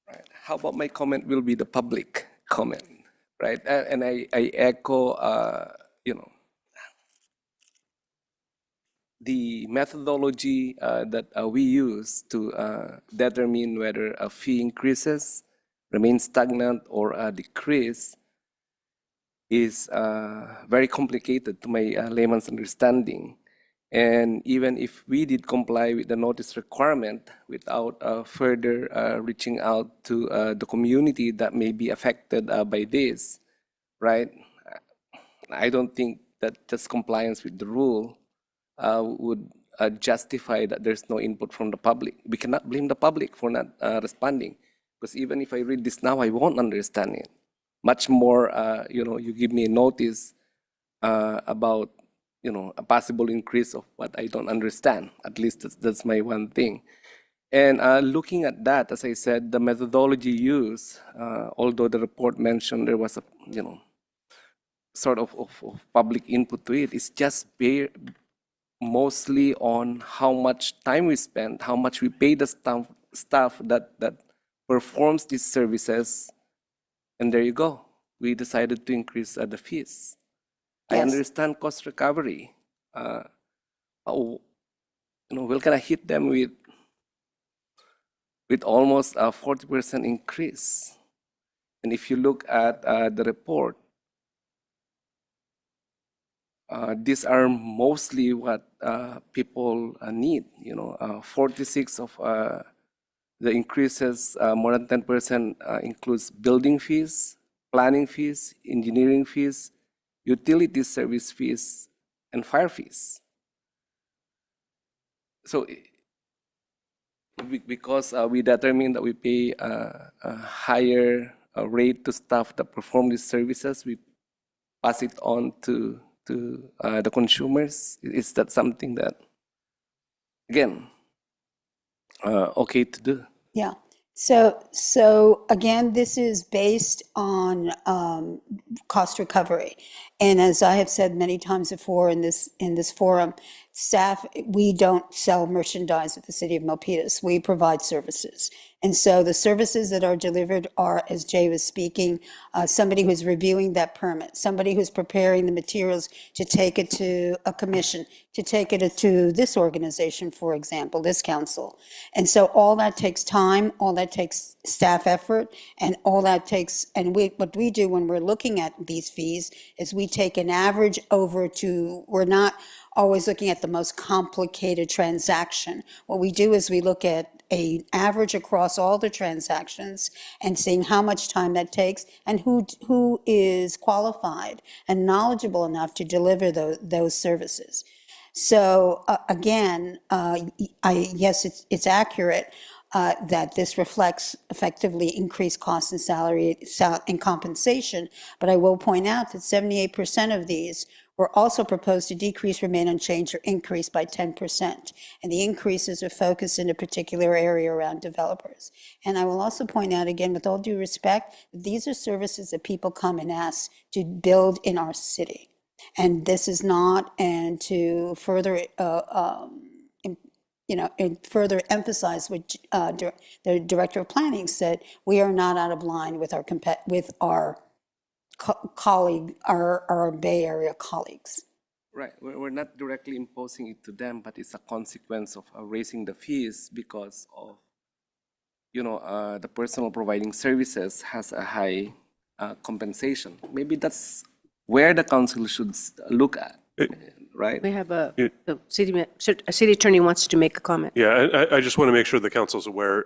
Right. How about my comment will be the public comment, right? And I echo, the methodology that we use to determine whether a fee increases, remains stagnant, or decrease is very complicated to my layman's understanding. And even if we did comply with the notice requirement without further reaching out to the community that may be affected by this, right? I don't think that just compliance with the rule would justify that there's no input from the public. We cannot blame the public for not responding, because even if I read this now, I won't understand it. Much more, you give me a notice about, a possible increase of what I don't understand. At least that's my one thing. And looking at that, as I said, the methodology used, although the report mentioned there was a, sort of public input to it, it's just mostly on how much time we spend, how much we pay the staff that performs these services, and there you go. We decided to increase the fees. I understand cost recovery. We're gonna hit them with almost a 40% increase. And if you look at the report, these are mostly what people need. 46 of the increases, more than 10%, includes building fees, planning fees, engineering fees, utility service fees, and fire fees. So because we determined that we pay a higher rate to staff that perform these services, we pass it on to the consumers. Is that something that, again, okay to do? Yeah. So again, this is based on cost recovery. And as I have said many times before in this forum, staff, we don't sell merchandise at the City of Milpitas. We provide services. And so the services that are delivered are, as Jay was speaking, somebody who's reviewing that permit, somebody who's preparing the materials to take it to a commission, to take it to this organization, for example, this council. And so all that takes time, all that takes staff effort, and all that takes, and what we do when we're looking at these fees is we take an average over to, we're not always looking at the most complicated transaction. What we do is we look at an average across all the transactions and seeing how much time that takes and who is qualified and knowledgeable enough to deliver those services. So again, yes, it's accurate that this reflects effectively increased costs and salary and compensation, but I will point out that 78% of these were also proposed to decrease, remain unchanged, or increase by 10%. And the increases are focused in a particular area around developers. And I will also point out again, with all due respect, that these are services that people come and ask to build in our city. And this is not, and to further, and further emphasize what the Director of Planning said, we are not out of line with our colleague, our Bay Area colleagues. Right. We're not directly imposing it to them, but it's a consequence of raising the fees because of, the person providing services has a high compensation. Maybe that's where the council should look at, right? We have a city attorney wants to make a comment. Yeah, I just want to make sure the council's aware.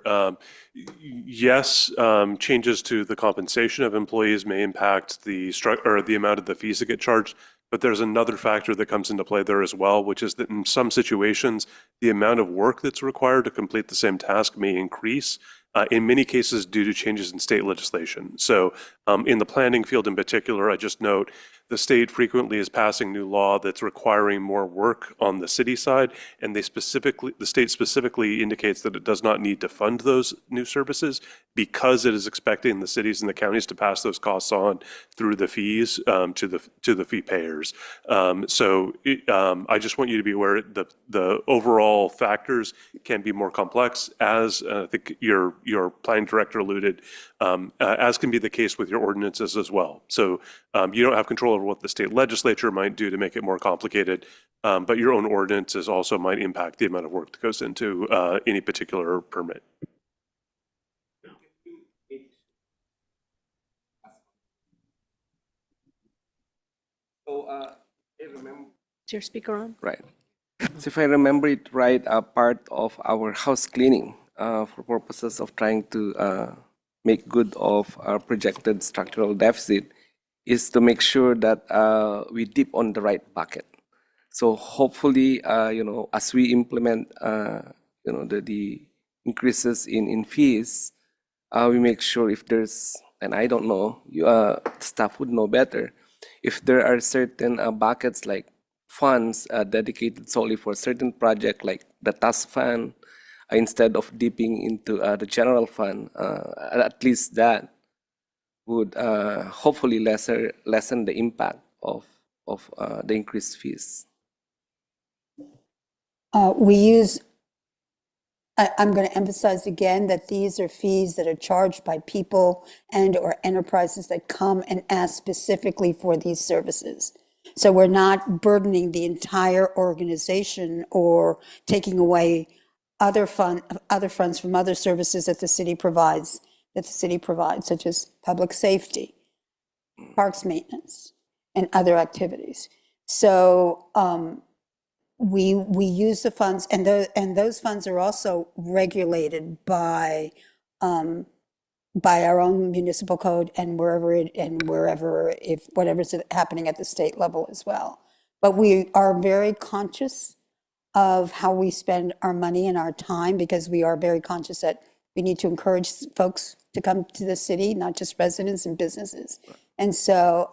Yes, changes to the compensation of employees may impact the amount of the fees that get charged. But there's another factor that comes into play there as well, which is that in some situations, the amount of work that's required to complete the same task may increase, in many cases due to changes in state legislation. So in the planning field in particular, I just note the state frequently is passing new law that's requiring more work on the city side, and the state specifically indicates that it does not need to fund those new services because it is expecting the cities and the counties to pass those costs on through the fees to the fee payers. I just want you to be aware that the overall factors can be more complex, as I think your planning director alluded, as can be the case with your ordinances as well. So you don't have control over what the state legislature might do to make it more complicated, but your own ordinances also might impact the amount of work that goes into any particular permit. Is your speaker on? Right. So if I remember it right, a part of our house cleaning for purposes of trying to make good of our projected structural deficit is to make sure that we dip on the right bucket. So hopefully, as we implement, the increases in fees, we make sure if there's, and I don't know, staff would know better, if there are certain buckets like funds dedicated solely for a certain project, like the task fund, instead of dipping into the general fund, at least that would hopefully lessen the impact of the increased fees. We use, I'm going to emphasize again that these are fees that are charged by people and or enterprises that come and ask specifically for these services. So we're not burdening the entire organization or taking away other funds from other services that the city provides, such as public safety, parks maintenance, and other activities. So we use the funds, and those funds are also regulated by our own municipal code and whatever's happening at the state level as well. But we are very conscious of how we spend our money and our time, because we are very conscious that we need to encourage folks to come to the city, not just residents and businesses. And so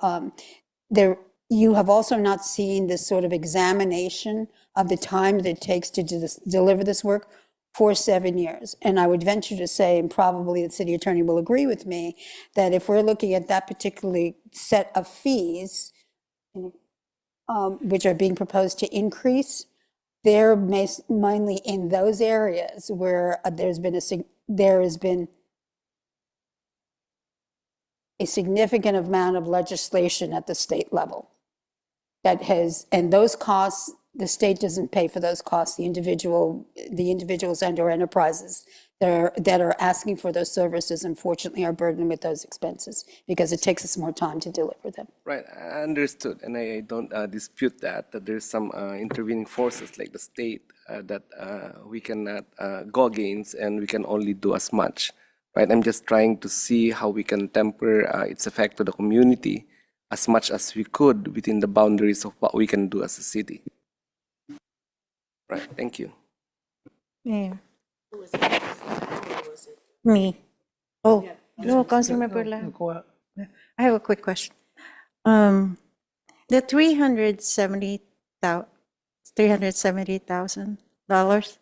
you have also not seen this sort of examination of the time that it takes to deliver this work for 7 years. And I would venture to say, and probably the city attorney will agree with me, that if we're looking at that particular set of fees, which are being proposed to increase, they're mainly in those areas where there has been a significant amount of legislation at the state level and those costs, the state doesn't pay for those costs. The individuals and or enterprises that are asking for those services, unfortunately, are burdened with those expenses because it takes us more time to deliver them. Right, I understood, and I don't dispute that there's some intervening forces like the state that we cannot go against, and we can only do as much. Right, I'm just trying to see how we can temper its effect to the community as much as we could within the boundaries of what we can do as a city. Right, thank you. Mayor. Me. Oh, no, Councilmember Lam. I have a quick question. The $370,000,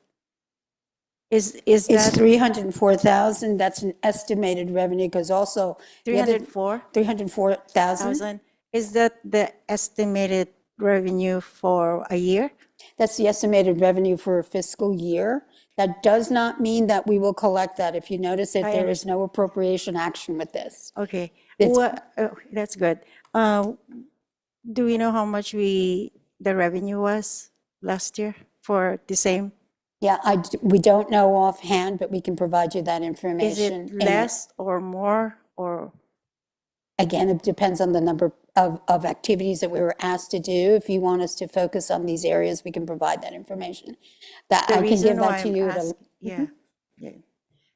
is It's that $304,000. That's an estimated revenue, because also the other- 304,000? Is that the estimated revenue for a year? That's the estimated revenue for a fiscal year. That does not mean that we will collect that. If you notice it, there is no appropriation action with this. Okay, It's- that's good. Do we know how much the revenue was last year for the same? Yeah, we don't know offhand, but we can provide you that Is information. it less or more or? Again, it depends on the number of activities that we were asked to do. If you want us to focus on these areas, we can provide that information. That I can give that to you. Yeah.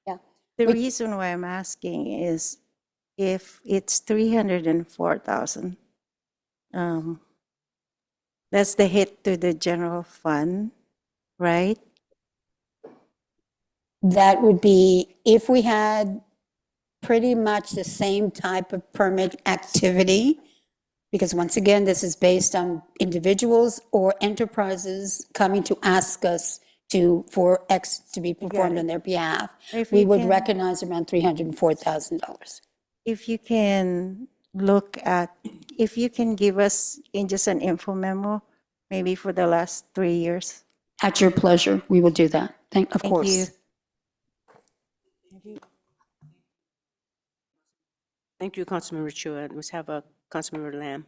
Yeah. The reason why I'm asking is if it's 304,000, That's the hit to the general fund, right? That would be if we had pretty much the same type of permit activity, because once again, this is based on individuals or enterprises coming to ask us for X to be performed on their behalf. If We you would can- recognize around $304,000. If you can look at, if you can give us in just an info memo, maybe for the last 3 years. At your pleasure, we will do that. Of Thank you. course. Thank you, Councilmember Chua. Let's have a Councilmember Lamb.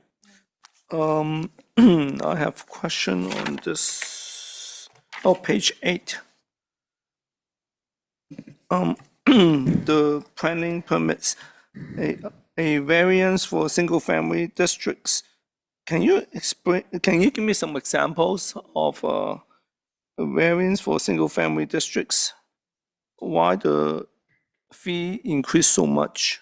I have question on this. Oh, page 8. The planning permits a variance for single-family districts. Can you explain? Can you give me some examples of a variance for single-family districts? Why the fee increased so much?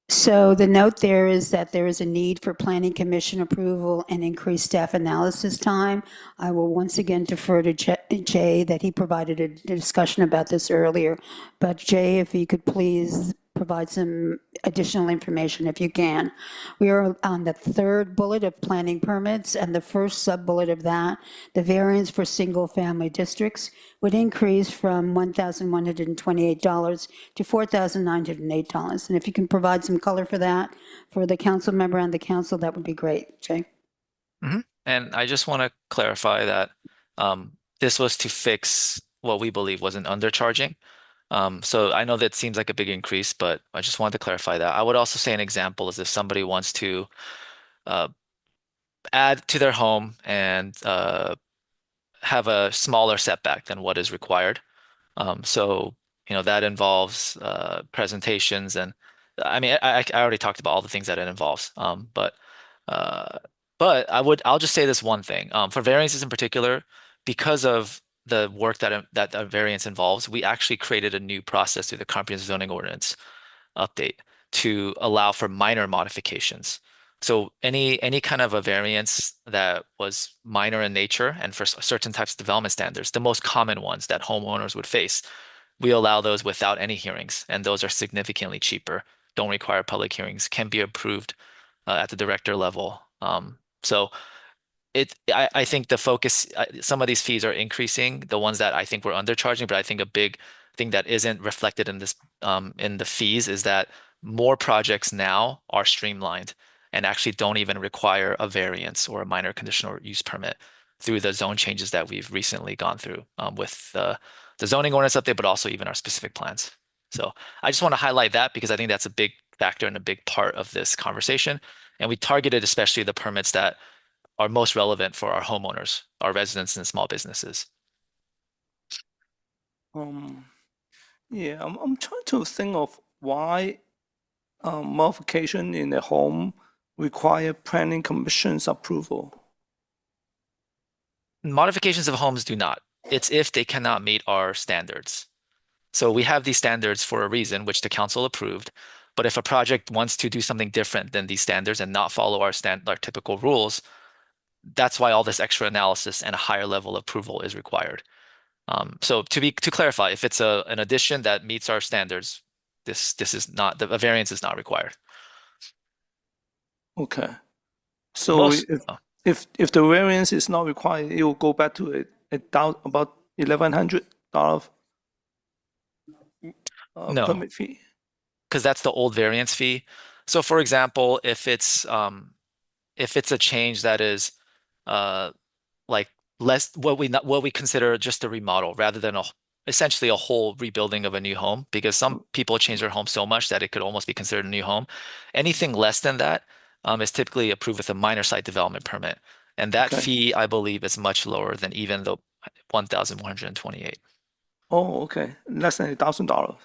So the note there is that there is a need for planning commission approval and increased staff analysis time. I will once again defer to Jay that he provided a discussion about this earlier. But Jay, if you could please provide some additional information if you can. We are on the third bullet of planning permits, and the first sub-bullet of that, the variance for single-family districts would increase from $1,128 to $4,908. And if you can provide some color for that, for the council member and the council, that would be great. Jay? And I just want to clarify that this was to fix what we believe was an undercharging. So I know that seems like a big increase, but I just wanted to clarify that. I would also say an example is if somebody wants to add to their home and have a smaller setback than what is required. So, that involves presentations and I mean, I already talked about all the things that it involves. But I'll just say this one thing. For variances in particular, because of the work that a variance involves, we actually created a new process through the comprehensive zoning ordinance update to allow for minor modifications. So any kind of a variance that was minor in nature and for certain types of development standards, the most common ones that homeowners would face, we allow those without any hearings, and those are significantly cheaper, don't require public hearings, can be approved at the director level. So I think the focus, some of these fees are increasing, the ones that I think we're undercharging, but I think a big thing that isn't reflected in this in the fees is that more projects now are streamlined and actually don't even require a variance or a minor conditional use permit through the zone changes that we've recently gone through with the zoning ordinance update, but also even our specific plans. So I just want to highlight that because I think that's a big factor and a big part of this conversation. And we targeted especially the permits that are most relevant for our homeowners, our residents and small businesses. Yeah, I'm trying to think of why modification in a home require planning commission's approval. Modifications of homes do not. It's if they cannot meet our standards. So we have these standards for a reason, which the council approved. But if a project wants to do something different than these standards and not follow our typical rules, that's why all this extra analysis and a higher level of approval is required. So to clarify, if it's an addition that meets our standards, this is not, a variance is not required. Okay. So if the variance is not required, it will go back to about $1,100 No. permit fee. Because that's the old variance fee. So for example, if it's a change that is like less what we consider just a remodel rather than essentially a whole rebuilding of a new home, because some people change their home so much that it could almost be considered a new home. Anything less than that is typically approved with a minor site development permit. And that fee, I believe, is much lower than even the $1,128. Oh, okay. Less than $1,000.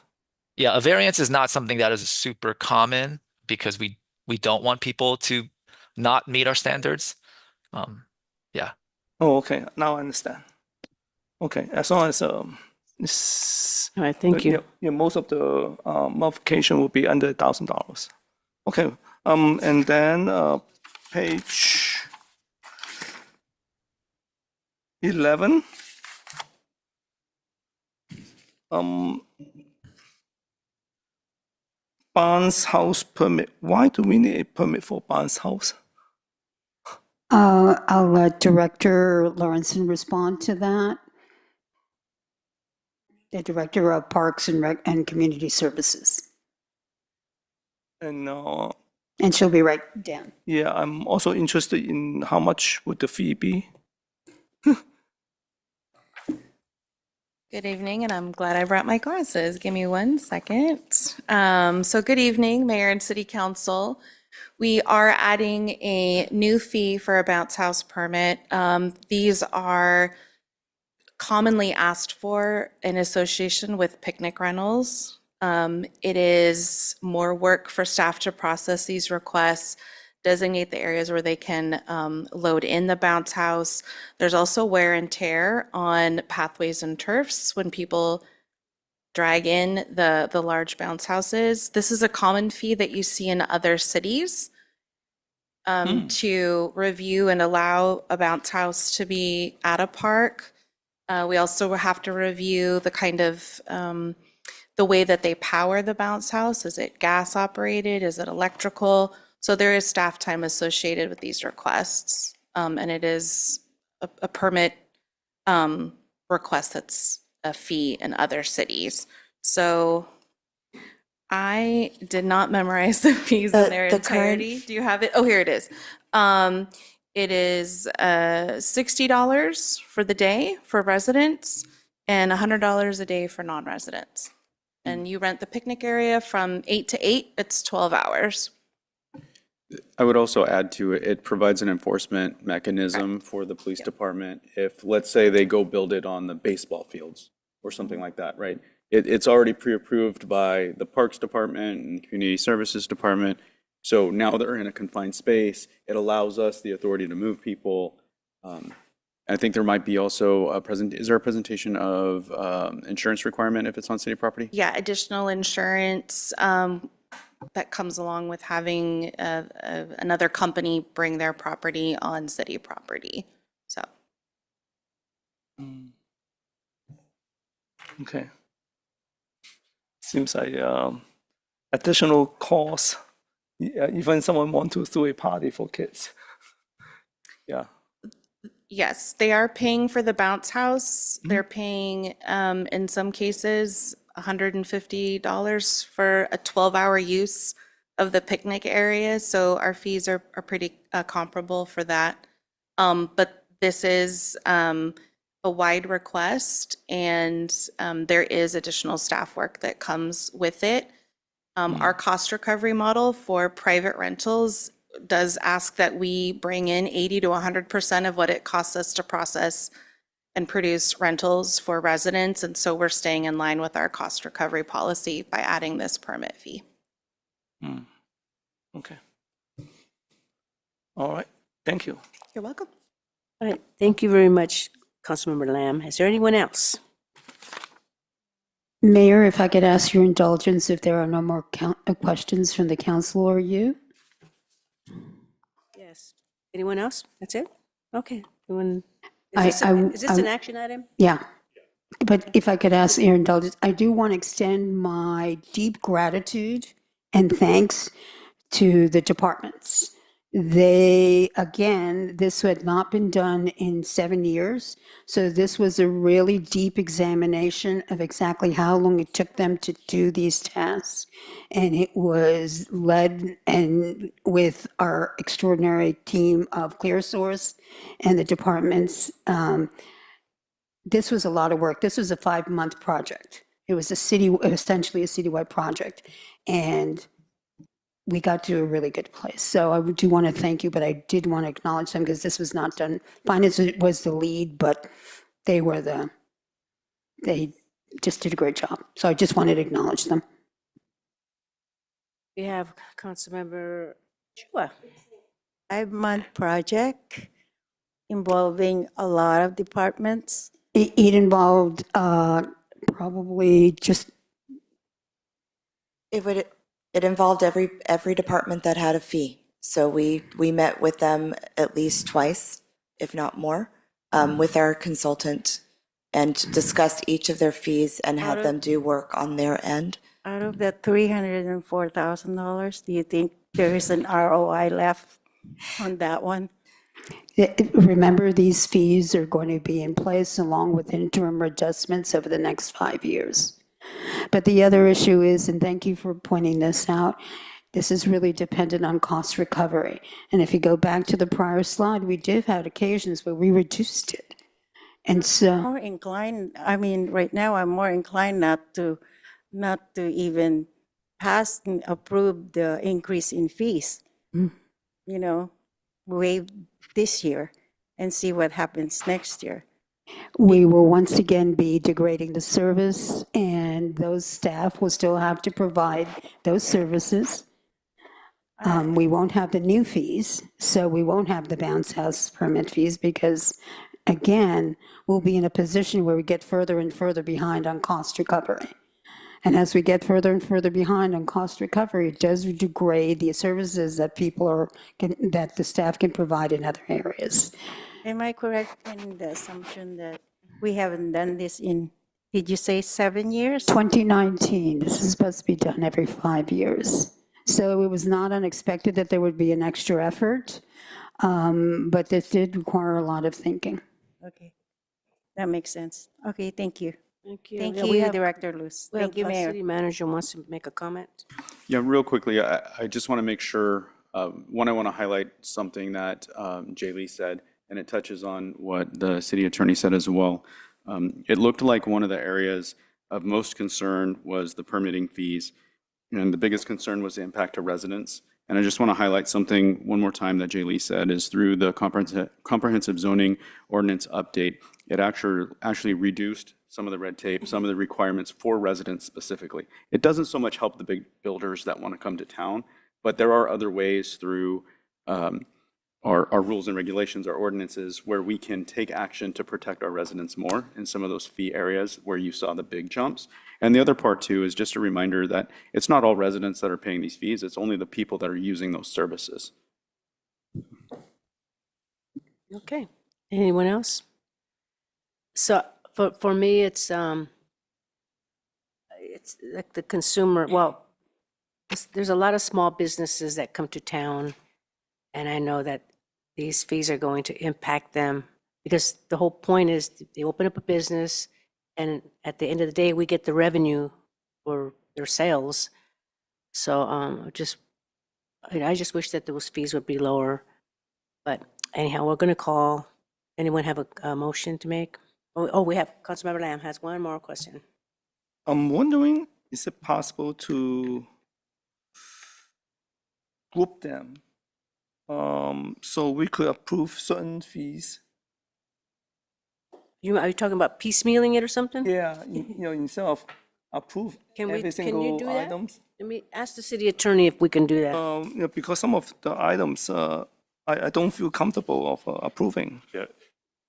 Yeah, a variance is not something that is super common because we don't want people to not meet our standards. Yeah. Oh, okay. Now I understand. Okay, as long as All right, thank you. Yeah, most of the modification will be under $1,000. Okay. And then page 11. Um, Barnes House permit. Why do we need a permit for Barnes House? I'll let Director Lawrenson respond to that. The Director of Parks and Community Services. And And she'll be right down. yeah, I'm also interested in how much would the fee be? Good evening, and I'm glad I brought my glasses. Give me 1 second. So good evening, Mayor and City Council. We are adding a new fee for a bounce house permit. These are commonly asked for in association with picnic rentals. It is more work for staff to process these requests, designate the areas where they can load in the bounce house. There's also wear and tear on pathways and turfs when people drag in the large bounce houses. This is a common fee that you see in other cities to review and allow a bounce house to be at a park. We also have to review the kind of the way that they power the bounce house. Is it gas operated? Is it electrical? So there is staff time associated with these requests. And it is a permit request that's a fee in other cities. So I did not memorize the fees in their entirety. Do you have it? Oh, here it is. It is $60 for the day for residents and $100 a day for non-residents. And you rent the picnic area from 8 to 8, it's 12 hours. I would also add to it, it provides an enforcement mechanism for the police department. If, let's say, they go build it on the baseball fields or something like that, right? It's already pre-approved by the Parks Department and Community Services Department. So now they're in a confined space. It allows us the authority to move people. I think there might be also is there a presentation of insurance requirement if it's on city property? Yeah, additional insurance that comes along with having another company bring their property on city property. So. Okay. Seems like additional cost. Even someone want to throw a party for kids. Yeah. Yes, they are paying for the bounce house. They're paying, in some cases, $150 for a 12-hour use of the picnic area. So our fees are pretty comparable for that. But this is a wide request, and there is additional staff work that comes with it. Our cost recovery model for private rentals does ask that we bring in 80 to 100% of what it costs us to process and produce rentals for residents. And so we're staying in line with our cost recovery policy by adding this permit fee. Okay. All right. Thank you. You're welcome. All right, thank you very much, Councilmember Lamb. Is there anyone else? Mayor, if I could ask your indulgence if there are no more questions from the council or you? Yes. Anyone else? That's it? Okay. Is this an action item? Yeah. But if I could ask your indulgence, I do want to extend my deep gratitude and thanks to the departments. This had not been done in 7 years. So this was a really deep examination of exactly how long it took them to do these tasks. And it was led and with our extraordinary team of ClearSource and the departments. This was a lot of work. This was a 5-month project. It was essentially a citywide project. And we got to a really good place. So I do want to thank you, but I did want to acknowledge them because this was not done. Finance was the lead, but they just did a great job. So I just wanted to acknowledge them. We have Councilmember Chua. 5-month project involving a lot of departments. It involved probably just. It involved every department that had a fee. So we met with them at least twice, if not more. with our consultant and discussed each of their fees and Out have of- them do work on their end. Out of that $304,000, do you think there is an ROI left on that one? Remember, these fees are going to be in place along with interim adjustments over the next 5 years. But the other issue is, and thank you for pointing this out, this is really dependent on cost recovery. And if you go back to the prior slide, we did have occasions where we reduced it. And so, More inclined, I mean, right now, I'm more inclined not to even pass and approve the increase in fees. Mm. You know, waive this year and see what happens next year. we will once again be degrading the service, and those staff will still have to provide those services. We won't have the new fees, so we won't have the bounce house permit fees because, again, we'll be in a position where we get further and further behind on cost recovery. And as we get further and further behind on cost recovery, it does degrade the services that that the staff can provide in other areas. Am I correct in the assumption that we haven't done this in, did you say 7 years? 2019, this is supposed to be done every 5 years. So it was not unexpected that there would be an extra effort, but this did require a lot of thinking. Okay, that makes sense. Okay, thank you. Thank you. Thank Yeah, we you, have- Director Luz. We Thank have you, a Mayor. city manager wants to make a comment. Yeah, real quickly, I just want to make sure, one, I want to highlight something that Jay Lee said, and it touches on what the city attorney said as well. It looked like one of the areas of most concern was the permitting fees, and the biggest concern was the impact to residents. And I just want to highlight something one more time that Jay Lee said, is through the comprehensive zoning ordinance update, it actually reduced some of the red tape, some of the requirements for residents specifically. It doesn't so much help the big builders that want to come to town, but there are other ways through our rules and regulations, our ordinances, where we can take action to protect our residents more in some of those fee areas where you saw the big jumps. And the other part too is just a reminder that it's not all residents that are paying these fees, it's only the people that are using those services. Okay. Anyone else? So for me, it's like the consumer, well, there's a lot of small businesses that come to town, and I know that these fees are going to impact them because the whole point is they open up a business, and at the end of the day, we get the revenue for their sales. So I just wish that those fees would be lower. But anyhow, we're going to call. Anyone have a motion to make? Oh, we have, Councilmember Lamb has one more question. I'm wondering, is it possible to group them so we could approve certain fees? Are you talking about piecemealing it or something? Yeah, instead of approve every Can you single do that? items. Let me ask the city attorney if we can do that. Because some of the items I don't feel comfortable of approving. Yeah.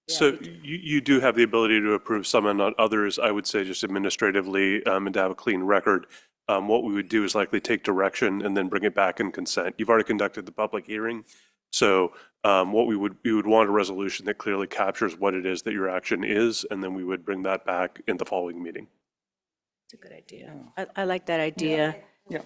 So you do have the ability to approve some and not others. I would say just administratively and to have a clean record. What we would do is likely take direction and then bring it back in consent. You've already conducted the public hearing. So what we would want a resolution that clearly captures what it is that your action is, and then we would bring that back in the following meeting. It's a good idea. I like that idea. Yeah.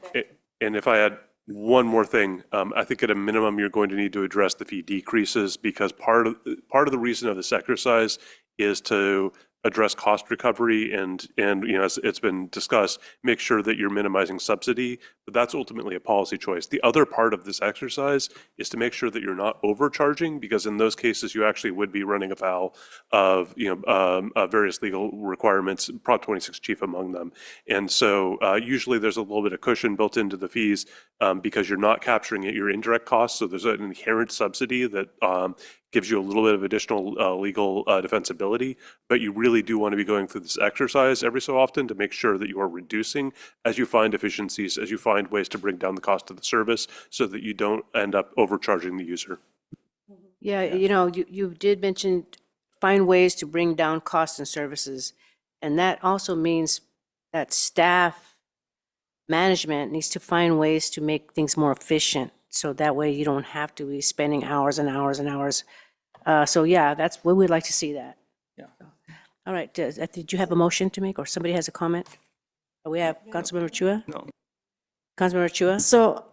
And if I had one more thing, I think at a minimum, you're going to need to address the fee decreases because part of the reason of this exercise is to address cost recovery and as it's been discussed, make sure that you're minimizing subsidy, but that's ultimately a policy choice. The other part of this exercise is to make sure that you're not overcharging, because in those cases you actually would be running afoul of various legal requirements, Prop 26 chief among them. And so usually there's a little bit of cushion built into the fees because you're not capturing your indirect costs. So there's an inherent subsidy that gives you a little bit of additional legal defensibility, but you really do want to be going through this exercise every so often to make sure that you are reducing as you find efficiencies, as you find ways to bring down the cost of the service so that you don't end up overcharging the user. Yeah, you did mention find ways to bring down costs and services. And that also means that staff management needs to find ways to make things more efficient. So that way you don't have to be spending hours and hours and hours So yeah, we would like to see that. Yeah. All right, did you have a motion to make, or somebody has a comment? We have Councilmember Chua? No. Councilmember Chua? So,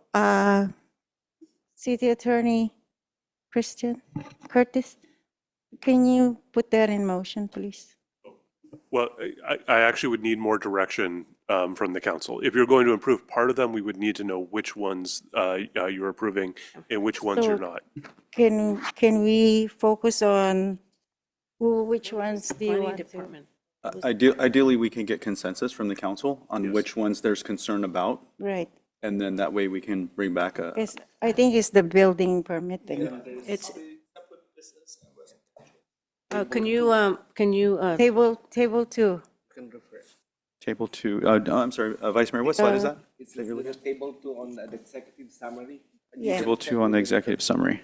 City Attorney Christian Curtis, can you put that in motion, please? Well, I actually would need more direction from the council. If you're going to approve part of them, we would need to know which ones you're approving and which ones you're So- not. Can we focus on which ones do you Planning want to? Department. Ideally, we can get consensus from the council on which ones there's concern about, Right, and then that way we can bring back a, I think it's the building permit thing. It's. Can you, Table 2. table 2. I'm sorry, Vice Mayor, what slide is that? It's table 2 on the executive summary. Yeah. Table 2 on the executive summary.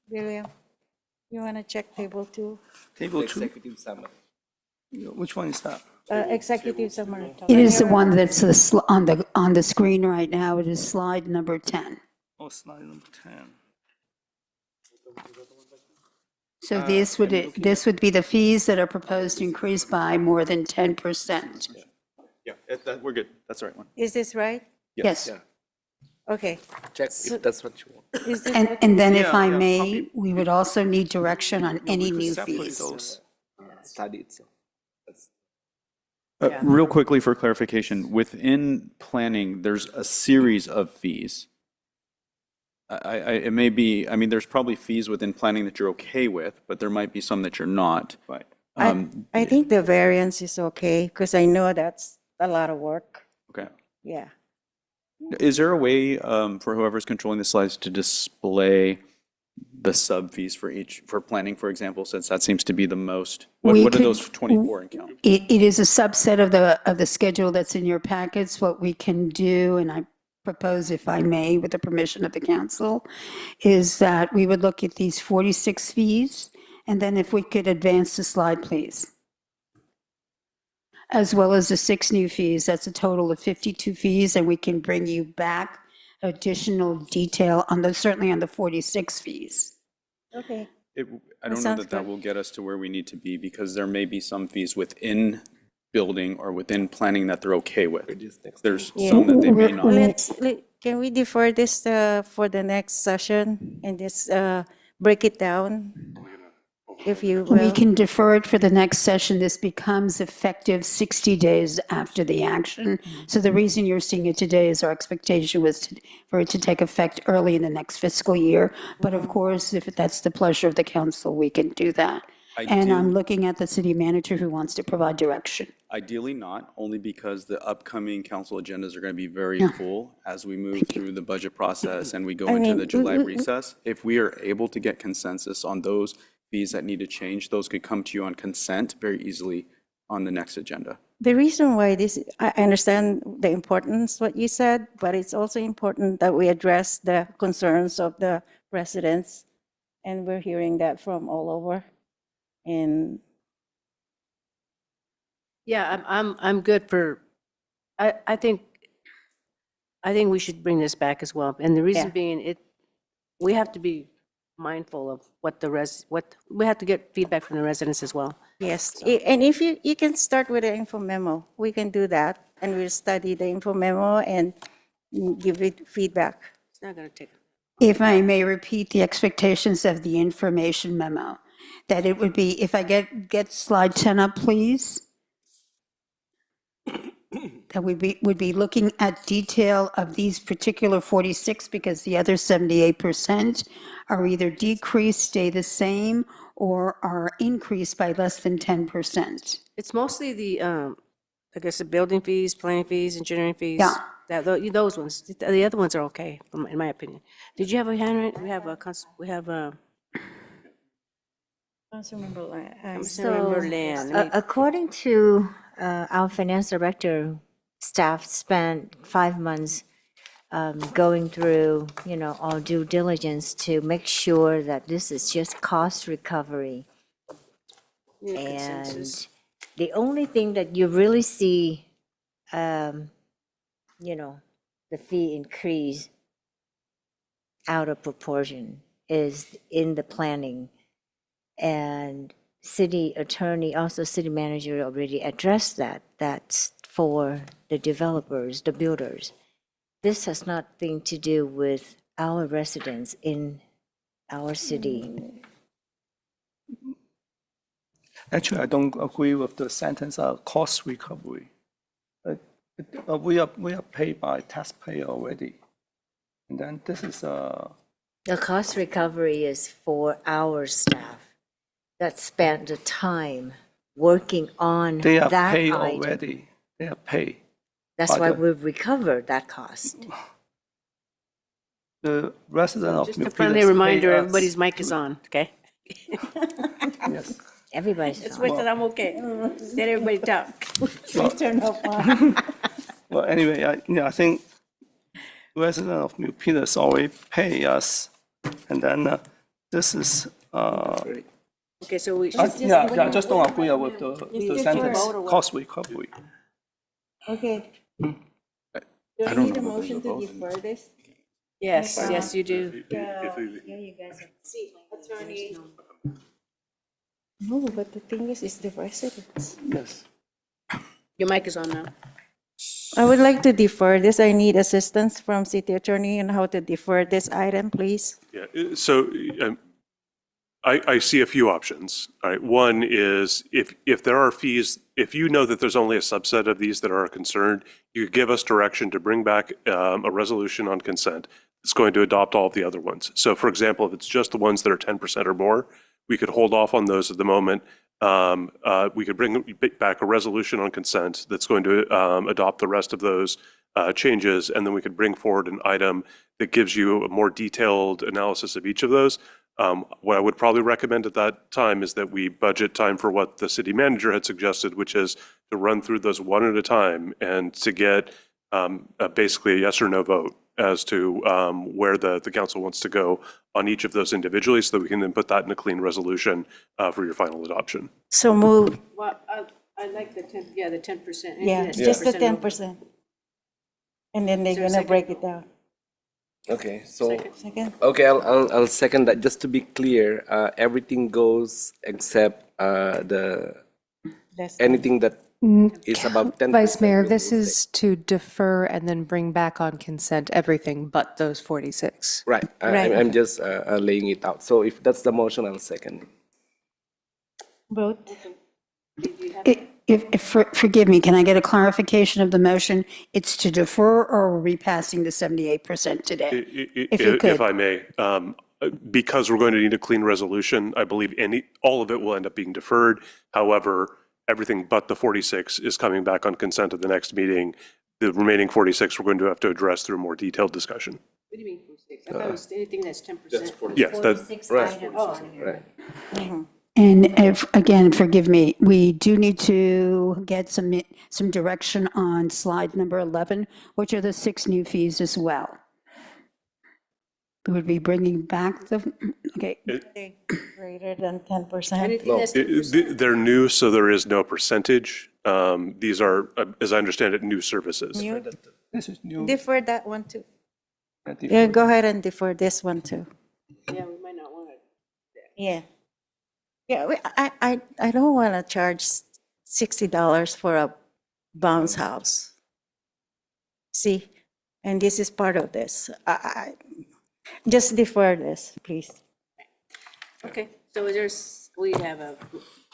William, you want to check table 2? Table 2? Executive summary. Which one is that? Executive summary. It is the one that's on the screen right now. It is slide number 10. Oh, slide number 10. So this would be the fees that are proposed to increase by more than 10%. Yeah, we're good. That's the right one. Is this right? Yes. Okay. Check if that's what you want. Is this And then if Yeah, I yeah, may, copy. we would also need direction on any could new separate fees. those. Study itself. Real quickly for clarification, within planning, there's a series of fees. It may be, I mean, there's probably fees within planning that you're okay with, but there might be some that you're not. Right. I think the variance is okay, because I know that's a lot of work. Okay. Yeah. Is there a way for whoever's controlling the slides to display the sub fees for planning, for example, since that seems to be the most? What are those 24 in count? It is a subset of the schedule that's in your packets. What we can do, and I propose, if I may, with the permission of the council, is that we would look at these 46 fees, and then if we could advance the slide, please. As well as the 6 new fees, that's a total of 52 fees, and we can bring you back additional detail on those, certainly on the 46 fees. Okay. I don't know that will get us to where we need to be, because there may be some fees within building or within planning that they're okay with. There's some that they may not. Can we defer this for the next session and just break it down, if you will? We can defer it for the next session. This becomes effective 60 days after the action. So the reason you're seeing it today is our expectation was for it to take effect early in the next fiscal year. But of course, if that's the pleasure of the council, we can do that. And I'm looking at the city manager who wants to provide direction. Ideally not, only because the upcoming council agendas are going to be very full as we move through the budget process and we go into the July recess. If we are able to get consensus on those fees that need to change, those could come to you on consent very easily on the next agenda. The reason why I understand the importance, what you said, but it's also important that we address the concerns of the residents. And we're hearing that from all over. And yeah, I'm good for, I think we should bring this back as well. And the reason being, we have to be mindful of what we have to get feedback from the residents as well. yes, and if you can start with the info memo, we can do that, and we'll study the info memo and give it feedback. It's not going to take. If I may repeat the expectations of the information memo, that it would be, if I get slide 10 up, please. That we would be looking at detail of these particular 46, because the other 78% are either decreased, stay the same, or are increased by less than 10%. It's mostly the, I guess, the building fees, planning fees, engineering fees. Yeah. Those ones. The other ones are okay, in my opinion. Did you have a hand right? We have a. Councilmember So, according to our finance director, staff spent 5 months going through, all due diligence to make sure that this is just cost recovery. And the only thing that you really see, the fee increase out of proportion is in the planning. And city attorney, also city manager already addressed that. That's for the developers, the builders. This has nothing to do with our residents in our city. Actually, I don't agree with the sentence cost recovery. We are paid by taxpayer already. And then this is The cost recovery is for our staff that spent the time working on they are that paid item. already. They are paid. That's by why the- we've recovered that cost. The resident of Just a Milpitas friendly pay reminder, us everybody's mic is on, okay? Yes. Everybody's Let's fine. wait till I'm okay. Let everybody talk. Please turn off. Well, anyway, I think resident of Milpitas already pay us, and then this is Okay, so we. I just don't agree with the sentence vote or what? cost recovery. Okay. Do I don't need a know whether motion to to vote. defer this? Yes, yes, you do. Yeah, you guys have. Attorney. No, but the thing is the residents. Yes. Your mic is on now. I would like to defer this. I need assistance from city attorney on how to defer this item, please. Yeah, so I see a few options. All right, one is if there are fees, if you know that there's only a subset of these that are concerned, you could give us direction to bring back a resolution on consent that's going to adopt all of the other ones. So for example, if it's just the ones that are 10% or more, we could hold off on those at the moment. We could bring back a resolution on consent that's going to adopt the rest of those changes, and then we could bring forward an item that gives you a more detailed analysis of each of those. What I would probably recommend at that time is that we budget time for what the city manager had suggested, which is to run through those one at a time and to get basically a yes or no vote as to where the council wants to go on each of those individually, so that we can then put that in a clean resolution for your final adoption. So move. Well, I like the 10, the 10%. Yeah, just the 10%. And then they're Is there a gonna second? break it down. Okay, so, Second? okay, I'll second that. Just to be clear, everything goes except anything that is above 10%. Vice Mayor, will this stay. is to defer and then bring back on consent everything but those 46. Right, Right. I'm just laying it out. So if that's the motion, I'll second. Vote. Forgive me, can I get a clarification of the motion? It's to defer or are we passing the 78% today? If you could. If I may, because we're going to need a clean resolution, I believe all of it will end up being deferred. However, everything but the 46 is coming back on consent at the next meeting. The remaining 46, we're going to have to address through a more detailed discussion. What do you mean 46? I thought it was anything that's 10%. Yes, that, 46 right. items Oh, on here. right. And if, again, forgive me, we do need to get some direction on slide number 11, which are the 6 new fees as well. We would be bringing back okay. Greater than 10%. Anything that's 10%. they're new, so there is no percentage. These are, as I understand it, new services. New- This is new. Defer that one too. defer. Yeah, go ahead and defer this one too. Yeah, we might not want to. Yeah. Yeah, I don't want to charge $60 for a bounce house. See, and this is part of this. Just defer this, please. Okay, so we have a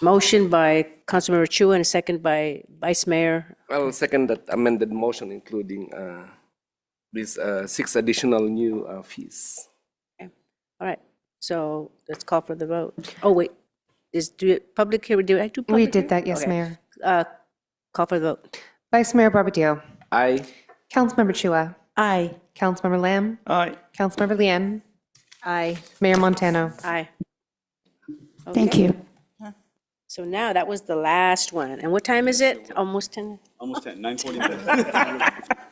motion by Councilmember Chua and a second by Vice Mayor. I'll second that amended motion, including these 6 additional new fees. All right, so let's call for the vote. Oh, wait, public here, do I do public We did here? that, yes, Okay. Mayor. Call for the vote. Vice Mayor Barbadillo. Aye. Councilmember Chua. Aye. Councilmember Lamb. Aye. Councilmember Lian. Aye. Mayor Montano. Aye. Thank Okay. you. So now that was the last one. And what time is it? Almost 10? Almost 10, 9:40.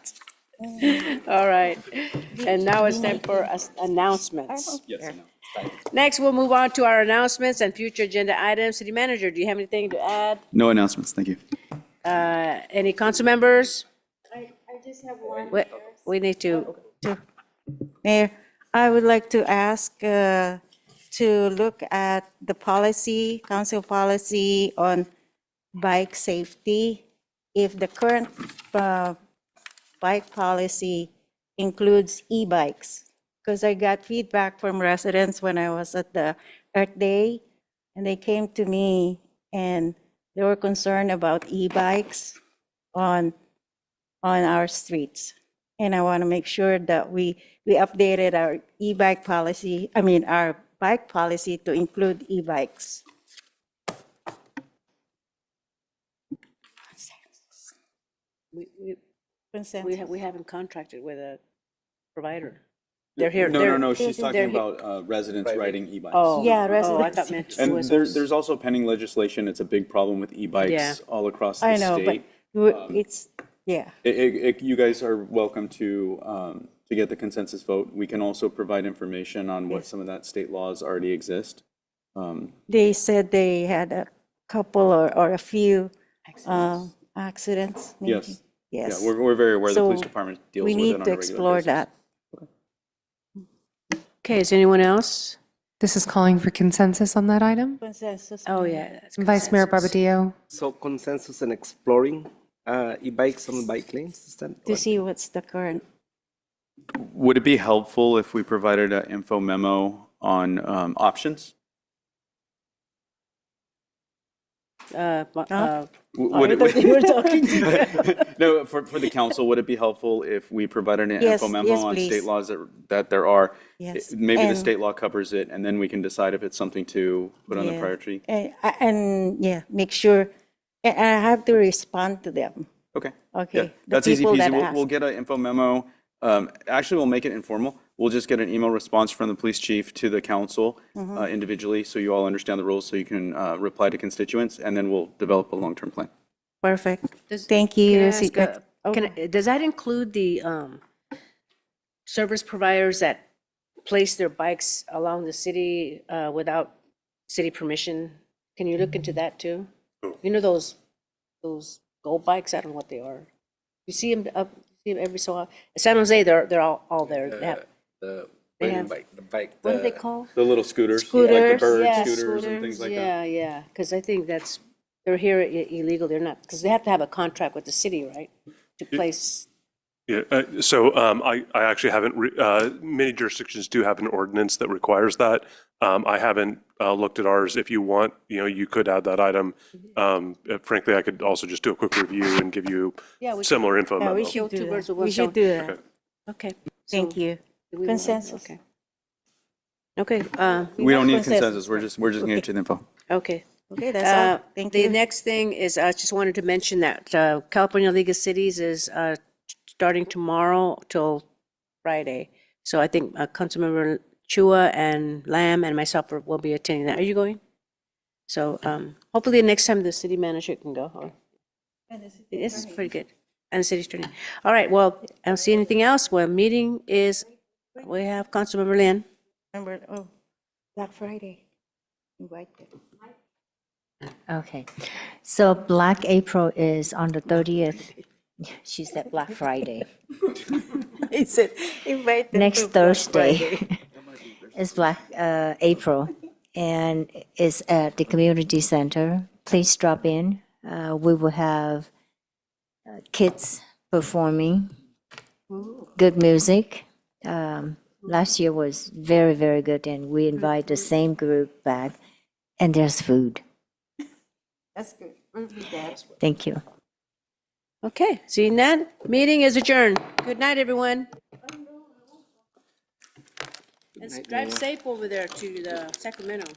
All right. And now it's time for us announcements. Yes, I know. Next, we'll move on to our announcements and future agenda items. City Manager, do you have anything to add? No announcements, thank you. Any council members? I just have one. We need to, Mayor, I would like to ask to look at the policy, council policy on bike safety. If the current bike policy includes e-bikes, because I got feedback from residents when I was at the Earth Day, and they came to me and they were concerned about e-bikes on our streets. And I want to make sure that we updated our e-bike policy, our bike policy to include e-bikes. We haven't contracted with a provider. They're here. No, she's talking they're about residents riding e-bikes. Oh, Yeah, I residents. thought meant. And there's also pending legislation. It's a big problem with Yeah. e-bikes all across the I know, but state. it's, yeah. You guys are welcome to get the consensus vote. We can also provide information on what some of that state laws already exist. They said they had a couple or a few accidents. Maybe. Yes. Yes. Yeah, we're very aware the police So department deals we with it need on to a regular explore basis. that. Okay, is anyone else? This is calling for consensus on that item. Consensus. Oh, yeah. that's Vice Mayor consensus. Barbadillo. So consensus and exploring e-bikes on bike lanes, is that To what? see what's the current. Would it be helpful if we provided an info memo on options? Would it, you were talking. no, for the council, would it be helpful if we provided an Yes, info memo yes, on please. state laws that there are? Yes. Maybe the And- state law covers it, and then we can decide if it's something to put on the Yeah. priority. And yeah, make sure, and I have to respond to them. Okay. Okay. Yeah, the that's easy people peasy. that We'll ask. get an info memo. Actually, we'll make it informal. We'll just get an email response from the police chief to the council Mhm. individually, so you all understand the rules, so you can reply to constituents, and then we'll develop a long-term plan. Perfect. Does- Thank Can I you. ask, does that include the service providers that place their bikes along the city without city permission? Can you look into that too? You know those Go bikes? I don't know what they are. You see them every so often. San Jose, they're all there. They have, The They riding have- bike, the bike. what do they the- call? The little scooters, like the Scooters, bird yeah, scooters and things like that. Yeah, because I think they're here illegal. They're not, because they have to have a contract with the city, right? To place. Yeah, so I actually haven't, many jurisdictions do have an ordinance that requires that. I haven't looked at ours. If you want, you could add that item. Frankly, I could also just do a quick review and give you Yeah, we similar info Yeah, memo. we should do Two birds that. with one We should stone. do that. Okay. Thank so you. do we want- Consensus. Okay. Okay, We don't need have consensus. We're just giving Okay. it to the info. okay. Okay, that's all. Thank The you. next thing is, I just wanted to mention that California League of Cities is starting tomorrow till Friday. So I think Councilmember Chua and Lamb and myself will be attending that. Are you going? So hopefully next time the city manager can go. This is pretty good. And the city attorney. All right, well, I don't see anything else. Well, meeting is, we have Councilmember Lin. Remember, Black Friday. Invite them. Okay, so Black April is on the 30th. She said Black Friday. He said, invite them Next to Black Thursday Friday. is Black April, and it's at the community center. Please drop in. We will have kids performing, good music. Last year was very, very good, and we invite the same group back, and there's food. That's good. Thank you. Okay, seeing that, meeting is adjourned. Good night, everyone. Let's drive safe over there to the Sacramento.